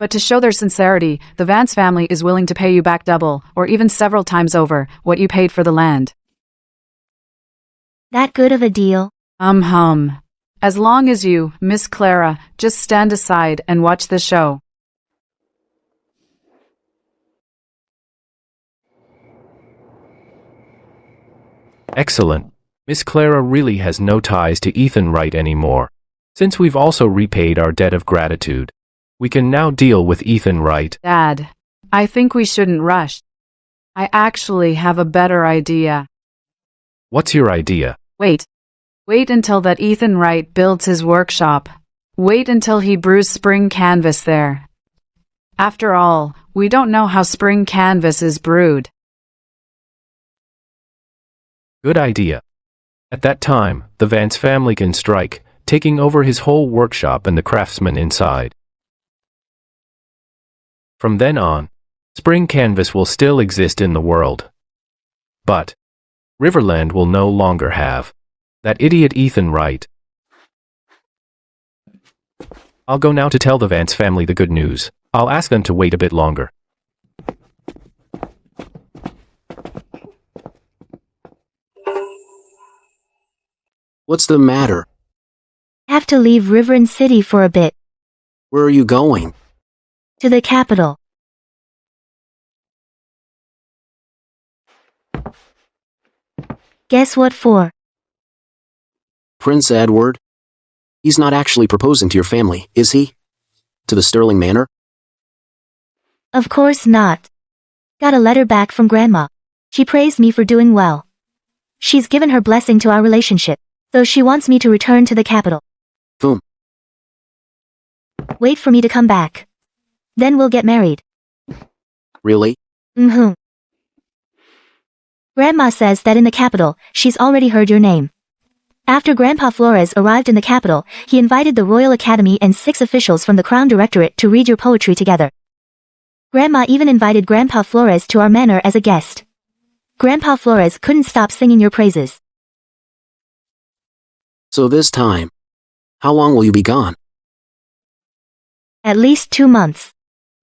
But to show their sincerity, the Vance family is willing to pay you back double, or even several times over, what you paid for the land. That good of a deal? As long as you, Miss Clara, just stand aside and watch the show. Excellent. Miss Clara really has no ties to Ethan Wright anymore. Since we've also repaid our debt of gratitude, we can now deal with Ethan Wright. Dad, I think we shouldn't rush. I actually have a better idea. What's your idea? Wait until that Ethan Wright builds his workshop. Wait until he brews spring canvas there. After all, we don't know how spring canvas is brewed. Good idea. At that time, the Vance family can strike, taking over his whole workshop and the craftsmen inside. From then on, spring canvas will still exist in the world. But Riverland will no longer have that idiot Ethan Wright. I'll go now to tell the Vance family the good news. I'll ask them to wait a bit longer. What's the matter? Have to leave Riverend City for a bit. Where are you going? To the capital. Guess what for? Prince Edward? He's not actually proposing to your family, is he? To the Sterling Manor? Of course not. Got a letter back from Grandma. She praised me for doing well. She's given her blessing to our relationship, though she wants me to return to the capital. Boom. Wait for me to come back. Then we'll get married. Really? Grandma says that in the capital, she's already heard your name. After Grandpa Flores arrived in the capital, he invited the Royal Academy and 6 officials from the Crown Directorate to read your poetry together. Grandma even invited Grandpa Flores to our manor as a guest. Grandpa Flores couldn't stop singing your praises. So this time, how long will you be gone? At least 2 months.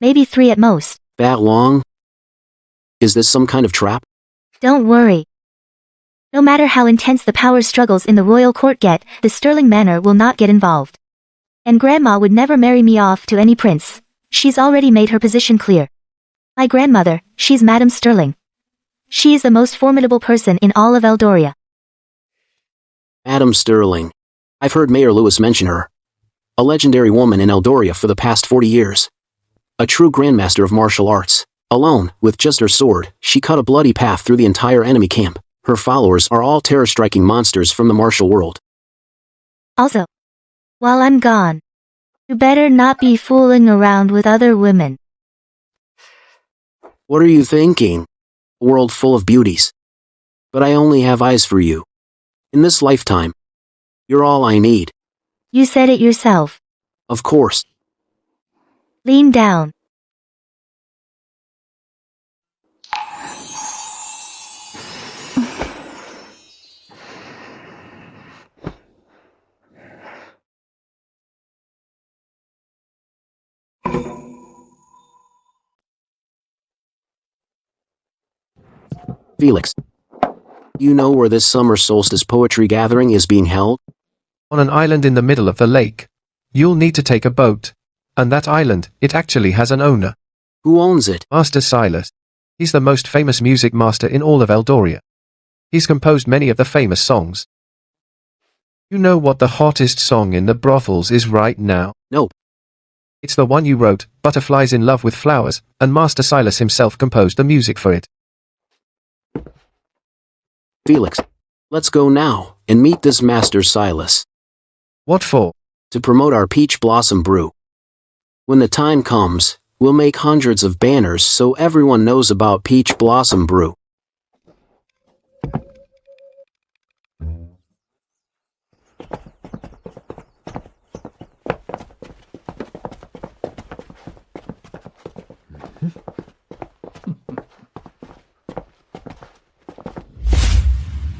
Maybe 3 at most. That long? Is this some kind of trap? Don't worry. No matter how intense the power struggles in the royal court get, the Sterling Manor will not get involved. And Grandma would never marry me off to any prince. She's already made her position clear. My grandmother, she's Madame Sterling. She is the most formidable person in all of Eldoria. Madam Sterling. I've heard Mayor Lewis mention her. A legendary woman in Eldoria for the past 40 years. A true grandmaster of martial arts. Alone, with just her sword, she cut a bloody path through the entire enemy camp. Her followers are all terror-striking monsters from the martial world. Also, while I'm gone, you better not be fooling around with other women. What are you thinking? A world full of beauties. But I only have eyes for you. In this lifetime, you're all I need. You said it yourself. Of course. Lean down. Felix. You know where this summer solstice poetry gathering is being held? On an island in the middle of the lake. You'll need to take a boat. And that island, it actually has an owner. Who owns it? Master Silas. He's the most famous music master in all of Eldoria. He's composed many of the famous songs. You know what the hottest song in the brothels is right now? Nope. It's the one you wrote, Butterflies in Love with Flowers, and Master Silas himself composed the music for it. Felix, let's go now, and meet this Master Silas. What for? To promote our peach blossom brew. When the time comes, we'll make hundreds of banners so everyone knows about peach blossom brew.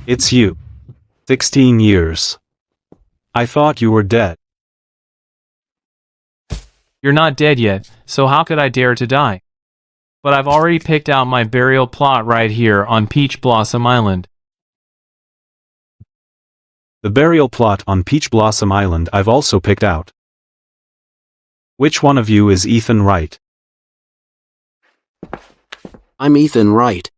It's you. 16 years. I thought you were dead. You're not dead yet, so how could I dare to die? But I've already picked out my burial plot right here on Peach Blossom Island. The burial plot on Peach Blossom Island I've also picked out. Which one of you is Ethan Wright? I'm Ethan Wright.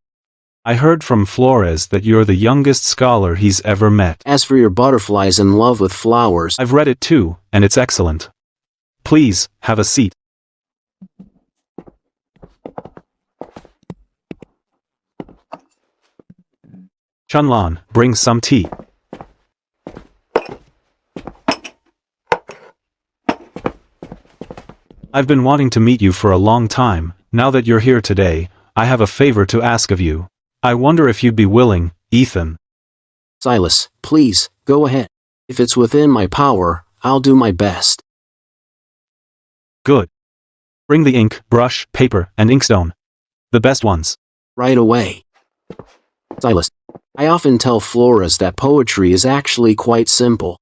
I heard from Flores that you're the youngest scholar he's ever met. As for your Butterflies in Love with Flowers, I've read it too, and it's excellent. Please, have a seat. Chunlan, bring some tea. I've been wanting to meet you for a long time. Now that you're here today, I have a favor to ask of you. I wonder if you'd be willing, Ethan. Silas, please, go ahead. If it's within my power, I'll do my best. Good. Bring the ink, brush, paper, and inkstone. The best ones. Right away. Silas, I often tell Flores that poetry is actually quite simple.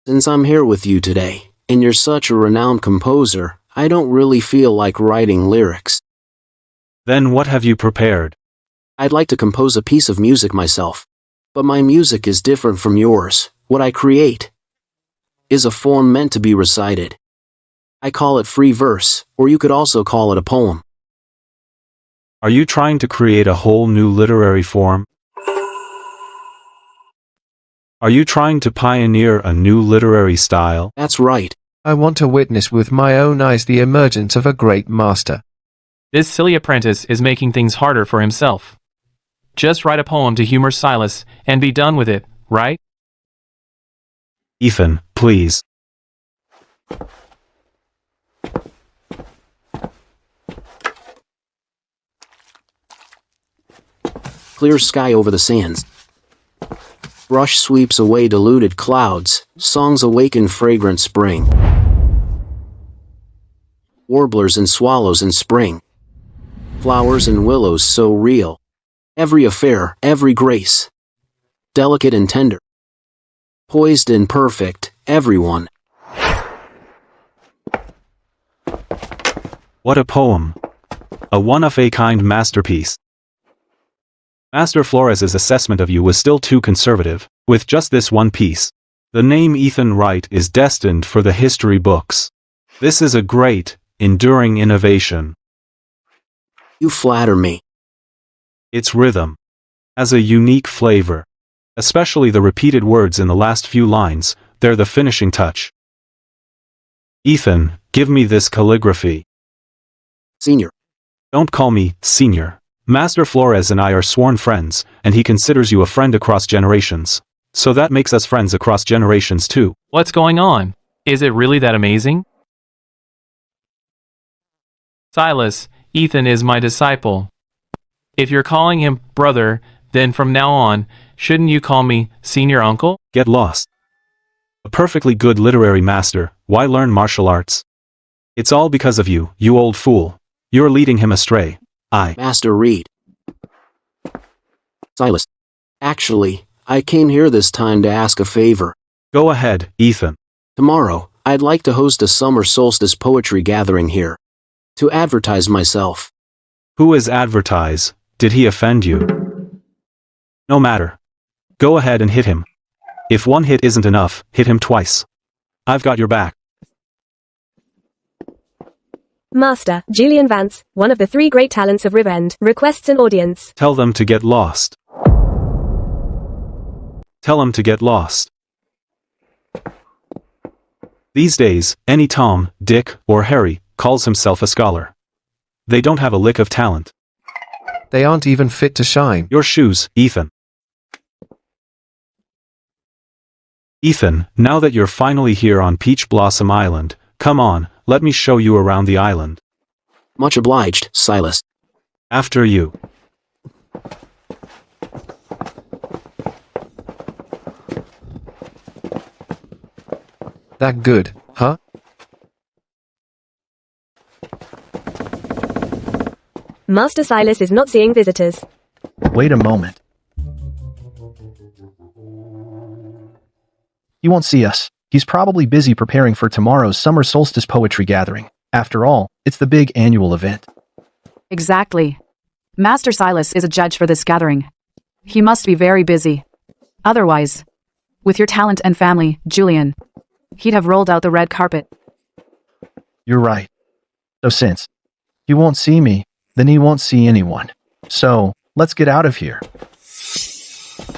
Since I'm here with you today, and you're such a renowned composer, I don't really feel like writing lyrics. Then what have you prepared? I'd like to compose a piece of music myself. But my music is different from yours. What I create is a form meant to be recited. I call it free verse, or you could also call it a poem. Are you trying to create a whole new literary form? Are you trying to pioneer a new literary style? That's right. I want to witness with my own eyes the emergence of a great master. This silly apprentice is making things harder for himself. Just write a poem to humor Silas, and be done with it, right? Ethan, please. Clear sky over the sands. Brush sweeps away diluted clouds, songs awaken fragrant spring. Warblers and swallows in spring. Flowers and willows so real. Every affair, every grace. Delicate and tender. Poised and perfect, everyone. What a poem. A one-of-a-kind masterpiece. Master Flores's assessment of you was still too conservative, with just this one piece. The name Ethan Wright is destined for the history books. This is a great, enduring innovation. You flatter me. Its rhythm has a unique flavor. Especially the repeated words in the last few lines, they're the finishing touch. Ethan, give me this calligraphy. Senior. Don't call me senior. Master Flores and I are sworn friends, and he considers you a friend across generations. So that makes us friends across generations too. What's going on? Is it really that amazing? Silas, Ethan is my disciple. If you're calling him brother, then from now on, shouldn't you call me senior uncle? Get lost. A perfectly good literary master, why learn martial arts? It's all because of you, you old fool. You're leading him astray. Master Reed. Silas. Actually, I came here this time to ask a favor. Go ahead, Ethan. Tomorrow, I'd like to host a summer solstice poetry gathering here. To advertise myself. Who is advertise? Did he offend you? No matter. Go ahead and hit him. If one hit isn't enough, hit him twice. I've got your back. Master, Julian Vance, one of the 3 great talents of Riverend, requests an audience. Tell them to get lost. Tell them to get lost. These days, any Tom, Dick, or Harry calls himself a scholar. They don't have a lick of talent. They aren't even fit to shine. Your shoes, Ethan. Ethan, now that you're finally here on Peach Blossom Island, come on, let me show you around the island. Much obliged, Silas. After you. That good, huh? Master Silas is not seeing visitors. Wait a moment. He won't see us. He's probably busy preparing for tomorrow's summer solstice poetry gathering. After all, it's the big annual event. Exactly. Master Silas is a judge for this gathering. He must be very busy. Otherwise, with your talent and family, Julian, he'd have rolled out the red carpet. You're right. So since he won't see me, then he won't see anyone. So, let's get out of here.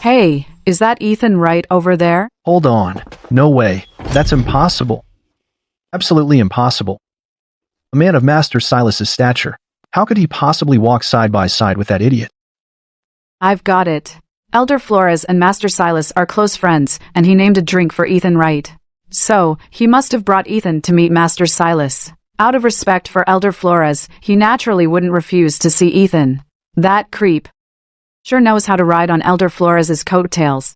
Hey, is that Ethan Wright over there? Hold on. No way. That's impossible. Absolutely impossible. A man of Master Silas's stature. How could he possibly walk side by side with that idiot? I've got it. Elder Flores and Master Silas are close friends, and he named a drink for Ethan Wright. So, he must have brought Ethan to meet Master Silas. Out of respect for Elder Flores, he naturally wouldn't refuse to see Ethan. That creep sure knows how to ride on Elder Flores's coattails.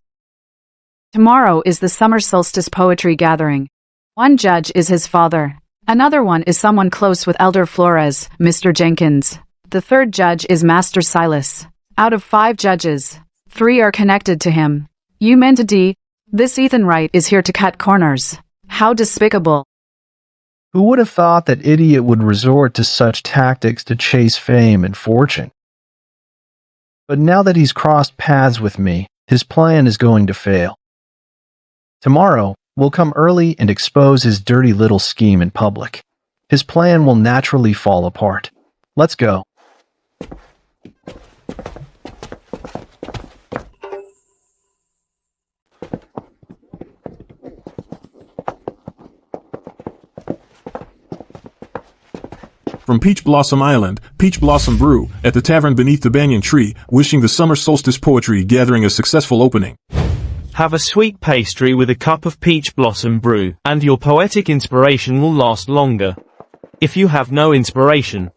Tomorrow is the summer solstice poetry gathering. One judge is his father. Another one is someone close with Elder Flores, Mr. Jenkins. The third judge is Master Silas. Out of 5 judges, 3 are connected to him. You meant D. This Ethan Wright is here to cut corners. How despicable. Who would have thought that idiot would resort to such tactics to chase fame and fortune? But now that he's crossed paths with me, his plan is going to fail. Tomorrow, we'll come early and expose his dirty little scheme in public. His plan will naturally fall apart. Let's go. From Peach Blossom Island, Peach Blossom Brew, at the tavern beneath the banyan tree, wishing the summer solstice poetry gathering a successful opening. Have a sweet pastry with a cup of peach blossom brew, and your poetic inspiration will last longer. If you have no inspiration,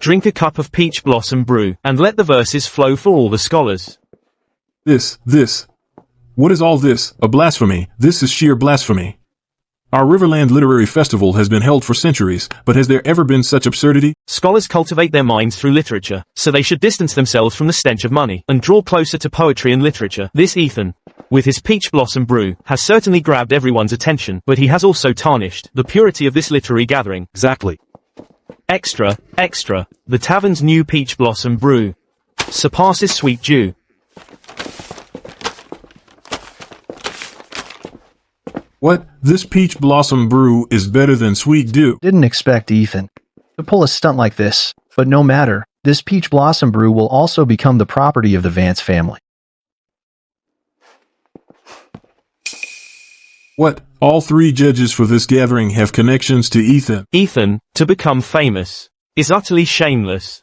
drink a cup of peach blossom brew, and let the verses flow for all the scholars. This. What is all this? A blasphemy. This is sheer blasphemy. Our Riverland Literary Festival has been held for centuries, but has there ever been such absurdity? Scholars cultivate their minds through literature, so they should distance themselves from the stench of money, and draw closer to poetry and literature. This Ethan, with his peach blossom brew, has certainly grabbed everyone's attention, but he has also tarnished the purity of this literary gathering. Exactly. Extra, the tavern's new peach blossom brew surpasses sweet dew. What? This peach blossom brew is better than sweet dew. Didn't expect Ethan to pull a stunt like this, but no matter, this peach blossom brew will also become the property of the Vance family. What? All three judges for this gathering have connections to Ethan. Ethan, to become famous, is utterly shameless.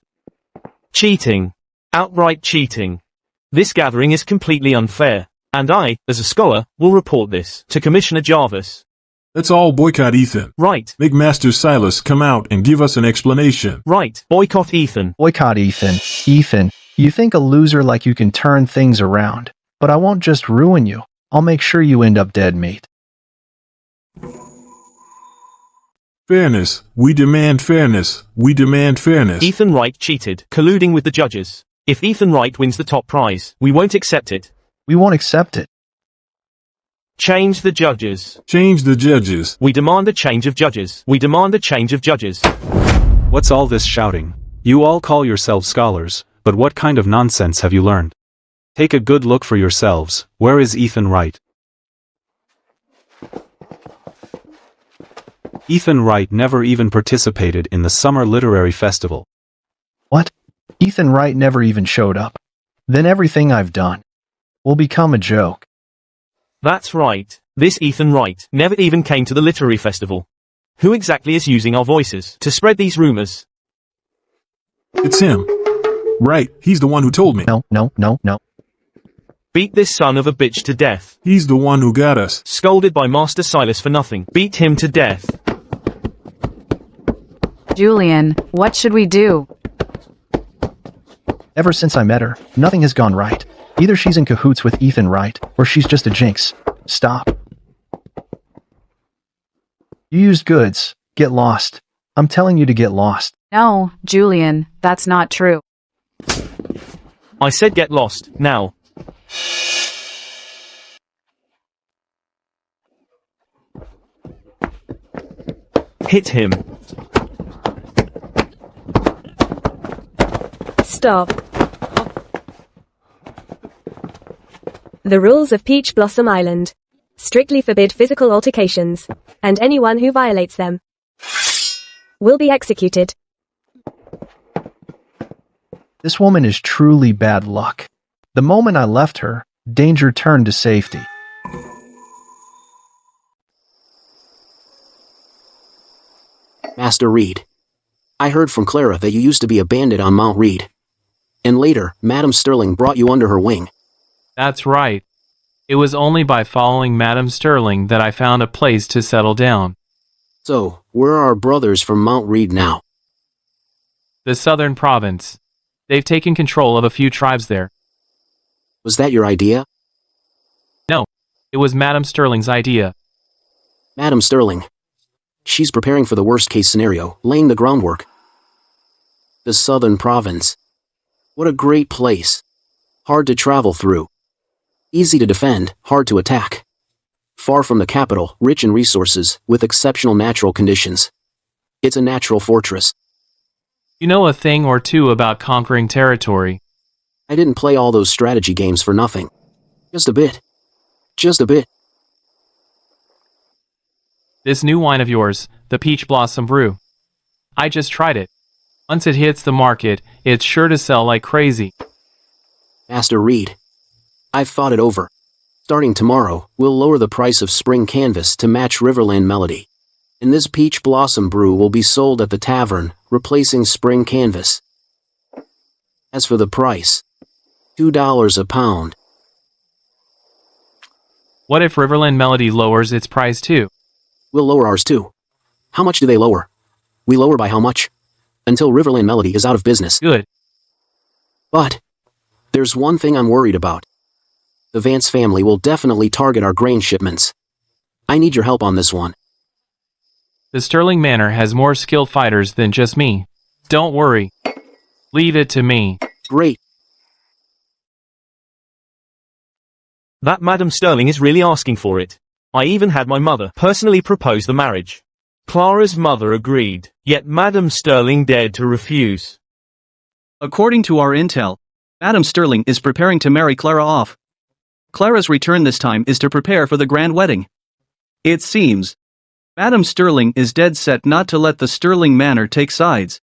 Cheating. Outright cheating. This gathering is completely unfair, and I, as a scholar, will report this to Commissioner Jarvis. Let's all boycott Ethan. Right. Make Master Silas come out and give us an explanation. Right. Boycott Ethan. Boycott Ethan. Ethan, you think a loser like you can turn things around, but I won't just ruin you. I'll make sure you end up dead meat. Fairness. We demand fairness. We demand fairness. Ethan Wright cheated, colluding with the judges. If Ethan Wright wins the top prize, we won't accept it. We won't accept it. Change the judges. Change the judges. We demand a change of judges. We demand a change of judges. What's all this shouting? You all call yourselves scholars, but what kind of nonsense have you learned? Take a good look for yourselves. Where is Ethan Wright? Ethan Wright never even participated in the Summer Literary Festival. What? Ethan Wright never even showed up. Then everything I've done will become a joke. That's right. This Ethan Wright never even came to the literary festival. Who exactly is using our voices to spread these rumors? It's him. Right, he's the one who told me. No. Beat this son of a bitch to death. He's the one who got us. Scolded by Master Silas for nothing. Beat him to death. Julian, what should we do? Ever since I met her, nothing has gone right. Either she's in cahoots with Ethan Wright, or she's just a jinx. Stop. You used goods. Get lost. I'm telling you to get lost. No, Julian, that's not true. I said get lost, now. Hit him. Stop. The rules of Peach Blossom Island strictly forbid physical altercations, and anyone who violates them will be executed. This woman is truly bad luck. The moment I left her, danger turned to safety. Master Reed. I heard from Clara that you used to be a bandit on Mount Reed. And later, Madame Sterling brought you under her wing. That's right. It was only by following Madame Sterling that I found a place to settle down. So, where are our brothers from Mount Reed now? The southern province. They've taken control of a few tribes there. Was that your idea? No, it was Madame Sterling's idea. Madame Sterling. She's preparing for the worst-case scenario, laying the groundwork. The southern province. What a great place. Hard to travel through. Easy to defend, hard to attack. Far from the capital, rich in resources, with exceptional natural conditions. It's a natural fortress. You know a thing or two about conquering territory. I didn't play all those strategy games for nothing. Just a bit. Just a bit. This new wine of yours, the Peach Blossom Brew. I just tried it. Once it hits the market, it's sure to sell like crazy. Master Reed. I've thought it over. Starting tomorrow, we'll lower the price of spring canvas to match Riverland Melody. And this Peach Blossom Brew will be sold at the tavern, replacing spring canvas. As for the price, $2 a pound. What if Riverland Melody lowers its price too? We'll lower ours too. How much do they lower? We lower by how much? Until Riverland Melody is out of business. Good. But there's one thing I'm worried about. The Vance family will definitely target our grain shipments. I need your help on this one. The Sterling Manor has more skilled fighters than just me. Don't worry. Leave it to me. Great. That Madame Sterling is really asking for it. I even had my mother personally propose the marriage. Clara's mother agreed, yet Madame Sterling dared to refuse. According to our intel, Madame Sterling is preparing to marry Clara off. Clara's return this time is to prepare for the grand wedding. It seems Madam Sterling is dead set not to let the Sterling Manor take sides.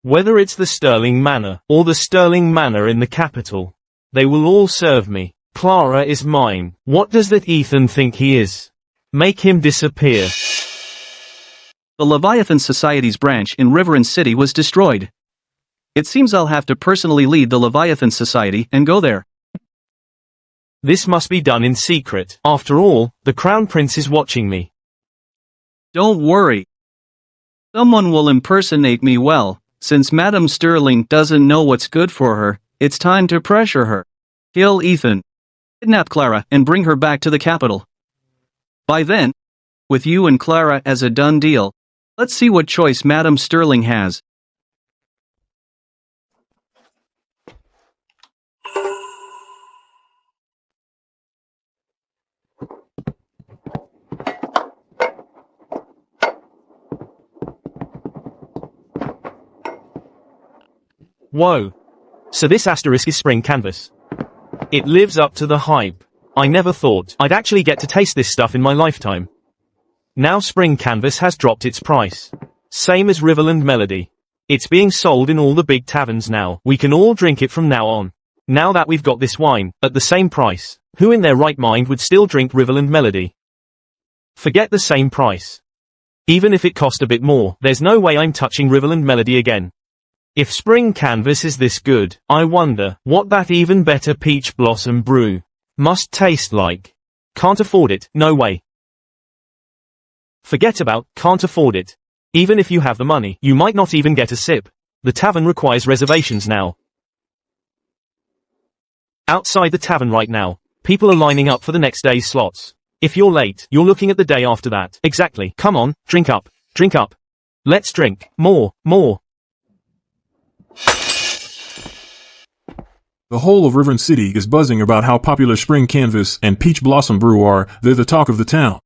Whether it's the Sterling Manor, or the Sterling Manor in the capital, they will all serve me. Clara is mine. What does that Ethan think he is? Make him disappear. The Leviathan Society's branch in Riveren City was destroyed. It seems I'll have to personally lead the Leviathan Society and go there. This must be done in secret. After all, the Crown Prince is watching me. Don't worry. Someone will impersonate me well. Since Madam Sterling doesn't know what's good for her, it's time to pressure her. Kill Ethan. Kidnap Clara and bring her back to the capital. By then, with you and Clara as a done deal, let's see what choice Madam Sterling has. Whoa. So this asterisk is spring canvas. It lives up to the hype. I never thought I'd actually get to taste this stuff in my lifetime. Now spring canvas has dropped its price. Same as Riverland Melody. It's being sold in all the big taverns now. We can all drink it from now on. Now that we've got this wine, at the same price, who in their right mind would still drink Riverland Melody? Forget the same price. Even if it cost a bit more, there's no way I'm touching Riverland Melody again. If spring canvas is this good, I wonder what that even better peach blossom brew must taste like. Can't afford it, no way. Forget about can't afford it. Even if you have the money, you might not even get a sip. The tavern requires reservations now. Outside the tavern right now, people are lining up for the next day's slots. If you're late, you're looking at the day after that. Exactly. Come on, drink up. Drink up. Let's drink. More. The whole of Riveren City is buzzing about how popular Spring Canvas and Peach Blossom Brew are. They're the talk of the town.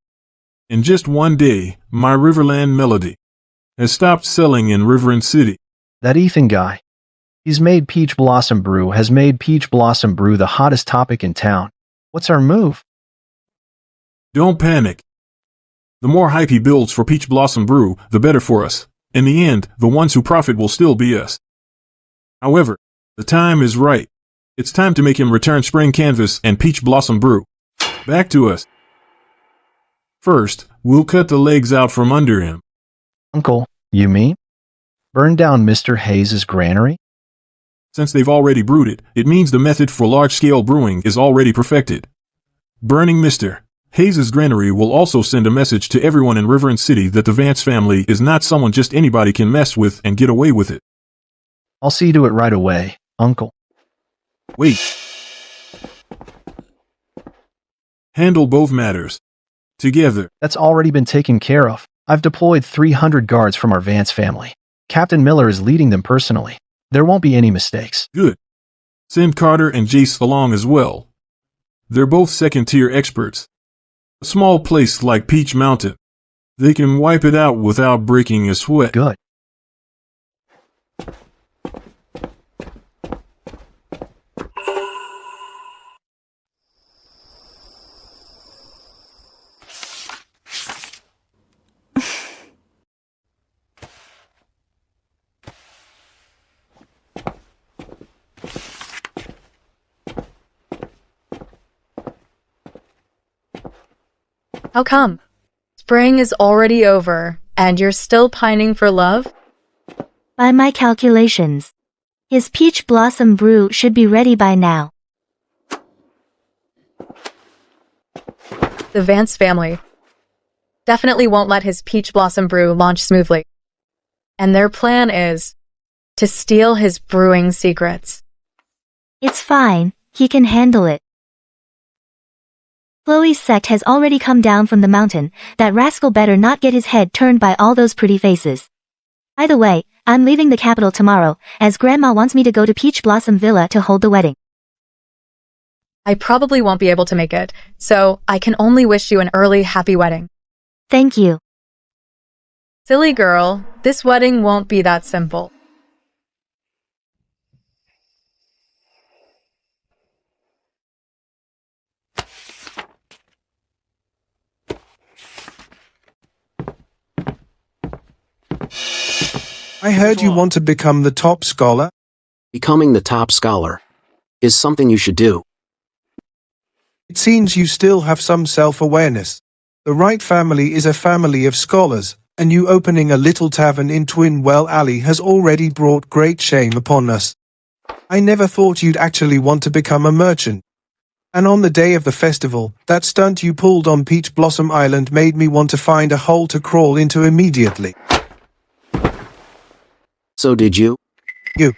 In just one day, my Riverland Melody has stopped selling in Riveren City. That Ethan guy. He's made Peach Blossom Brew the hottest topic in town. What's our move? Don't panic. The more hype he builds for Peach Blossom Brew, the better for us. In the end, the ones who profit will still be us. However, the time is right. It's time to make him return Spring Canvas and Peach Blossom Brew back to us. First, we'll cut the legs out from under him. Uncle, you mean? Burn down Mr. Hayes's granary? Since they've already brewed it, it means the method for large-scale brewing is already perfected. Burning Mr. Hayes's granary will also send a message to everyone in Riveren City that the Vance family is not someone just anybody can mess with and get away with it. I'll see to it right away, Uncle. Wait. Handle both matters together. That's already been taken care of. I've deployed 300 guards from our Vance family. Captain Miller is leading them personally. There won't be any mistakes. Good. Send Carter and Jace along as well. They're both second-tier experts. A small place like Peach Mountain. They can wipe it out without breaking a sweat. Good. How come? Spring is already over, and you're still pining for love? By my calculations, his peach blossom brew should be ready by now. The Vance family definitely won't let his peach blossom brew launch smoothly. And their plan is to steal his brewing secrets. It's fine, he can handle it. Chloe's sect has already come down from the mountain. That rascal better not get his head turned by all those pretty faces. Either way, I'm leaving the capital tomorrow, as Grandma wants me to go to Peach Blossom Villa to hold the wedding. I probably won't be able to make it, so I can only wish you an early happy wedding. Thank you. Silly girl, this wedding won't be that simple. I heard you want to become the top scholar. Becoming the top scholar is something you should do. It seems you still have some self-awareness. The Wright family is a family of scholars, and you opening a little tavern in Twinwell Alley has already brought great shame upon us. I never thought you'd actually want to become a merchant. And on the day of the festival, that stunt you pulled on Peach Blossom Island made me want to find a hole to crawl into immediately. So did you? You.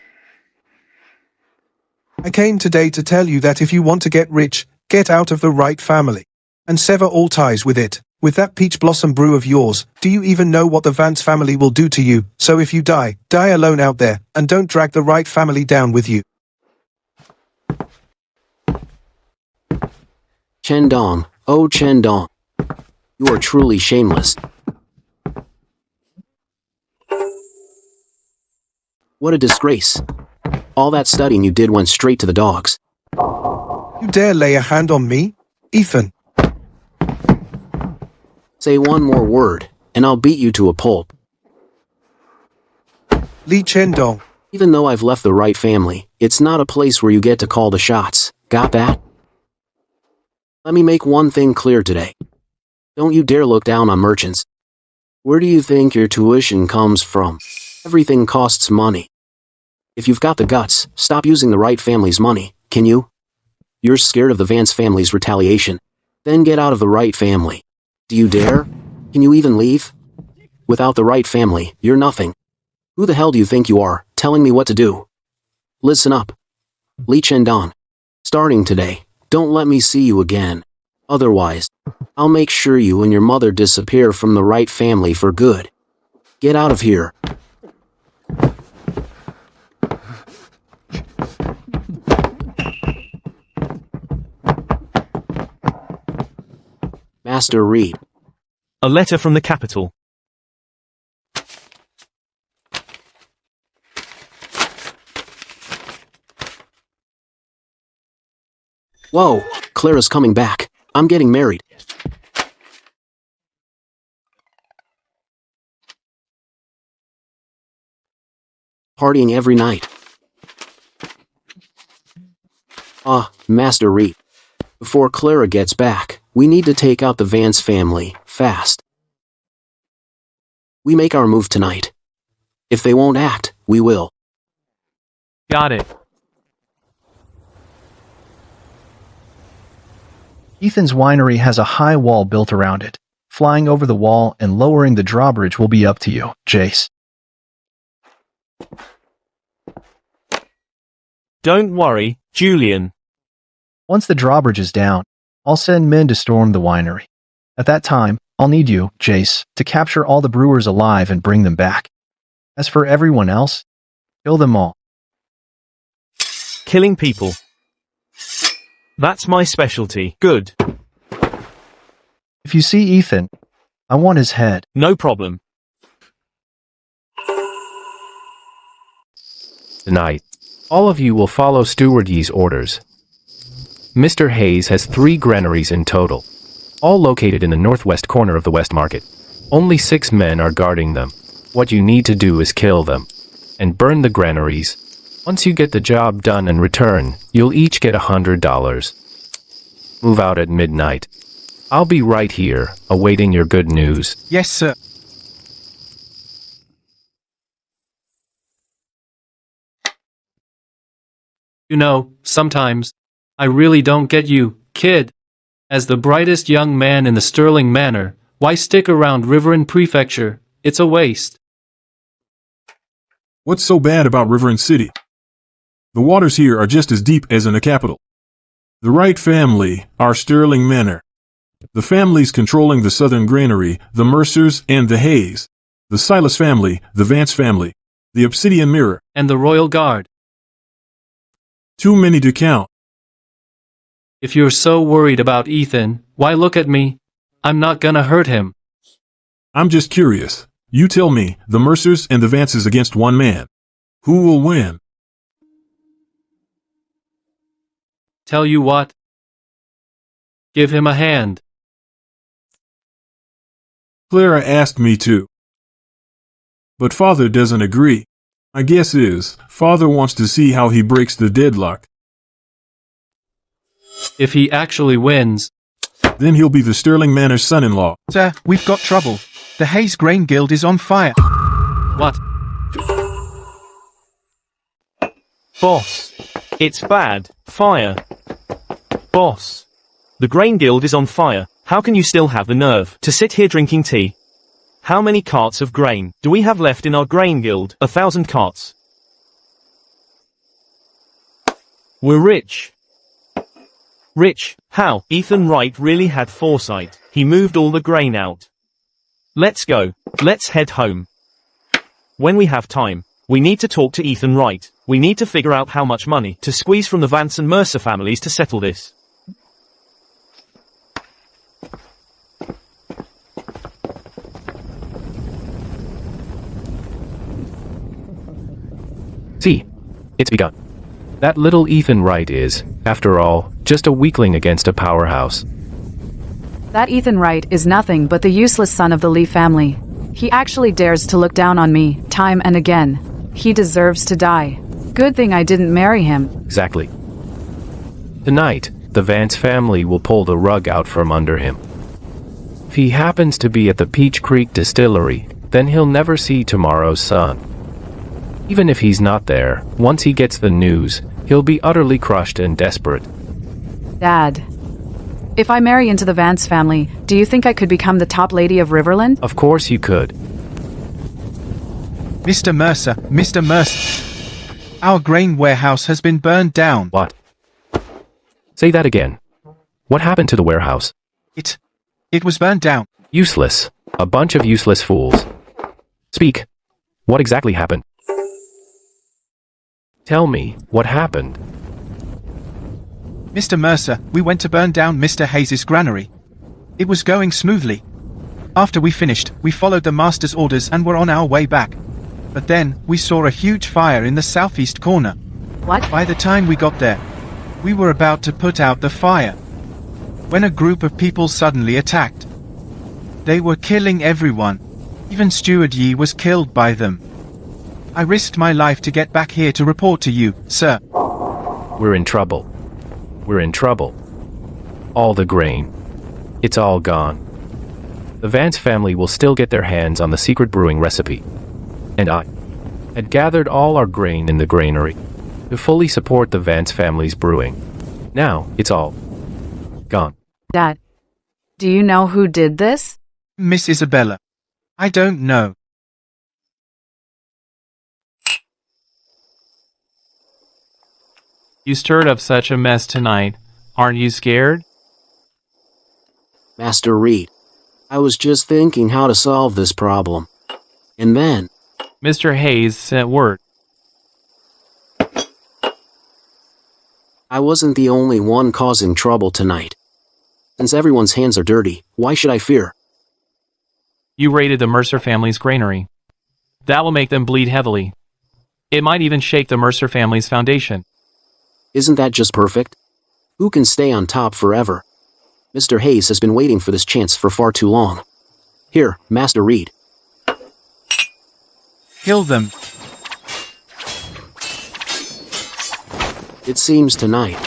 I came today to tell you that if you want to get rich, get out of the Wright family. And sever all ties with it. With that peach blossom brew of yours, do you even know what the Vance family will do to you? So if you die, die alone out there, and don't drag the Wright family down with you. Chendong, oh Chendong. You are truly shameless. What a disgrace. All that studying you did went straight to the dogs. You dare lay a hand on me? Ethan. Say one more word, and I'll beat you to a pulp. Li Chendong. Even though I've left the Wright family, it's not a place where you get to call the shots. Got that? Let me make one thing clear today. Don't you dare look down on merchants. Where do you think your tuition comes from? Everything costs money. If you've got the guts, stop using the Wright family's money, can you? You're scared of the Vance family's retaliation. Then get out of the Wright family. Do you dare? Can you even leave? Without the Wright family, you're nothing. Who the hell do you think you are, telling me what to do? Listen up. Li Chendong. Starting today, don't let me see you again. Otherwise, I'll make sure you and your mother disappear from the Wright family for good. Get out of here. Master, read. A letter from the capital. Whoa, Clara's coming back. I'm getting married. Partying every night. Master Reed. Before Clara gets back, we need to take out the Vance family, fast. We make our move tonight. If they won't act, we will. Got it. Ethan's winery has a high wall built around it. Flying over the wall and lowering the drawbridge will be up to you, Jace. Don't worry, Julian. Once the drawbridge is down, I'll send men to storm the winery. At that time, I'll need you, Jace, to capture all the brewers alive and bring them back. As for everyone else, kill them all. Killing people. That's my specialty. Good. If you see Ethan, I want his head. No problem. Tonight, all of you will follow Steward Yee's orders. Mr. Hayes has 3 granaries in total, all located in the northwest corner of the West Market. Only 6 men are guarding them. What you need to do is kill them, and burn the granaries. Once you get the job done and return, you'll each get $100. Move out at midnight. I'll be right here, awaiting your good news. Yes, sir. You know, sometimes, I really don't get you, kid. As the brightest young man in the Sterling Manor, why stick around Riveren Prefecture? It's a waste. What's so bad about Riveren City? The waters here are just as deep as in the capital. The Wright family are Sterling Manor. The families controlling the Southern Granary, the Mercers and the Hayes. The Silas family, the Vance family, the Obsidian Mirror, and the Royal Guard. Too many to count. If you're so worried about Ethan, why look at me? I'm not gonna hurt him. I'm just curious. You tell me, the Mercers and the Vances against one man. Who will win? Tell you what. Give him a hand. Clara asked me to. But Father doesn't agree. My guess is, Father wants to see how he breaks the deadlock. If he actually wins, then he'll be the Sterling Manor's son-in-law. Sir, we've got trouble. The Hayes Grain Guild is on fire. What? Boss. It's bad. Fire. Boss. The Grain Guild is on fire. How can you still have the nerve to sit here drinking tea? How many carts of grain do we have left in our Grain Guild? 1,000 carts. We're rich. Rich? How? Ethan Wright really had foresight. He moved all the grain out. Let's go. Let's head home. When we have time, we need to talk to Ethan Wright. We need to figure out how much money to squeeze from the Vance and Mercer families to settle this. See, it's begun. That little Ethan Wright is, after all, just a weakling against a powerhouse. That Ethan Wright is nothing but the useless son of the Lee family. He actually dares to look down on me, time and again. He deserves to die. Good thing I didn't marry him. Exactly. Tonight, the Vance family will pull the rug out from under him. If he happens to be at the Peach Creek distillery, then he'll never see tomorrow's sun. Even if he's not there, once he gets the news, he'll be utterly crushed and desperate. Dad. If I marry into the Vance family, do you think I could become the top lady of Riverland? Of course you could. Mr. Mercer, Mr. Mercer. Our grain warehouse has been burned down. What? Say that again. What happened to the warehouse? It was burned down. Useless. A bunch of useless fools. Speak. What exactly happened? Tell me, what happened? Mr. Mercer, we went to burn down Mr. Hayes' granary. It was going smoothly. After we finished, we followed the master's orders and were on our way back. But then, we saw a huge fire in the southeast corner. What? By the time we got there, we were about to put out the fire, when a group of people suddenly attacked. They were killing everyone. Even Steward Yee was killed by them. I risked my life to get back here to report to you, sir. We're in trouble. We're in trouble. All the grain. It's all gone. The Vance family will still get their hands on the secret brewing recipe. And I had gathered all our grain in the granary to fully support the Vance family's brewing. Now, it's all gone. Dad, do you know who did this? Miss Isabella. I don't know. You stirred up such a mess tonight. Aren't you scared? Master Reed, I was just thinking how to solve this problem. And then... Mr. Hayes sent word. I wasn't the only one causing trouble tonight. Since everyone's hands are dirty, why should I fear? You raided the Mercer family's granary. That will make them bleed heavily. It might even shake the Mercer family's foundation. Isn't that just perfect? Who can stay on top forever? Mr. Hayes has been waiting for this chance for far too long. Here, Master Reed. Kill them. It seems tonight,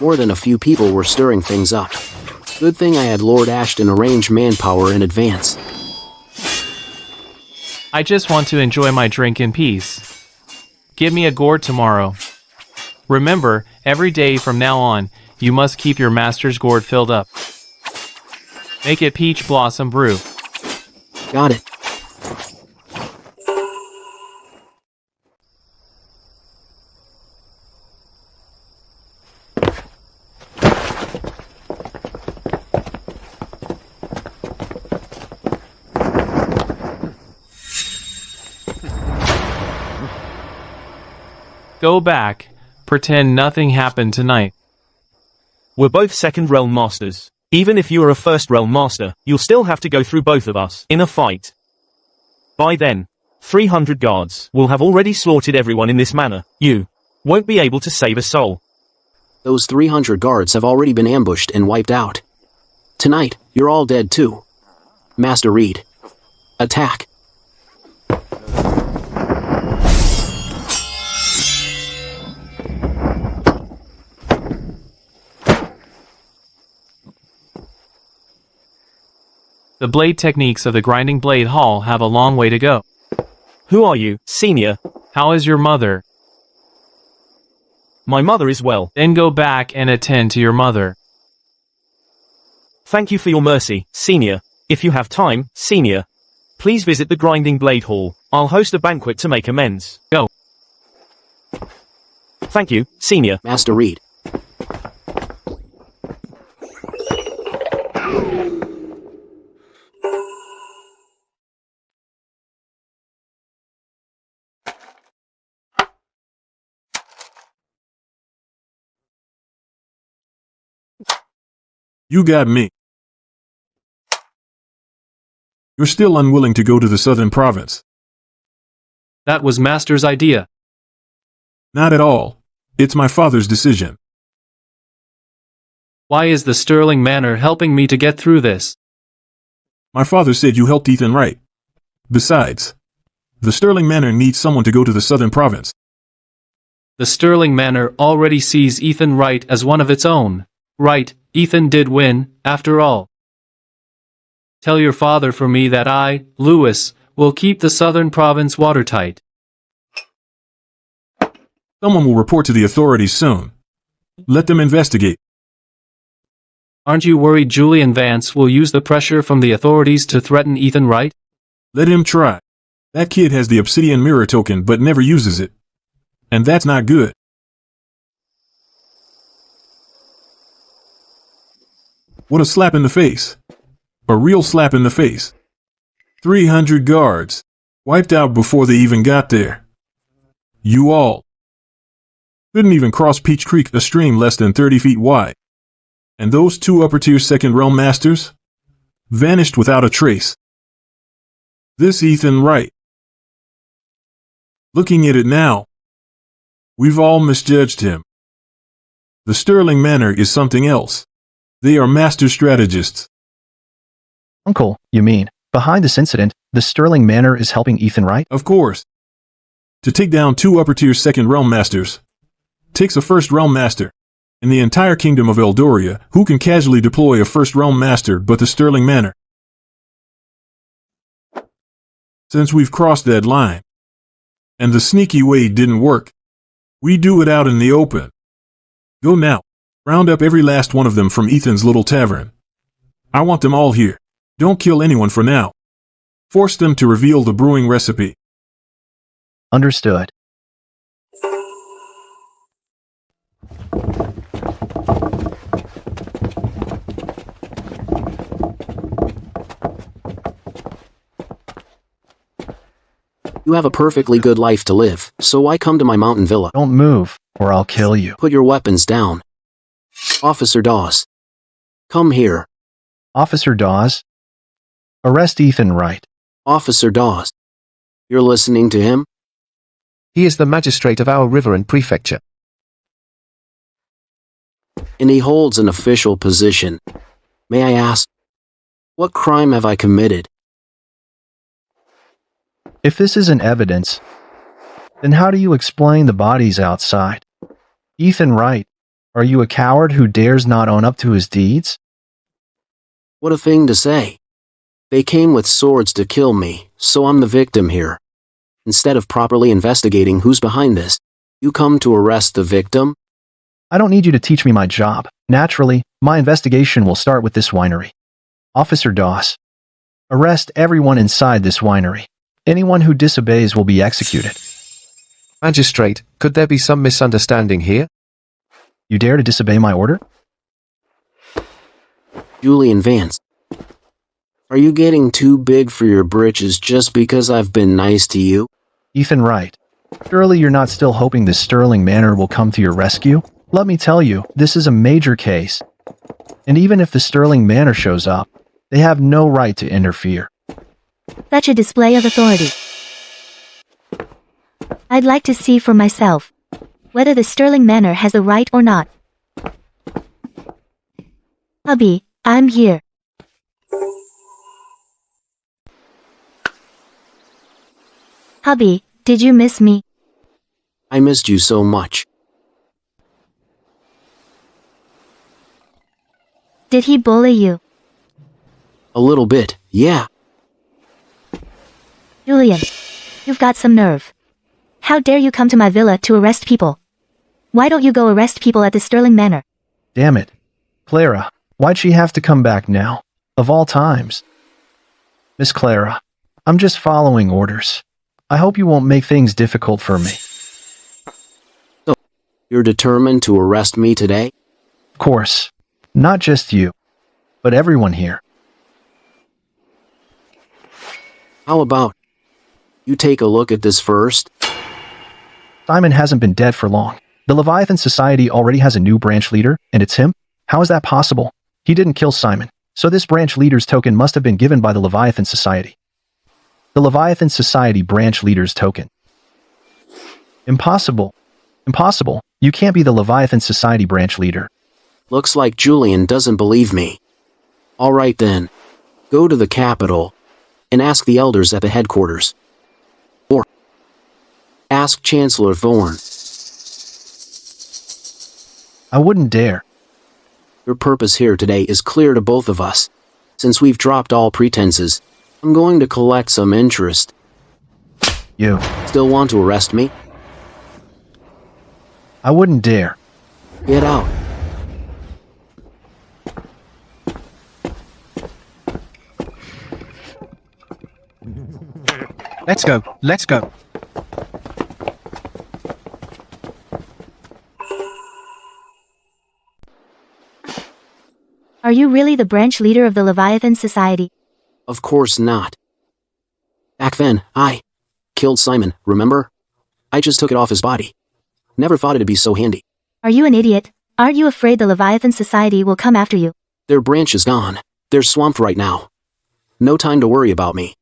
more than a few people were stirring things up. Good thing I had Lord Ashton arrange manpower in advance. I just want to enjoy my drink in peace. Give me a gourd tomorrow. Remember, every day from now on, you must keep your master's gourd filled up. Make it peach blossom brew. Got it. Go back. Pretend nothing happened tonight. We're both second realm masters. Even if you are a first realm master, you'll still have to go through both of us in a fight. By then, 300 guards will have already slaughtered everyone in this manor. You won't be able to save a soul. Those 300 guards have already been ambushed and wiped out. Tonight, you're all dead too. Master Reed. Attack. The blade techniques of the grinding blade hall have a long way to go. Who are you, senior? How is your mother? My mother is well. Then go back and attend to your mother. Thank you for your mercy, senior. If you have time, senior, please visit the grinding blade hall. I'll host a banquet to make amends. Go. Thank you, senior. Master Reed. You got me. You're still unwilling to go to the southern province. That was Master's idea. Not at all. It's my father's decision. Why is the Sterling Manor helping me to get through this? My father said you helped Ethan Wright. Besides, the Sterling Manor needs someone to go to the southern province. The Sterling Manor already sees Ethan Wright as one of its own. Right, Ethan did win, after all. Tell your father for me that I, Lewis, will keep the southern province watertight. Someone will report to the authorities soon. Let them investigate. Aren't you worried Julian Vance will use the pressure from the authorities to threaten Ethan Wright? Let him try. That kid has the Obsidian mirror token but never uses it. And that's not good. What a slap in the face. A real slap in the face. 300 guards. Wiped out before they even got there. You all couldn't even cross Peach Creek, a stream less than 30 feet wide. And those two upper-tier second realm masters vanished without a trace. This Ethan Wright. Looking at it now, we've all misjudged him. The Sterling Manor is something else. They are master strategists. Uncle, you mean, behind this incident, the Sterling Manor is helping Ethan Wright? Of course. To take down two upper-tier second realm masters takes a first realm master. In the entire kingdom of Eldoria, who can casually deploy a first realm master but the Sterling Manor? Since we've crossed that line, and the sneaky way didn't work, we do it out in the open. Go now. Round up every last one of them from Ethan's little tavern. I want them all here. Don't kill anyone for now. Force them to reveal the brewing recipe. Understood. You have a perfectly good life to live, so why come to my mountain villa? Don't move, or I'll kill you. Put your weapons down. Officer Dawes. Come here. Officer Dawes? Arrest Ethan Wright. Officer Dawes. You're listening to him? He is the magistrate of our river and prefecture. And he holds an official position. May I ask, what crime have I committed? If this isn't evidence, then how do you explain the bodies outside? Ethan Wright, are you a coward who dares not own up to his deeds? What a thing to say. They came with swords to kill me, so I'm the victim here. Instead of properly investigating who's behind this, you come to arrest the victim? I don't need you to teach me my job. Naturally, my investigation will start with this winery. Officer Dawes, arrest everyone inside this winery. Anyone who disobeys will be executed. Magistrate, could there be some misunderstanding here? You dare to disobey my order? Julian Vance. Are you getting too big for your britches just because I've been nice to you? Ethan Wright, surely you're not still hoping the Sterling Manor will come to your rescue? Let me tell you, this is a major case. And even if the Sterling Manor shows up, they have no right to interfere. Such a display of authority. I'd like to see for myself whether the Sterling Manor has a right or not. Hubby, I'm here. Hubby, did you miss me? I missed you so much. Did he bully you? A little bit, yeah. Julian, you've got some nerve. How dare you come to my villa to arrest people? Why don't you go arrest people at the Sterling Manor? Damn it. Clara, why'd she have to come back now? Of all times. Miss Clara, I'm just following orders. I hope you won't make things difficult for me. So, you're determined to arrest me today? Of course. Not just you, but everyone here. How about you take a look at this first? Simon hasn't been dead for long. The Leviathan Society already has a new branch leader, and it's him? How is that possible? He didn't kill Simon, so this branch leader's token must have been given by the Leviathan Society. The Leviathan Society branch leader's token. Impossible. Impossible. You can't be the Leviathan Society branch leader. Looks like Julian doesn't believe me. All right then. Go to the capital and ask the elders at the headquarters. Or ask Chancellor Thorn. I wouldn't dare. Your purpose here today is clear to both of us. Since we've dropped all pretenses, I'm going to collect some interest. You still want to arrest me? I wouldn't dare. Get out. Let's go, let's go. Are you really the branch leader of the Leviathan Society? Of course not. Back then, I killed Simon, remember? I just took it off his body. Never thought it'd be so handy. Are you an idiot? Aren't you afraid the Leviathan Society will come after you? Their branch is gone. They're swamped right now. No time to worry about me.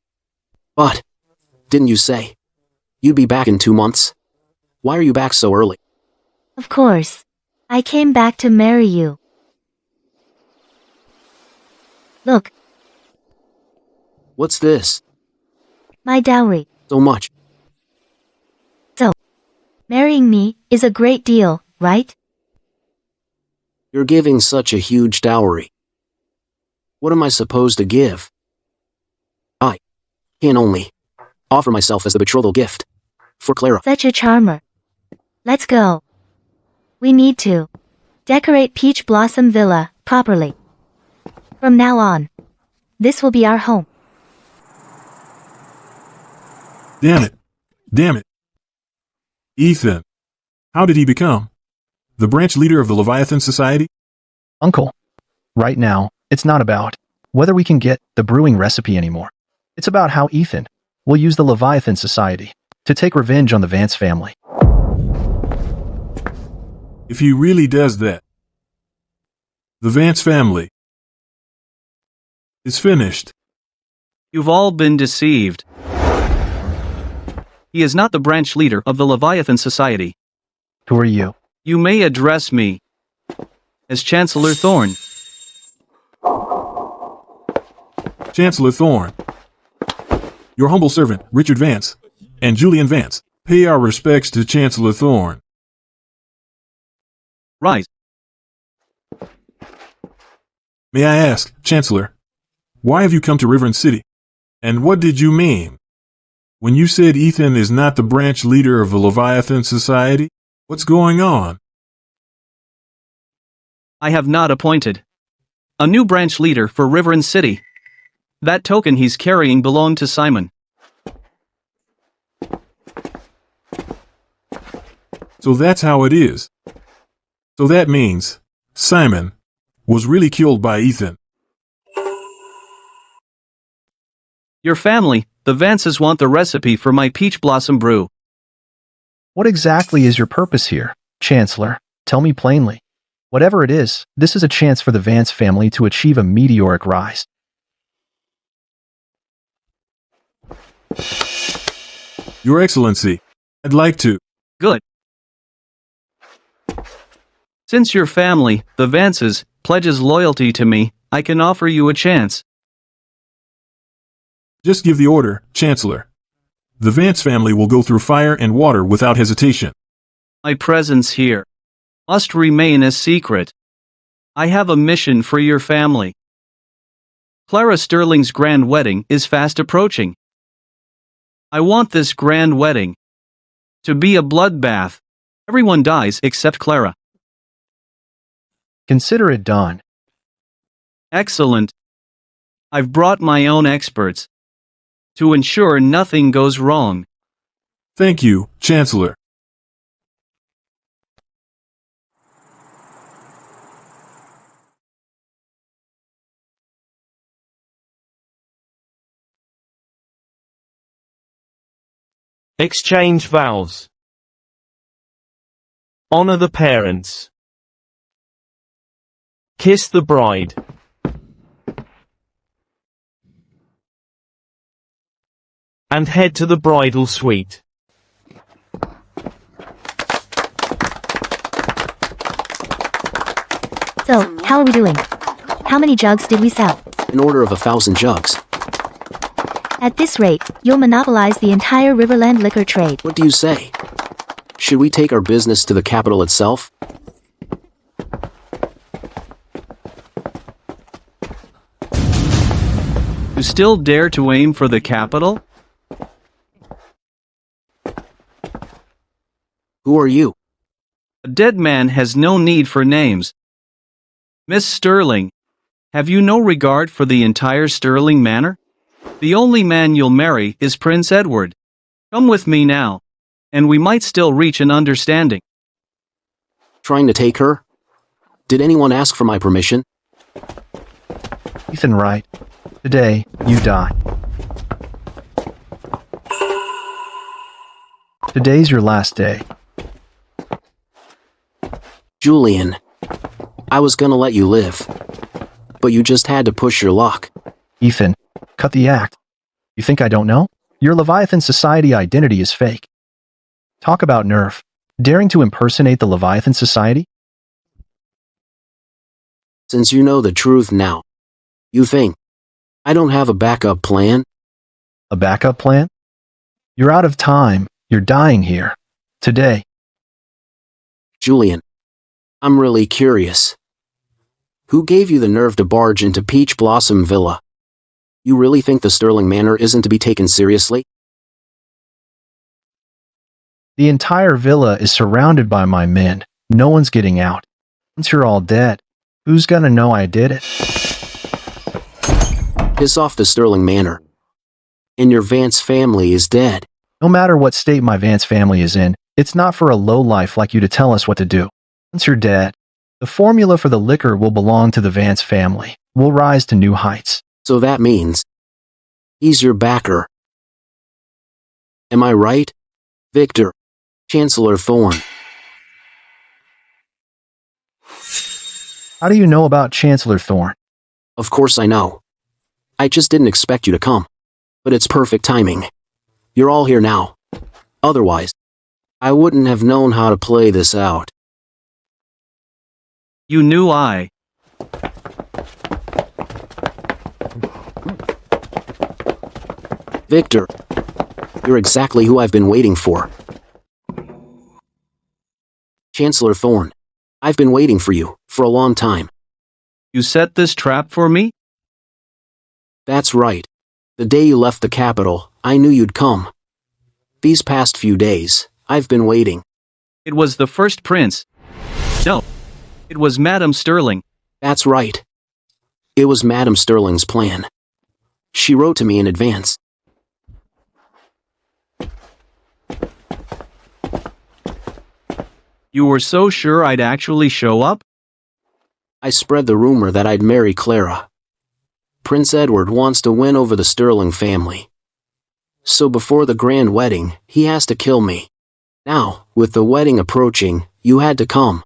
But, didn't you say you'd be back in 2 months? Why are you back so early? Of course. I came back to marry you. Look. What's this? My dowry. So much. So, marrying me is a great deal, right? You're giving such a huge dowry. What am I supposed to give? I can only offer myself as the betrothal gift for Clara. Such a charmer. Let's go. We need to decorate Peach Blossom Villa properly. From now on, this will be our home. Damn it. Damn it. Ethan. How did he become the branch leader of the Leviathan Society? Uncle. Right now, it's not about whether we can get the brewing recipe anymore. It's about how Ethan will use the Leviathan Society to take revenge on the Vance family. If he really does that, the Vance family is finished. You've all been deceived. He is not the branch leader of the Leviathan Society. Who are you? You may address me as Chancellor Thorn. Chancellor Thorn. Your humble servant, Richard Vance, and Julian Vance. Pay our respects to Chancellor Thorn. Right. May I ask, Chancellor, why have you come to Riverend City? And what did you mean when you said Ethan is not the branch leader of the Leviathan Society? What's going on? I have not appointed a new branch leader for Riverend City. That token he's carrying belonged to Simon. So that's how it is. So that means Simon was really killed by Ethan. Your family, the Vances, want the recipe for my peach blossom brew. What exactly is your purpose here, Chancellor? Tell me plainly. Whatever it is, this is a chance for the Vance family to achieve a meteoric rise. Your Excellency, I'd like to. Good. Since your family, the Vances, pledges loyalty to me, I can offer you a chance. Just give the order, Chancellor. The Vance family will go through fire and water without hesitation. My presence here must remain a secret. I have a mission for your family. Clara Sterling's grand wedding is fast approaching. I want this grand wedding to be a bloodbath. Everyone dies except Clara. Consider it done. Excellent. I've brought my own experts to ensure nothing goes wrong. Thank you, Chancellor. Exchange vows. Honor the parents. Kiss the bride. And head to the bridal suite. So, how are we doing? How many jugs did we sell? In order of 1,000 jugs. At this rate, you'll monopolize the entire Riverland liquor trade. What do you say? Should we take our business to the capital itself? You still dare to aim for the capital? Who are you? A dead man has no need for names. Miss Sterling, have you no regard for the entire Sterling Manor? The only man you'll marry is Prince Edward. Come with me now, and we might still reach an understanding. Trying to take her? Did anyone ask for my permission? Ethan Wright, today, you die. Today's your last day. Julian, I was gonna let you live, but you just had to push your luck. Ethan, cut the act. You think I don't know? Your Leviathan Society identity is fake. Talk about nerve. Daring to impersonate the Leviathan Society? Since you know the truth now, you think I don't have a backup plan? A backup plan? You're out of time. You're dying here. Today. Julian, I'm really curious. Who gave you the nerve to barge into Peach Blossom Villa? You really think the Sterling Manor isn't to be taken seriously? The entire villa is surrounded by my men. No one's getting out. Once you're all dead, who's gonna know I did it? Piss off the Sterling Manor. And your Vance family is dead. No matter what state my Vance family is in, it's not for a lowlife like you to tell us what to do. Once you're dead, the formula for the liquor will belong to the Vance family. We'll rise to new heights. So that means he's your backer. Am I right? Victor, Chancellor Thorne. How do you know about Chancellor Thorne? Of course I know. I just didn't expect you to come. But it's perfect timing. You're all here now. Otherwise, I wouldn't have known how to play this out. You knew I. Victor, you're exactly who I've been waiting for. Chancellor Thorne, I've been waiting for you for a long time. You set this trap for me? That's right. The day you left the capital, I knew you'd come. These past few days, I've been waiting. It was the first prince. No, it was Madame Sterling. That's right. It was Madame Sterling's plan. She wrote to me in advance. You were so sure I'd actually show up? I spread the rumor that I'd marry Clara. Prince Edward wants to win over the Sterling family. So before the grand wedding, he has to kill me. Now, with the wedding approaching, you had to come.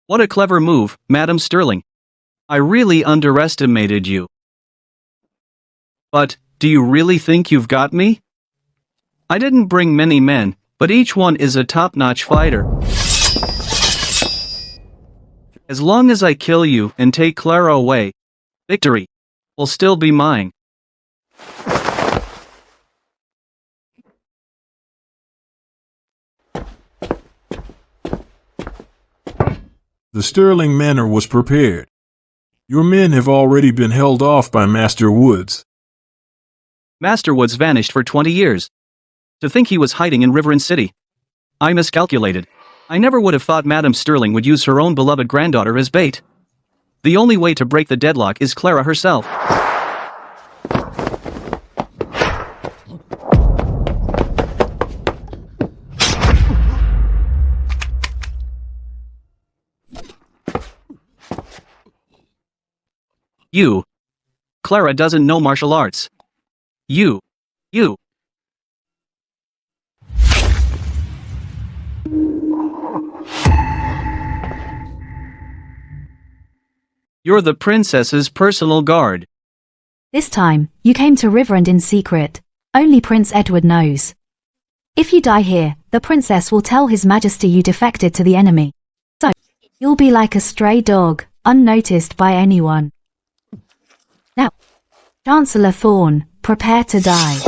What a clever move, Madame Sterling. I really underestimated you. But, do you really think you've got me? I didn't bring many men, but each one is a top-notch fighter. As long as I kill you and take Clara away, victory will still be mine. The Sterling Manor was prepared. Your men have already been held off by Master Woods. Master Woods vanished for 20 years. To think he was hiding in Rewritten City. I miscalculated. I never would have thought Madame Sterling would use her own beloved granddaughter as bait. The only way to break the deadlock is Clara herself. You. Clara doesn't know martial arts. You. You're the princess's personal guard. This time, you came to Riverend in secret. Only Prince Edward knows. If you die here, the princess will tell His Majesty you defected to the enemy. So, you'll be like a stray dog, unnoticed by anyone. Now, Chancellor Thorn, prepare to die.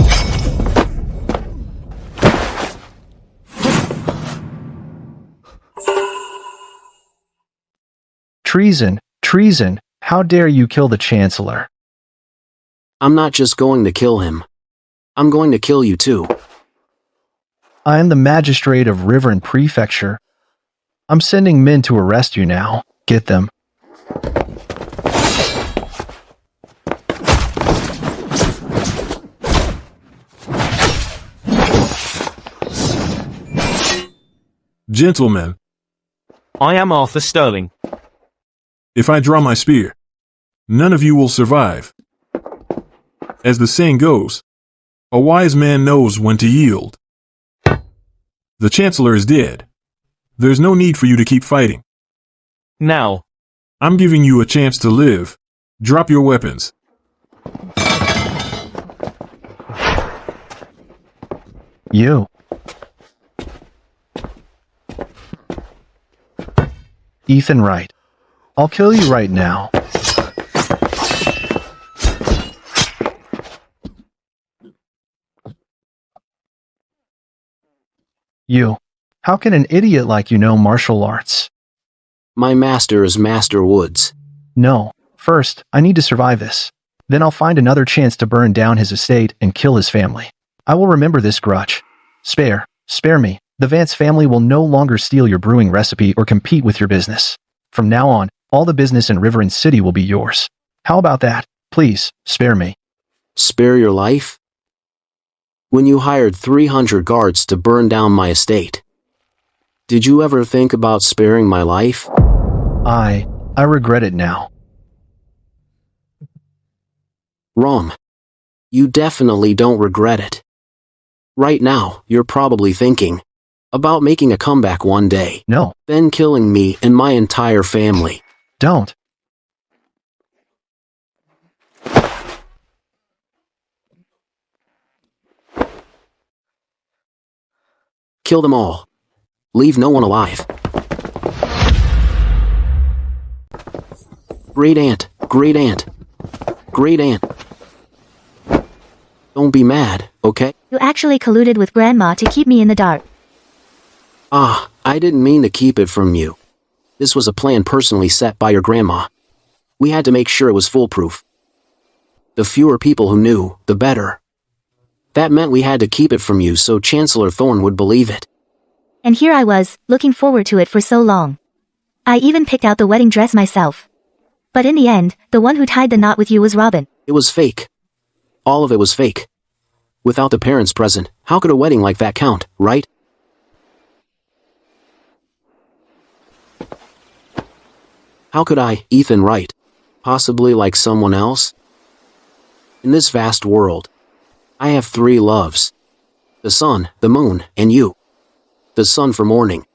Treason, treason, how dare you kill the Chancellor? I'm not just going to kill him. I'm going to kill you too. I am the magistrate of Rewritten Prefecture. I'm sending men to arrest you now. Get them. Gentlemen, I am Arthur Sterling. if I draw my spear, none of you will survive. As the saying goes, a wise man knows when to yield. The Chancellor is dead. There's no need for you to keep fighting. Now, I'm giving you a chance to live. Drop your weapons. You. Ethan Wright. I'll kill you right now. You. How can an idiot like you know martial arts? My master is Master Woods. No. First, I need to survive this. Then I'll find another chance to burn down his estate and kill his family. I will remember this grudge. Spare me. The Vance family will no longer steal your brewing recipe or compete with your business. From now on, all the business in Rewritten City will be yours. How about that? Please, spare me. Spare your life? When you hired 300 guards to burn down my estate, did you ever think about sparing my life? I regret it now. Wrong. You definitely don't regret it. Right now, you're probably thinking about making a comeback one day. No. Then killing me and my entire family. Don't. Kill them all. Leave no one alive. Great aunt, great aunt, great aunt. Don't be mad, okay? You actually colluded with Grandma to keep me in the dark. Ah, I didn't mean to keep it from you. This was a plan personally set by your grandma. We had to make sure it was foolproof. The fewer people who knew, the better. That meant we had to keep it from you so Chancellor Thorn would believe it. And here I was, looking forward to it for so long. I even picked out the wedding dress myself. But in the end, the one who tied the knot with you was Robin. It was fake. All of it was fake. Without the parents present, how could a wedding like that count, right? How could I, Ethan Wright, possibly like someone else? In this vast world, I have 3 loves. The sun, the moon, and you. The sun for morning,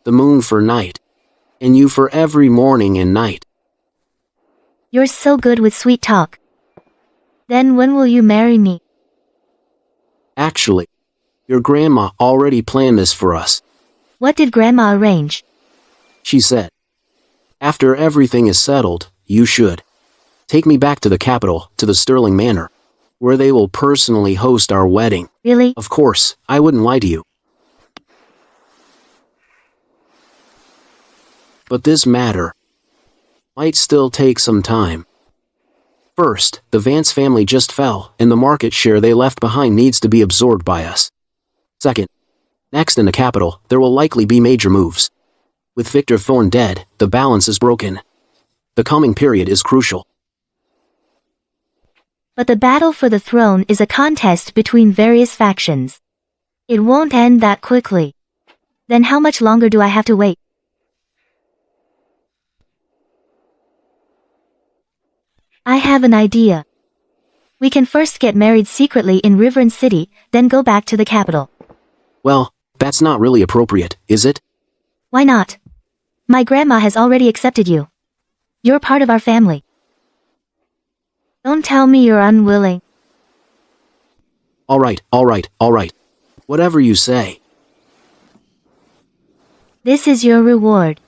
the moon for night, and you for every morning and night. You're so good with sweet talk. Then when will you marry me? Actually, your grandma already planned this for us. What did Grandma arrange? She said, after everything is settled, you should take me back to the capital, to the Sterling Manor. where they will personally host our wedding. Really? Of course, I wouldn't lie to you. But this matter might still take some time. First, the Vance family just fell, and the market share they left behind needs to be absorbed by us. Second, next in the capital, there will likely be major moves. With Victor Thorne dead, the balance is broken. The coming period is crucial. But the battle for the throne is a contest between various factions. It won't end that quickly. Then how much longer do I have to wait? I have an idea. We can first get married secretly in Riveren City, then go back to the capital. Well, that's not really appropriate, is it? Why not? My grandma has already accepted you. You're part of our family. Don't tell me you're unwilling. All right. Whatever you say. This is your reward.